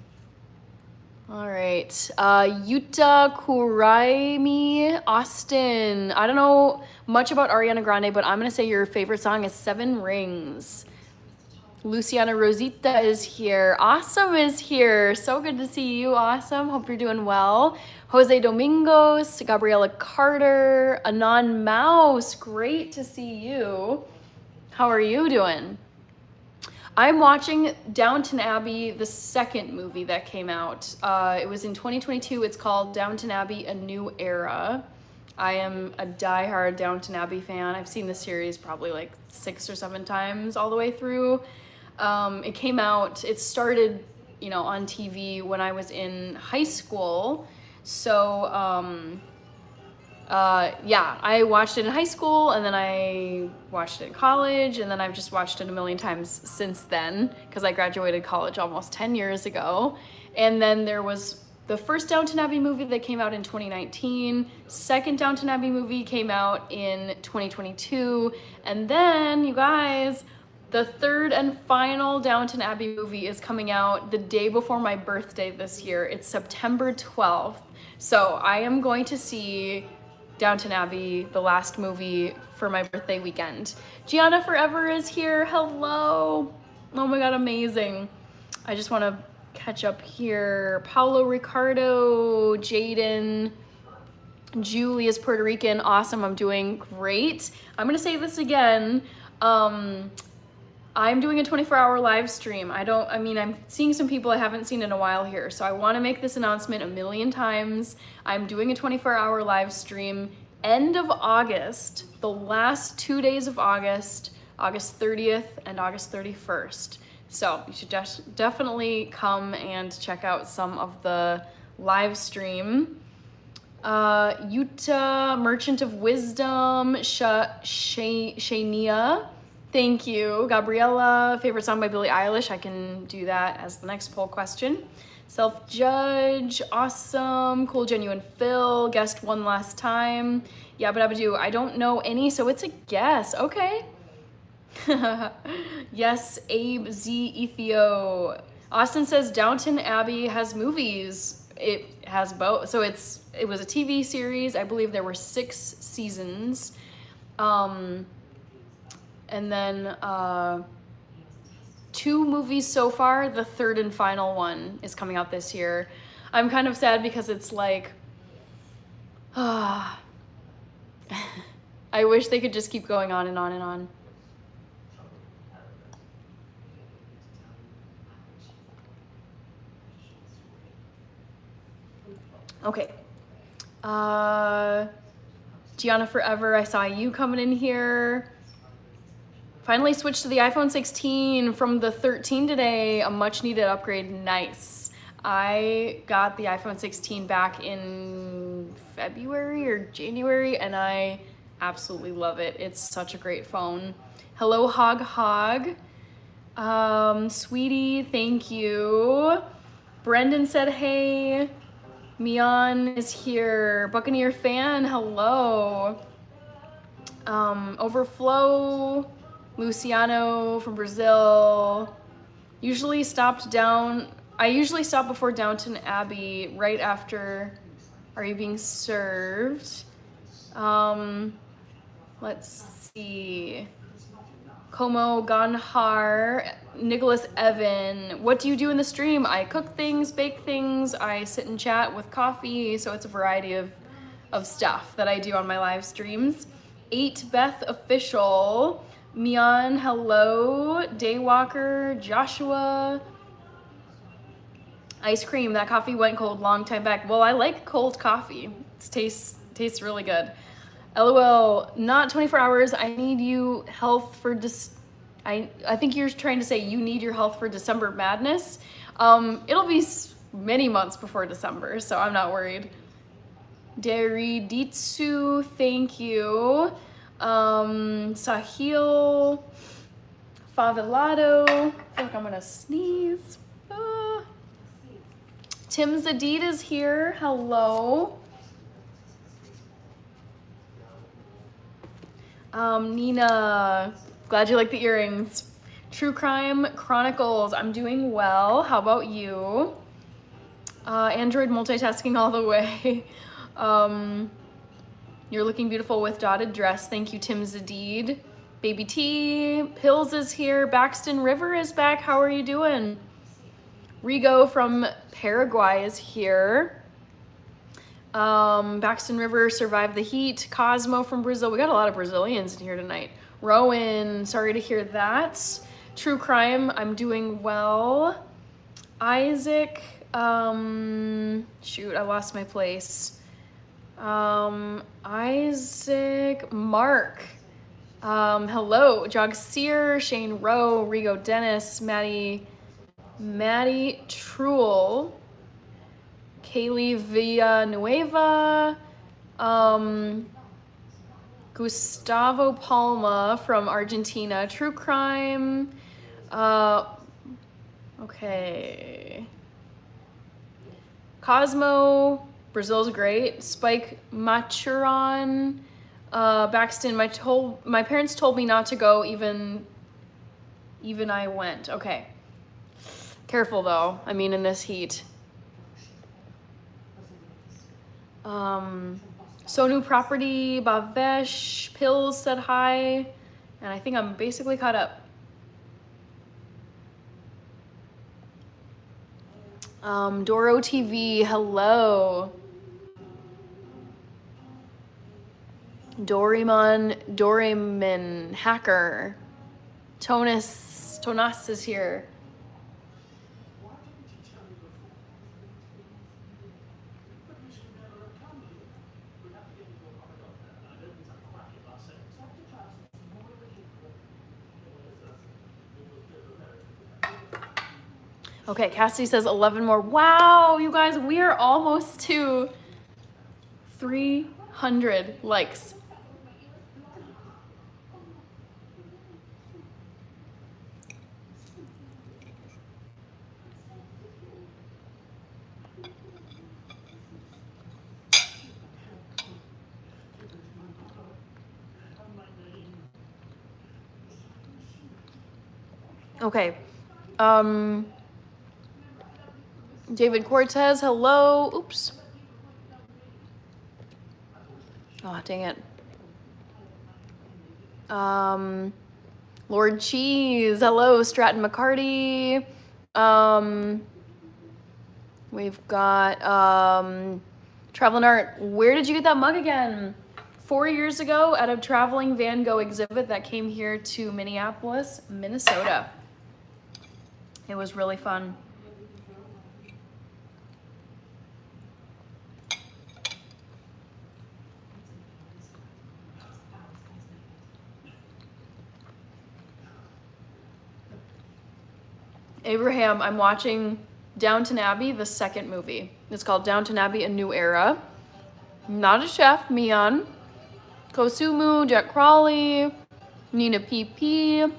right. Yuta Kuraimi, Austin. I don't know much about Ariana Grande, but I'm going to say your favorite song is 7 Rings. Luciana Rosita is here. Awesome is here. So good to see you. Awesome. Hope you're doing well. Jose Domingos, Gabriella Carter, Anon Mouse. Great to see you. How are you doing? I'm watching Downton Abbey, the second movie that came out. It was in 2022. It's called Downton Abbey, A New Era. I am a diehard Downton Abbey fan. I've seen the series probably like 6 or 7 times all the way through. It came out, it started, you know, on TV when I was in high school. So, yeah, I watched it in high school, and then I watched it in college, and then I've just watched it a million times since then, because I graduated college almost 10 years ago. And then there was the first Downton Abbey movie that came out in 2019, second Downton Abbey movie came out in 2022, and then, you guys, the third and final Downton Abbey movie is coming out the day before my birthday this year. It's September 12th. So I am going to see Downton Abbey, the last movie, for my birthday weekend. Gianna Forever is here. Hello. Oh my God, amazing. I just want to catch up here. Paulo Ricardo, Jaden, Julie is Puerto Rican. Awesome. I'm doing great. I'm going to say this again. I'm doing a 24-hour live stream. I'm seeing some people I haven't seen in a while here, so I want to make this announcement a million times. I'm doing a 24-hour live stream end of August, the last 2 days of August, August 30th and August 31st. So you should definitely come and check out some of the live stream. Yuta, Merchant of Wisdom, Shania. Thank you. Gabriella, favorite song by Billie Eilish. I can do that as the next poll question. Self-Judge, awesome. Cool, Genuine Phil, guessed one last time. Yabba dabba doo, I don't know any, so it's a guess. Okay. Yes, Abe Z Ethio. Austin says Downton Abbey has movies. It has both. So it was a TV series. I believe there were 6 seasons. And then 2 movies so far. The third and final one is coming out this year. I'm kind of sad because it's like, I wish they could just keep going on and on and on. Okay. Gianna Forever, I saw you coming in here. Finally switched to the iPhone 16 from the 13 today, a much needed upgrade. Nice. I got the iPhone 16 back in February or January, and I absolutely love it. It's such a great phone. Hello, Hog. Sweetie, thank you. Brendan said, hey. Mian is here. Buccaneer fan, hello. Overflow. Luciano from Brazil. I usually stop before Downton Abbey, right after Are You Being Served? Let's see. Como Ganhar, Nicholas Evan. What do you do in the stream? I cook things, bake things, I sit and chat with coffee, so it's a variety of stuff that I do on my live streams. 8 Beth Official. Mian, hello. Daywalker, Joshua. Ice cream, that coffee went cold long time back. Well, I like cold coffee. It tastes really good. LOL, not 24 hours. I need you health for I think you're trying to say you need your health for December madness. It'll be many months before December, so I'm not worried. Dairy Ditsu, thank you. Sahil, Favelado, I feel like I'm gonna sneeze. Tim Zadid is here, hello. Nina, glad you like the earrings. True Crime Chronicles, I'm doing well, how about you? Android multitasking all the way. You're looking beautiful with dotted dress. Thank you, Tim Zadid. Baby T, Pills is here. Baxton River is back. How are you doing? Rigo from Paraguay is here. Baxton River survived the heat. Cosmo from Brazil. We got a lot of Brazilians in here tonight. Rowan, sorry to hear that. True Crime, I'm doing well. Isaac, shoot, I lost my place. Isaac, Mark. Hello, Jog Sear, Shane Rowe, Rigo Dennis, Maddie Truel, Kaylee Villanueva, Gustavo Palma from Argentina, True Crime, okay, Cosmo, Brazil's great, Spike Maturon, Baxton, my parents told me not to go, even I went. Okay. Careful though, I mean in this heat. Sonu Property, Bavesh, Pills said hi, and I think I'm basically caught up. Doro TV, hello. Doraemon, Hacker. Tonas is here. Okay, Cassidy says 11 more. Wow, you guys, we are almost to 300 likes. Okay. David Cortez, hello. Oops. Oh, dang it. Lord Cheese, hello. Stratton McCarty. We've got Traveling Art. Where did you get that mug again? 4 years ago at a traveling Van Gogh exhibit that came here to Minneapolis, Minnesota. It was really fun. Abraham, I'm watching Downton Abbey, the second movie. It's called Downton Abbey, A New Era. Not a chef, Mian. Kosumu, Jack Crawley, Nina PP.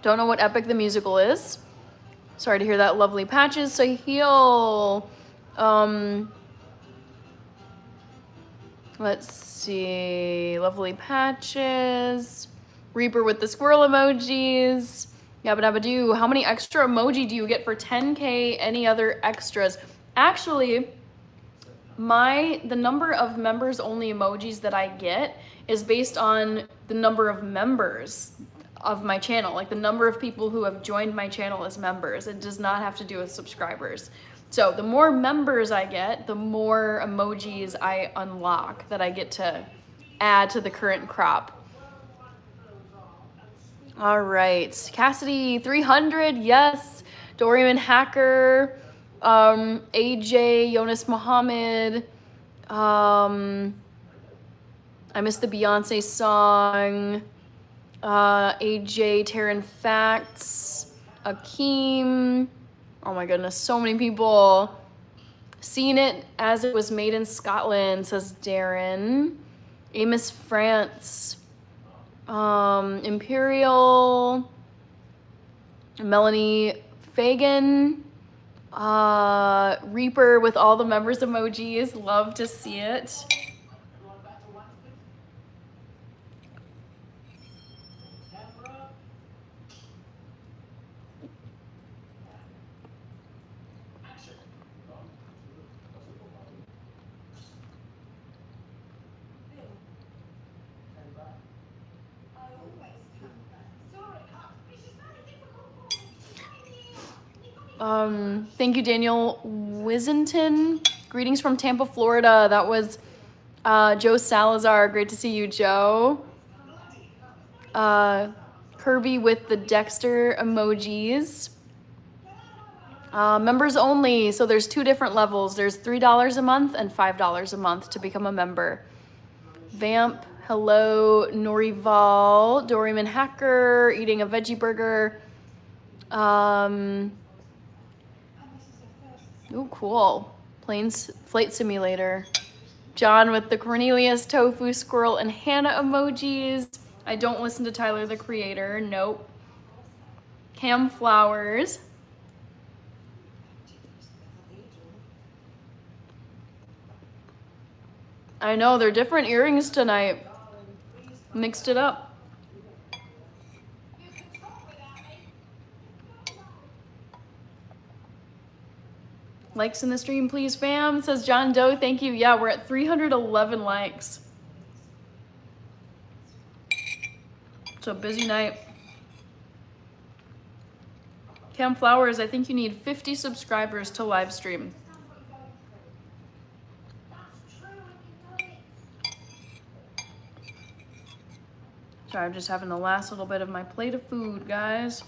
Don't know what epic the musical is. Sorry to hear that. Lovely Patches, Sahil. Let's see. Lovely Patches. Reaper with the squirrel emojis. Yabba dabba doo. How many extra emoji do you get for 10K? Any other extras? Actually, the number of members only emojis that I get is based on the number of members of my channel, like the number of people who have joined my channel as members. It does not have to do with subscribers. So the more members I get, the more emojis I unlock that I get to add to the current crop. All right, Cassidy, 300, yes. Dorian Hacker, AJ, Jonas Muhammad. I missed the Beyonce song. AJ, Taryn Facts, Akeem. Oh my goodness, so many people. Seen it as it was made in Scotland, says Darren. Amos France. Imperial, Melanie Fagan, Reaper with all the members emojis. Love to see it. Thank you, Daniel Wisenton. Greetings from Tampa, Florida. That was Joe Salazar. Great to see you, Joe. Kirby with the Dexter emojis. Members only. So there's 2 different levels. There's $3 a month and $5 a month to become a member. Vamp, Hello, Norival, Doryman Hacker, eating a veggie burger. Oh, cool. Planes Flight Simulator. John with the Cornelius, Tofu, Squirrel, and Hannah emojis. I don't listen to Tyler, the Creator. Nope. Cam Flowers. I know, they're different earrings tonight. Mixed it up. Likes in the stream, please, fam, says John Doe. Thank you. Yeah, we're at 311 likes. So busy night. Cam Flowers, I think you need 50 subscribers to live stream. Sorry, I'm just having the last little bit of my plate of food, guys.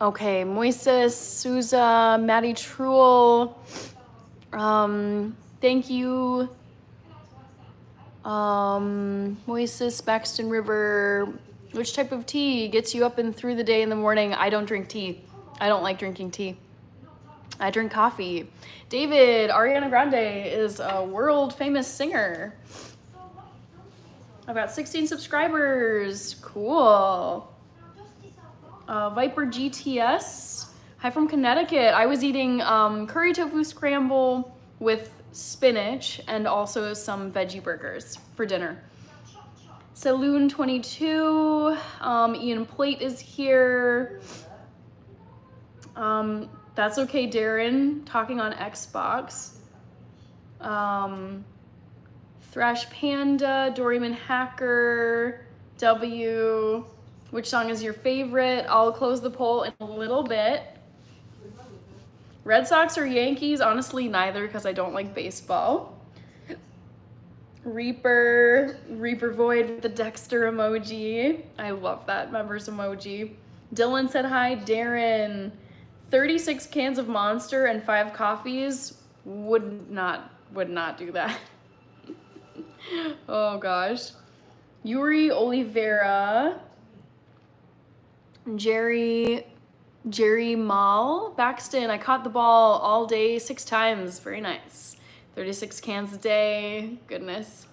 Okay, Moises, Souza, Maddie Truel. Thank you. Moises, Baxton River. Which type of tea gets you up and through the day in the morning? I don't drink tea. I don't like drinking tea. I drink coffee. David, Ariana Grande is a world famous singer. I've got 16 subscribers. Cool. Viper GTS. Hi from Connecticut. I was eating curry tofu scramble with spinach and also some veggie burgers for dinner. Saloon 22. Ian Plate is here. That's okay, Darren. Talking on Xbox. Thrash Panda, Doryman Hacker, W. Which song is your favorite? I'll close the poll in a little bit. Red Sox or Yankees? Honestly, neither, because I don't like baseball. Reaper Void with the Dexter emoji. I love that members emoji. Dylan said hi. Darren, 36 cans of Monster and 5 coffees would not do that. Oh gosh. Yuri Oliveira. Jerry Mall. Baxton, I caught the ball all day 6 times. Very nice. 36 cans a day. Goodness.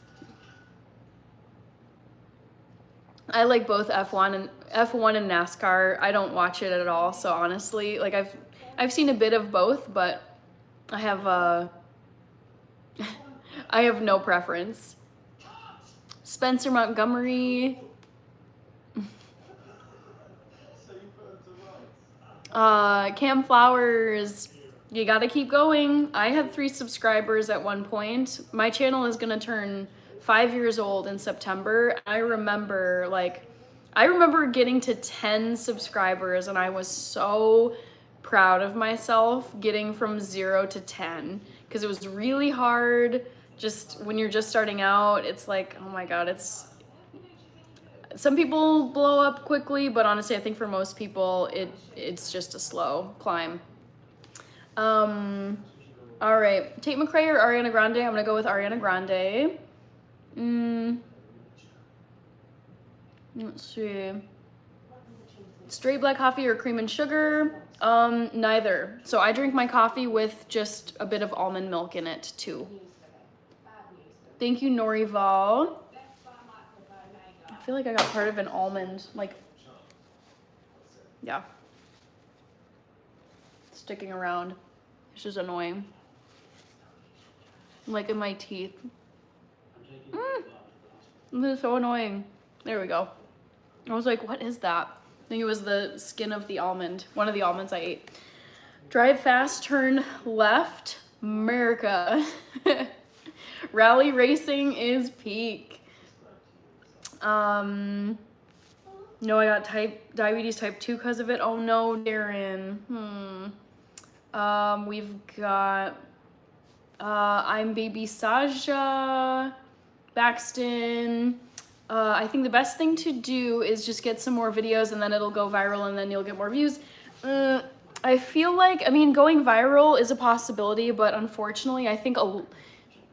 I like both F1 and NASCAR. I don't watch it at all, so honestly, like I've seen a bit of both, but I have I have no preference. Spencer Montgomery. Cam Flowers, you gotta keep going. I had 3 subscribers at one point. My channel is gonna turn 5 years old in September. I remember getting to 10 subscribers and I was so proud of myself getting from 0 to 10 because it was really hard. Just when you're just starting out, it's like, oh my God, some people blow up quickly, but honestly, I think for most people, it's just a slow climb. All right, Tate McRae or Ariana Grande? I'm gonna go with Ariana Grande. Let's see. Straight black coffee or cream and sugar? Neither. So I drink my coffee with just a bit of almond milk in it too. Thank you, Norival. I feel like I got part of an almond, like, yeah, sticking around. It's just annoying. Like in my teeth. This is so annoying. There we go. I was like, what is that? I think it was the skin of the almond. One of the almonds I ate. Drive fast, turn left. America. Rally racing is peak. No, I got diabetes type 2 because of it. Oh no, Darren. We've got I'm Baby Saja, Baxton. I think the best thing to do is just get some more videos and then it'll go viral and then you'll get more views. I feel like, I mean, going viral is a possibility, but unfortunately, I think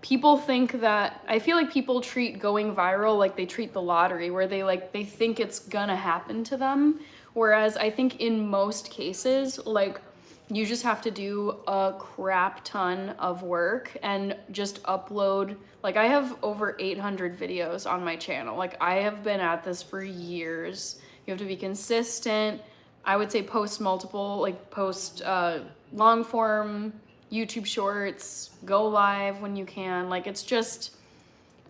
people think that, I feel like people treat going viral like they treat the lottery, where they think it's gonna happen to them. Whereas I think in most cases, like, you just have to do a crap ton of work and just upload. Like, I have over 800 videos on my channel. Like, I have been at this for years. You have to be consistent. I would say post long form YouTube shorts, go live when you can. Like, it's just,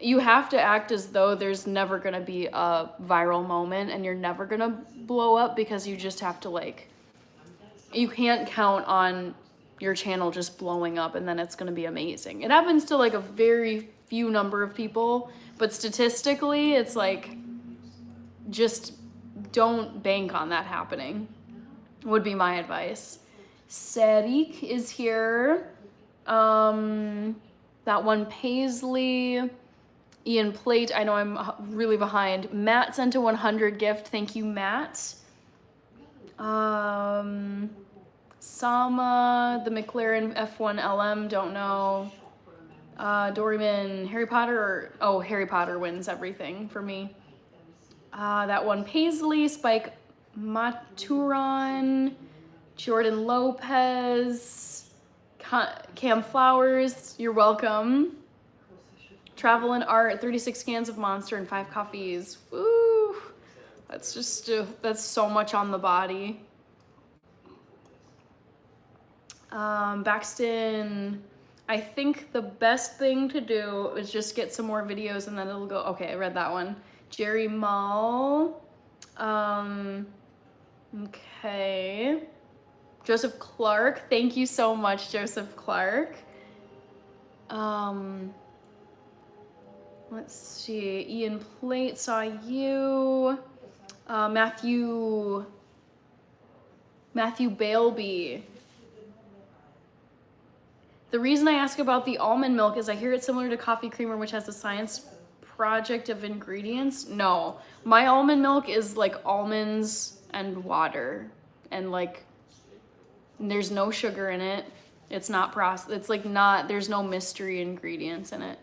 you have to act as though there's never gonna be a viral moment and you're never gonna blow up, because you just have to, like, you can't count on your channel just blowing up and then it's gonna be amazing. It happens to like a very few number of people, but statistically it's like, just don't bank on that happening, would be my advice. Serik is here. That one Paisley. Ian Plate, I know I'm really behind. Matt sent a 100 gift. Thank you, Matt. Sama, the McLaren F1 LM, don't know. Doryman, Harry Potter, Harry Potter wins everything for me. That one Paisley, Spike Maturon, Jordan Lopez, Cam Flowers, you're welcome. Travel and Art, 36 cans of Monster and 5 coffees. Woo! That's just, that's so much on the body. Baxton, I think the best thing to do is just get some more videos and then it'll go. Okay, I read that one. Jerry Mall. Okay. Joseph Clark, thank you so much, Joseph Clark. Let's see, Ian Plate, saw you. Matthew Bailby. The reason I ask about the almond milk is I hear it's similar to coffee creamer, which has a science project of ingredients. No, my almond milk is like almonds and water, and like there's no sugar in it. It's not processed. It's like not, there's no mystery ingredients in it.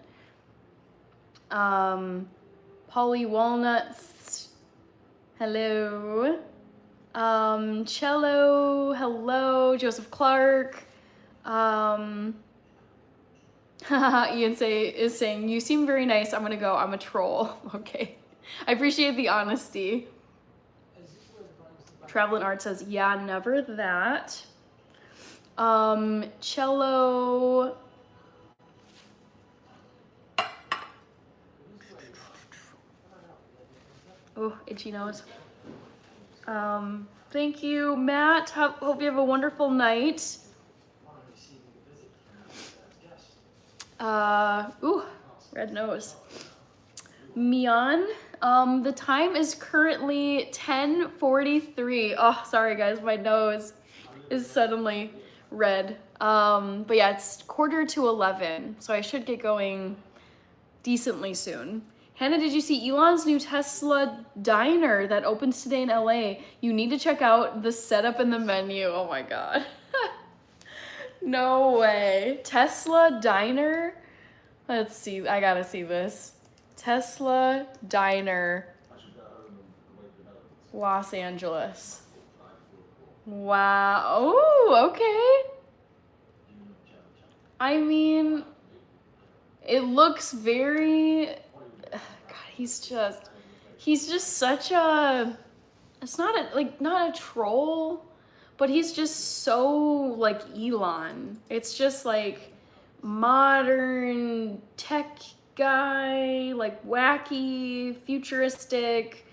Polly Walnuts, hello. Cello, hello. Joseph Clark. Ian is saying, you seem very nice. I'm gonna go. I'm a troll. Okay. I appreciate the honesty. Travel and Art says, yeah, never that. Cello. Oh, itchy nose. Thank you, Matt. Hope you have a wonderful night. Ooh, red nose. Mian, the time is currently 10:43. Oh, sorry guys, my nose is suddenly red. But yeah, it's 10:45, so I should get going decently soon. Hannah, did you see Elon's new Tesla diner that opens today in LA? You need to check out the setup and the menu. Oh my God. No way. Tesla diner? Let's see. I gotta see this. Tesla diner, Los Angeles. Wow. Oh, okay. I mean, it looks very, God, he's just such a, it's not a, like, not a troll, but he's just so like Elon. It's just like modern tech guy, like wacky, futuristic,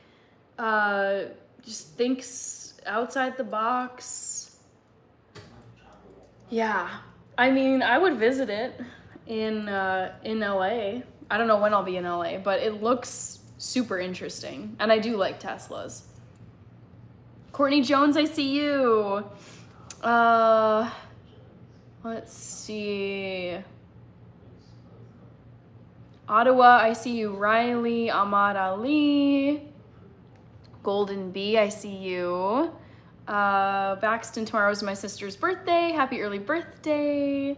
just thinks outside the box. Yeah, I mean, I would visit it in LA. I don't know when I'll be in LA, but it looks super interesting, and I do like Teslas. Courtney Jones, I see you. Let's see. Ottawa, I see you. Riley, Ahmad Ali. Golden Bee, I see you. Baxton, tomorrow is my sister's birthday. Happy early birthday.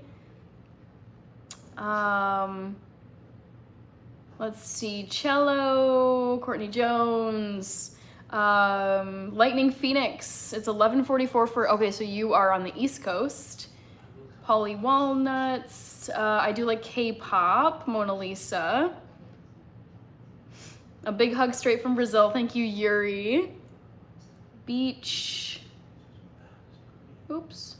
Let's see. Cello, Courtney Jones. Lightning Phoenix. It's 11:44 for, okay, so you are on the East Coast. Polly Walnuts. I do like K-pop. Mona Lisa. A big hug straight from Brazil. Thank you, Yuri. Beach. Oops.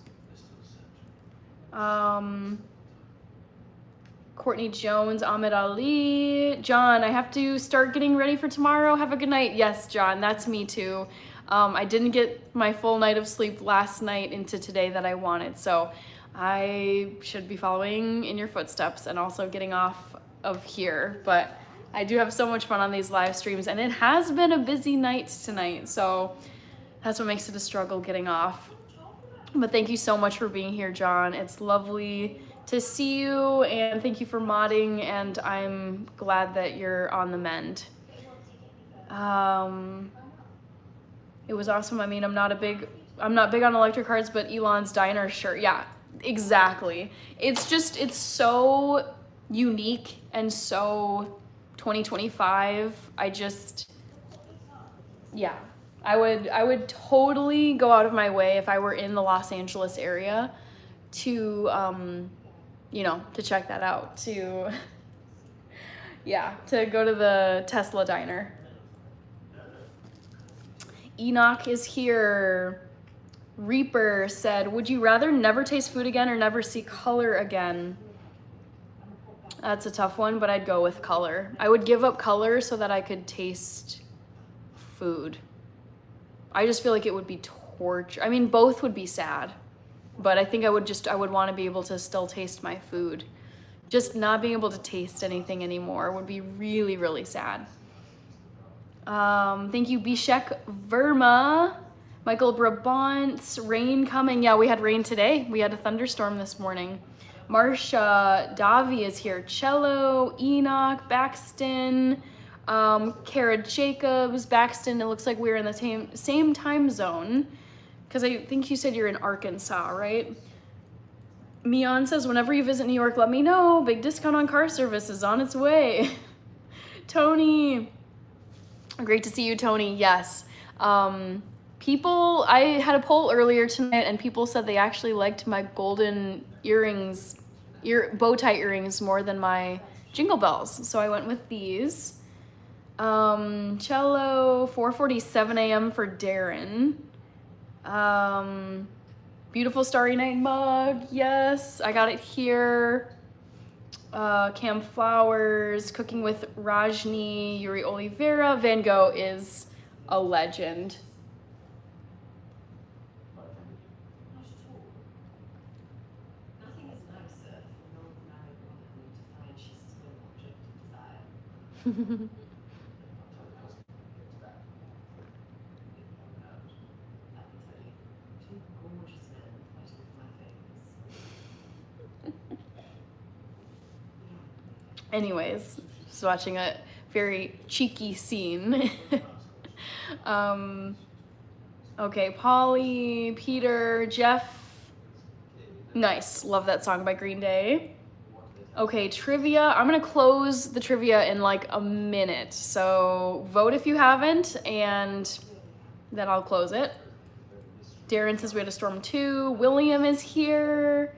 Courtney Jones, Ahmed Ali. John, I have to start getting ready for tomorrow. Have a good night. Yes, John, that's me too. I didn't get my full night of sleep last night into today that I wanted, so I should be following in your footsteps and also getting off of here. But I do have so much fun on these live streams, and it has been a busy night tonight, so that's what makes it a struggle getting off. But thank you so much for being here, John. It's lovely to see you, and thank you for modding, and I'm glad that you're on the mend. It was awesome. I mean, I'm not big on electric cards, but Elon's Diner, sure. Yeah, exactly. It's just, it's so unique and so 2025. Yeah, I would totally go out of my way if I were in the Los Angeles area to, you know, to check that out, to go to the Tesla Diner. Enoch is here. Reaper said, would you rather never taste food again or never see color again? That's a tough one, but I'd go with color. I would give up color so that I could taste food. I just feel like it would be torture. I mean, both would be sad, but I think I would want to be able to still taste my food. Just not being able to taste anything anymore would be really, really sad. Thank you, Bishek Verma. Michael Brabant, rain coming. Yeah, we had rain today. We had a thunderstorm this morning. Marsha Davi is here. Cello, Enoch, Baxton, Kara Jacobs, Baxton. It looks like we're in the same time zone, because I think you said you're in Arkansas, right? Mion says, whenever you visit New York, let me know. Big discount on car service is on its way. Tony, great to see you, Tony. Yes. I had a poll earlier tonight, and people said they actually liked my golden earrings, bow tie earrings, more than my jingle bells. So I went with these. Cello, 4:47 a.m. for Darren. Beautiful Starry Night mug. Yes, I got it here. Cam Flowers, Cooking with Rajni, Yuri Oliveira. Van Gogh is a legend. Anyways, just watching a very cheeky scene. Okay, Polly, Peter, Jeff. Nice, love that song by Green Day. Okay, trivia. I'm gonna close the trivia in like a minute, so vote if you haven't, and then I'll close it. Darren says we had a storm too. William is here.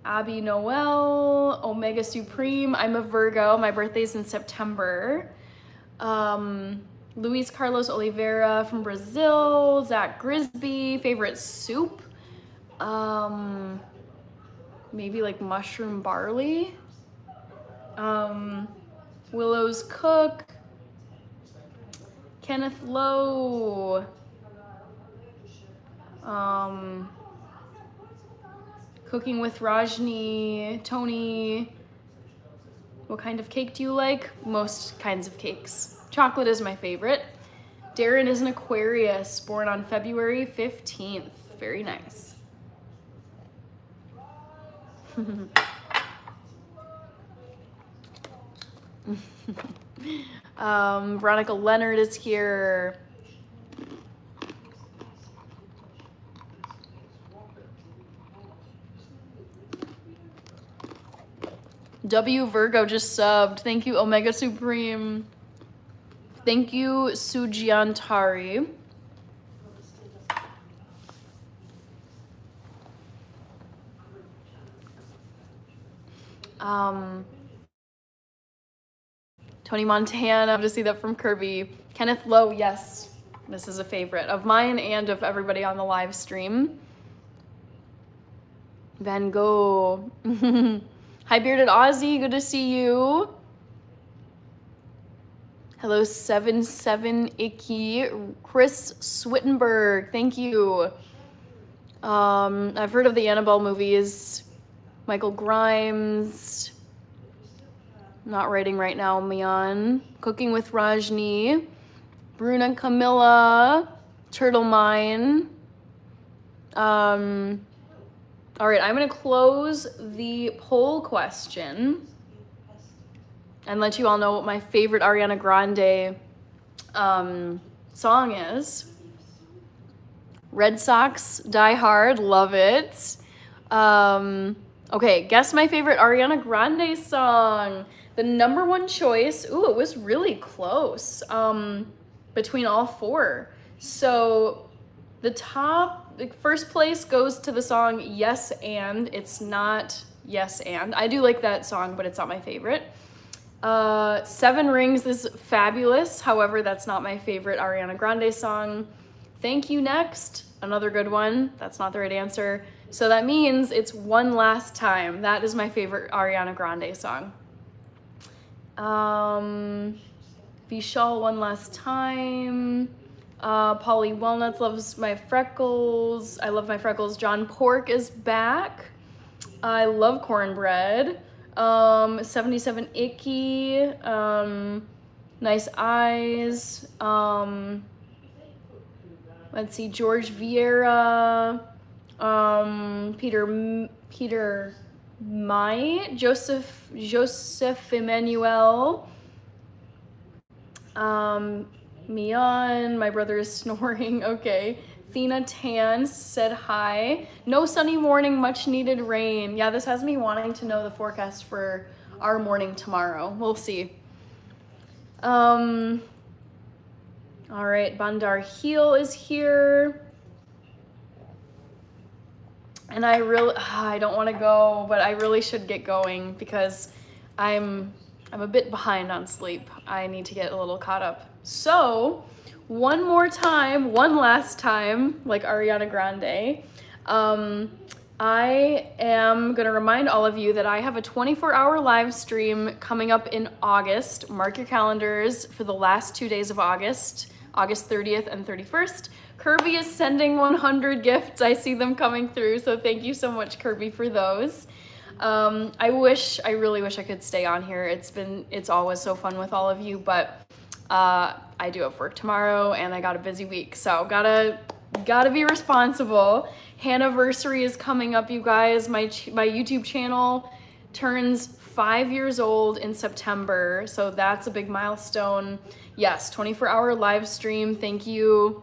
Abby Noel, Omega Supreme. I'm a Virgo. My birthday's in September. Luis Carlos Oliveira from Brazil. Zach Grisby. Favorite soup? Maybe like mushroom barley. Willow's Cook. Kenneth Lowe. Cooking with Rajni. Tony. What kind of cake do you like? Most kinds of cakes. Chocolate is my favorite. Darren is an Aquarius, born on February 15th. Very nice. Veronica Leonard is here. W Virgo just subbed. Thank you, Omega Supreme. Thank you, Sujiantari. Tony Montana, to see that from Kirby. Kenneth Lowe, yes, this is a favorite of mine and of everybody on the live stream. Van Gogh. Hi, Bearded Aussie, good to see you. Hello, 77 Icky. Chris Swittenberg, thank you. I've heard of the Annabelle movies. Michael Grimes. Not writing right now, Mian. Cooking with Rajni. Bruna Camilla. Turtle Mine. All right, I'm gonna close the poll question and let you all know what my favorite Ariana Grande song is. Red Sox, Die Hard, love it. Okay, guess my favorite Ariana Grande song. The number one choice, ooh, it was really close between all four. So the first place goes to the song Yes And. It's not Yes And. I do like that song, but it's not my favorite. Seven Rings is fabulous. However, that's not my favorite Ariana Grande song. Thank You Next, another good one. That's not the right answer. So that means it's One Last Time. That is my favorite Ariana Grande song. Vishal, One Last Time. Polly Walnuts loves my freckles. I love my freckles. John Pork is back. I love cornbread. 77 Icky. Nice Eyes. Let's see, George Vieira. Peter Mai. Joseph Emmanuel. Mian, my brother is snoring, okay. Thina Tan said hi. No sunny morning, much needed rain. Yeah, this has me wanting to know the forecast for our morning tomorrow. We'll see. All right, Bandar Heel is here. And I don't want to go, but I really should get going because I'm a bit behind on sleep. I need to get a little caught up. So, one last time, like Ariana Grande, I am going to remind all of you that I have a 24-hour live stream coming up in August. Mark your calendars for the last 2 days of August, August 30th and 31st. Kirby is sending 100 gifts. I see them coming through, so thank you so much, Kirby, for those. I really wish I could stay on here. It's always so fun with all of you, but I do have work tomorrow and I got a busy week, so gotta be responsible. Hanniversary is coming up, you guys. My YouTube channel turns 5 years old in September, so that's a big milestone. Yes, 24-hour live stream. Thank you.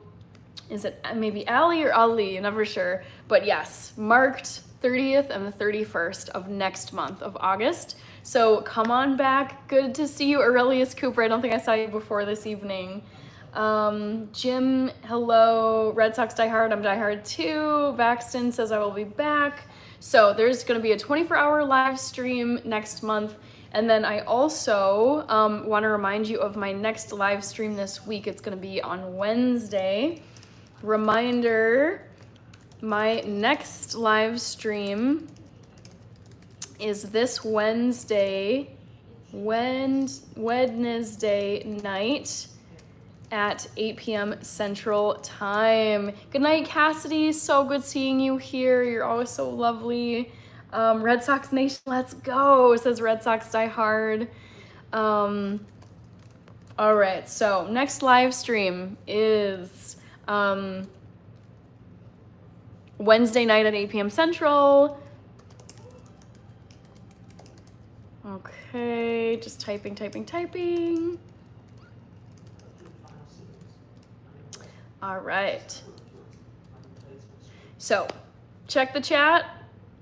Is it maybe Ali or Ali? I'm never sure. But yes, marked 30th and the 31st of next month of August. So come on back. Good to see you, Aurelius Cooper. I don't think I saw you before this evening. Jim, hello. Red Sox Die Hard. I'm Die Hard too. Baxton says I will be back. So there's going to be a 24-hour live stream next month. And then I also want to remind you of my next live stream this week. It's going to be on Wednesday. Reminder, my next live stream is this Wednesday night at 8 p.m. Central Time. Good night, Cassidy. So good seeing you here. You're always so lovely. Red Sox Nation, let's go, says Red Sox Die Hard. All right, so next live stream is Wednesday night at 8 p.m. Central. Okay, just typing. All right. So, check the chat.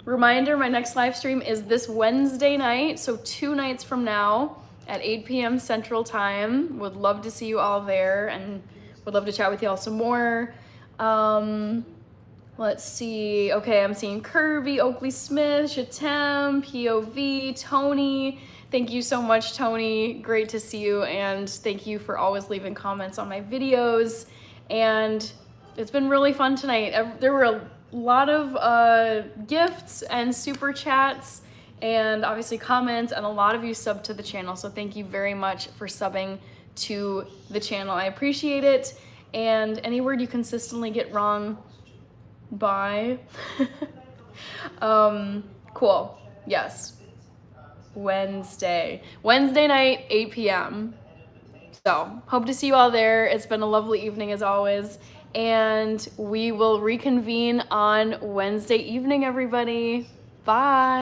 Reminder, my next live stream is this Wednesday night, so 2 nights from now at 8 p.m. Central Time. Would love to see you all there and would love to chat with you all some more. Let's see. Okay, I'm seeing Kirby, Oakley Smith, Shatem, POV, Tony. Thank you so much, Tony. Great to see you, and thank you for always leaving comments on my videos. And it's been really fun tonight. There were a lot of gifts and super chats and obviously comments, and a lot of you subbed to the channel. So thank you very much for subbing to the channel. I appreciate it. And any word you consistently get wrong, bye. Cool. Yes. Wednesday night, 8 p.m. So hope to see you all there. It's been a lovely evening as always. And we will reconvene on Wednesday evening, everybody. Bye.